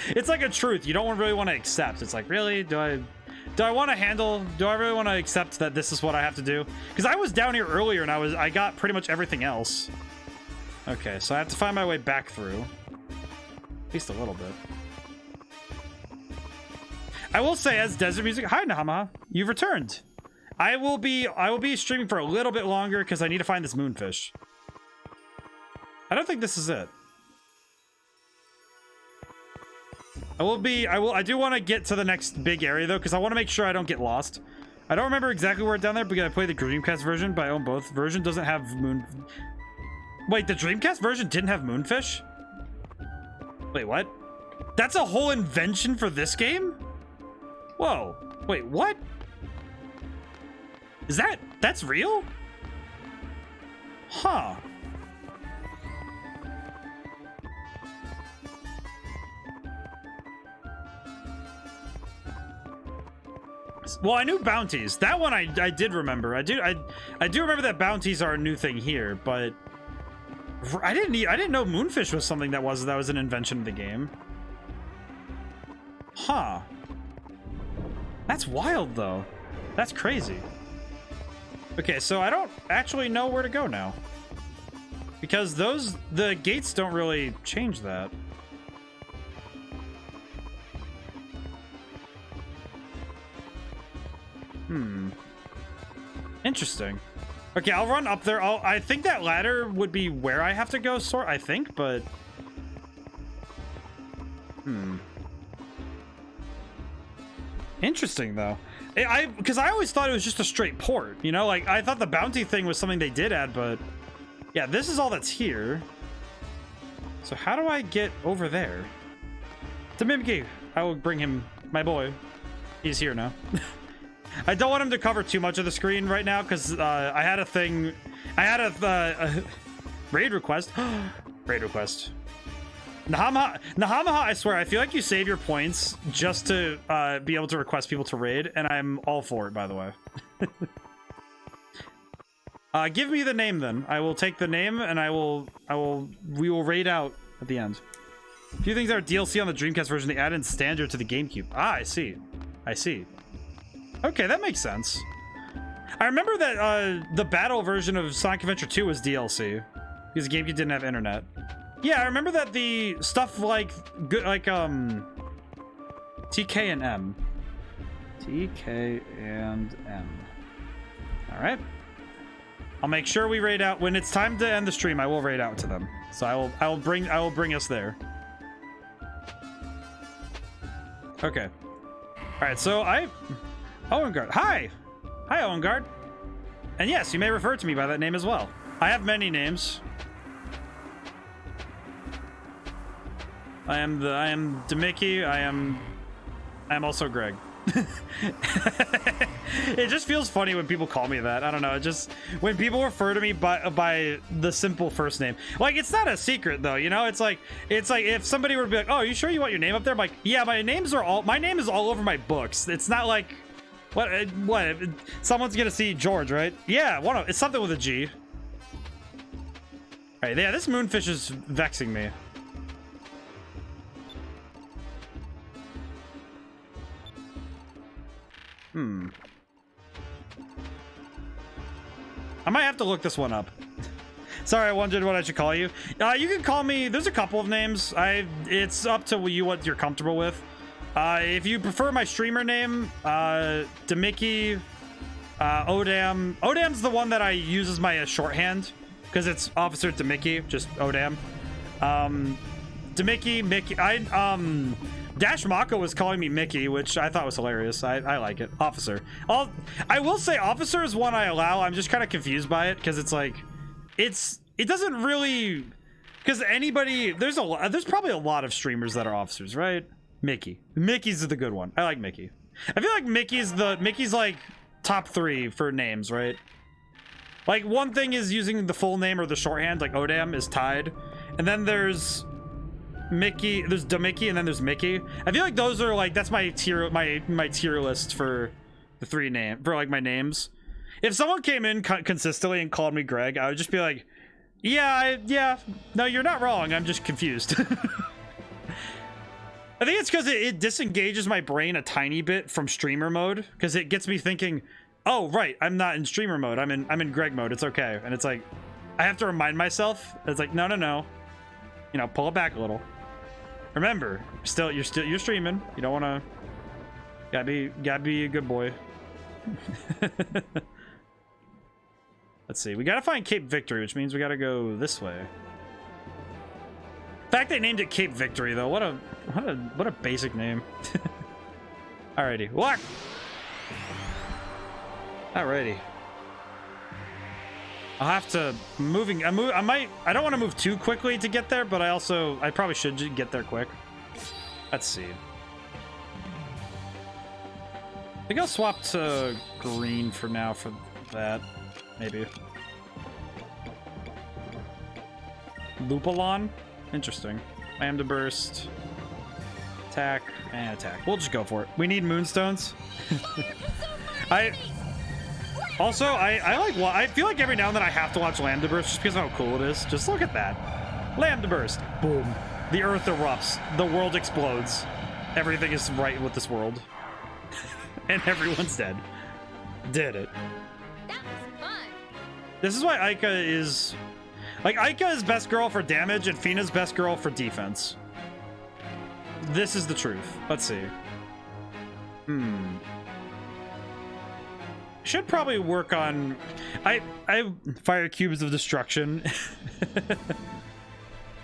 Speaker 1: It's like a truth. You don't really want to accept. It's like, really? Do I want to handle... Do I really want to accept that this is what I have to do? Because I was down here earlier, and I got pretty much everything else. Okay, so I have to find my way back through. At least a little bit. I will say, as Desert Music... Hi, Nahama. You've returned. I will be streaming for a little bit longer because I need to find this moonfish. I don't think this is it. I do want to get to the next big area though, because I want to make sure I don't get lost. I don't remember exactly where down there because I played the Dreamcast version, but I own both. Version doesn't have moon... Wait, the Dreamcast version didn't have moonfish? Wait, what? That's a whole invention for this game? Whoa. Wait, what? That's real? Huh. Well, I knew bounties. That one I did remember. I do remember that bounties are a new thing here, but I didn't know moonfish was something that was an invention of the game. Huh. That's wild though. That's crazy. Okay, so I don't actually know where to go now. Because the gates don't really change that. Interesting. Okay, I'll run up there. I think that ladder would be where I have to go, I think, but... Interesting, though. Because I always thought it was just a straight port, you know? Like, I thought the bounty thing was something they did add, but... Yeah, this is all that's here. So how do I get over there? To Mimikyu. I will bring him, my boy. He's here now. I don't want him to cover too much of the screen right now because I had a raid request. Raid request. Nahama, I swear, I feel like you save your points just to be able to request people to raid, and I'm all for it, by the way. Give me the name then. I will take the name and we will raid out at the end. A few things that are DLC on the Dreamcast version they added standard to the GameCube. Ah, I see. Okay, that makes sense. I remember that the battle version of Sonic Adventure 2 was DLC because the GameCube didn't have internet. Yeah, I remember that the stuff like TK and M. TK and M. All right. I'll make sure we raid out when it's time to end the stream. I will raid out to them. So I will bring us there. Okay. All right. So Owengard. Hi, Owengard. And yes, you may refer to me by that name as well. I have many names. I am Demiki. I am also Greg. It just feels funny when people call me that. I don't know. Just when people refer to me by the simple first name. Like, it's not a secret though, you know? It's like if somebody were to be like, "Oh, are you sure you want your name up there?" I'm like, "Yeah, my name is all over my books." It's not like what someone's gonna see George, right? Yeah, it's something with a G. All right, yeah, this moonfish is vexing me. I might have to look this one up. Sorry, I wondered what I should call you. You can call me, there's a couple of names. It's up to you what you're comfortable with. If you prefer my streamer name, Demiki, ODaM. ODaM's the one that I use as my shorthand because it's Officer Demiki, just ODaM. Demickey, Mickey. Dash Mako was calling me Mickey, which I thought was hilarious. I like it. Officer. I will say Officer is one I allow. I'm just kind of confused by it because it's like, it doesn't really, because anybody, there's probably a lot of streamers that are officers, right? Mickey's the good one. I like Mickey. I feel like Mickey's like top 3 for names, right? Like one thing is using the full name or the shorthand, like ODaM is tied, and then there's Mickey, there's Demickey, and then there's Mickey. I feel like those are like, that's my tier list for the 3 for like my names. If someone came in consistently and called me Greg, I would just be like, yeah, no, you're not wrong. I'm just confused. I think it's because it disengages my brain a tiny bit from streamer mode, because it gets me thinking, oh right, I'm not in streamer mode. I'm in Greg mode. It's okay. And it's like, I have to remind myself. It's like, no. You know, pull it back a little. Remember, you're streaming. You don't want to. Gotta be a good boy. Let's see. We gotta find Cape Victory, which means we gotta go this way. The fact they named it Cape Victory, though, what a basic name. Alrighty, walk. Alrighty. I'll have to I don't want to move too quickly to get there, but I probably should get there quick. Let's see. I think I'll swap to green for now for that. Maybe. Lupulon? Interesting. Lambda burst. Attack and attack. We'll just go for it. We need moonstones. I feel like every now and then I have to watch Lambda Burst just because of how cool it is. Just look at that. Lambda Burst. Boom. The earth erupts. The world explodes. Everything is right with this world. And everyone's dead. Did it.
Speaker 2: That was fun.
Speaker 1: This is why Aika is... Like, Aika is best girl for damage and Fina's best girl for defense. This is the truth. Let's see. Should probably work on... I fire cubes of destruction.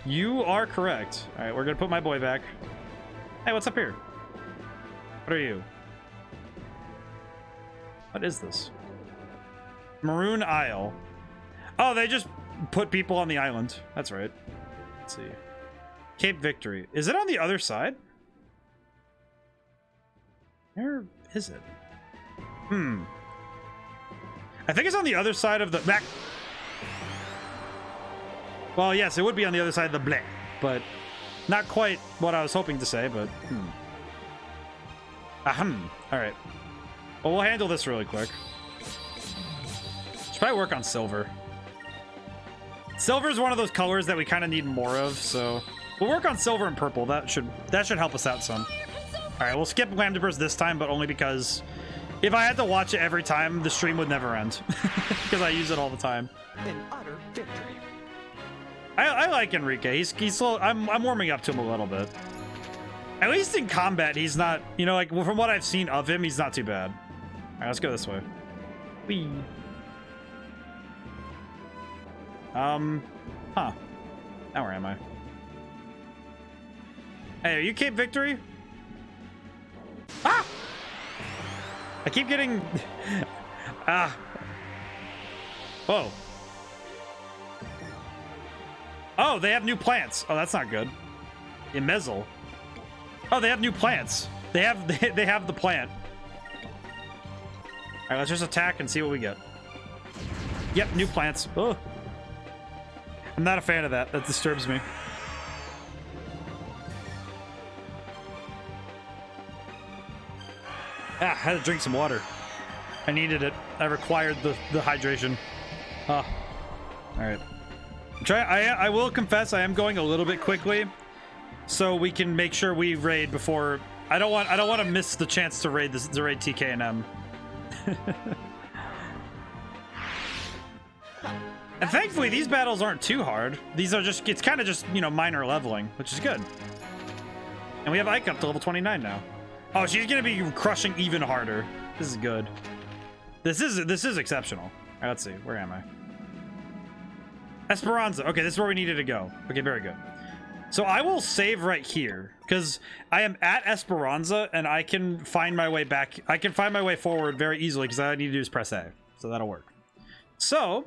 Speaker 1: You are correct. Alright, we're gonna put my boy back. Hey, what's up here? What are you? What is this? Maroon Isle. Oh, they just put people on the island. That's right. Let's see. Cape Victory. Is it on the other side? Where is it? I think it's on the other side of the back. Well, yes, it would be on the other side of the bleh, but not quite what I was hoping to say, but all right. Well, we'll handle this really quick. Should probably work on silver. Silver is one of those colors that we kind of need more of, so we'll work on silver and purple. That should help us out some. All right, we'll skip Lambda Burst this time, but only because if I had to watch it every time, the stream would never end because I use it all the time.
Speaker 4: An utter victory.
Speaker 1: I like Enrique. He's slow. I'm warming up to him a little bit. At least in combat, he's not. You know, like from what I've seen of him, he's not too bad. All right, let's go this way. Whee. Now where am I? Hey, are you Cape Victory? Ah! I keep getting... Whoa. Oh, they have new plants. Oh, that's not good. Imezel. Oh, they have new plants. They have the plant. All right, let's just attack and see what we get. Yep, new plants. Oh. I'm not a fan of that. That disturbs me. I had to drink some water. I needed it. I required the hydration. All right. I will confess I am going a little bit quickly, so we can make sure we raid before. I don't want to miss the chance to raid TK and M. And thankfully, these battles aren't too hard. These are just, it's kind of just, you know, minor leveling, which is good. And we have Ike up to level 29 now. Oh, she's going to be crushing even harder. This is good. This is exceptional. All right, let's see. Where am I? Esperanza. Okay, this is where we needed to go. Okay, very good. So I will save right here because I am at Esperanza and I can find my way back. I can find my way forward very easily because all I need to do is press A. So that'll work. So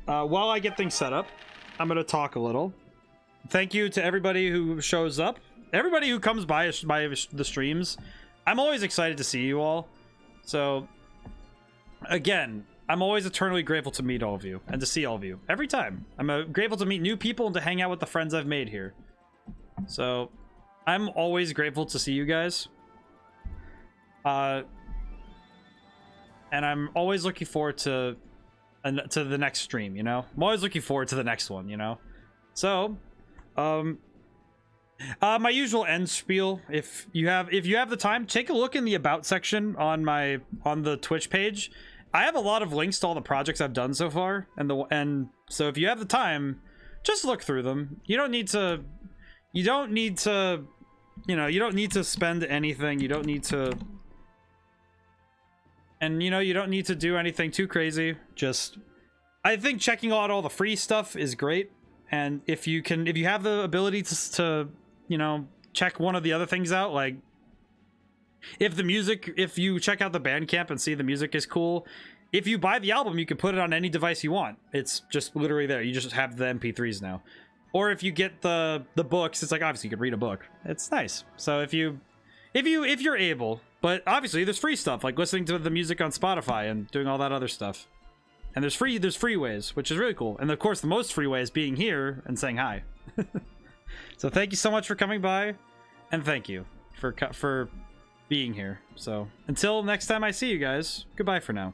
Speaker 1: while I get things set up, I'm going to talk a little. Thank you to everybody who shows up. Everybody who comes by the streams. I'm always excited to see you all. So again, I'm always eternally grateful to meet all of you and to see all of you every time. I'm grateful to meet new people and to hang out with the friends I've made here. So I'm always grateful to see you guys. And I'm always looking forward to the next stream, you know? I'm always looking forward to the next one, you know? So, my usual end spiel, if you have the time, take a look in the about section on the Twitch page. I have a lot of links to all the projects I've done so far, and so if you have the time, just look through them. You don't need to spend anything. You don't need to, and you don't need to do anything too crazy. Just, I think checking out all the free stuff is great, and if you have the ability to check one of the other things out, like if you check out the Bandcamp and see the music is cool, if you buy the album, you can put it on any device you want. It's just literally there. You just have the MP3s now. Or if you get the books, it's like, obviously you could read a book. It's nice. So if you're able, but obviously there's free stuff like listening to the music on Spotify and doing all that other stuff. And there's free ways, which is really cool. And of course, the most free way is being here and saying hi. So thank you so much for coming by, and thank you for being here. So until next time I see you guys, goodbye for now.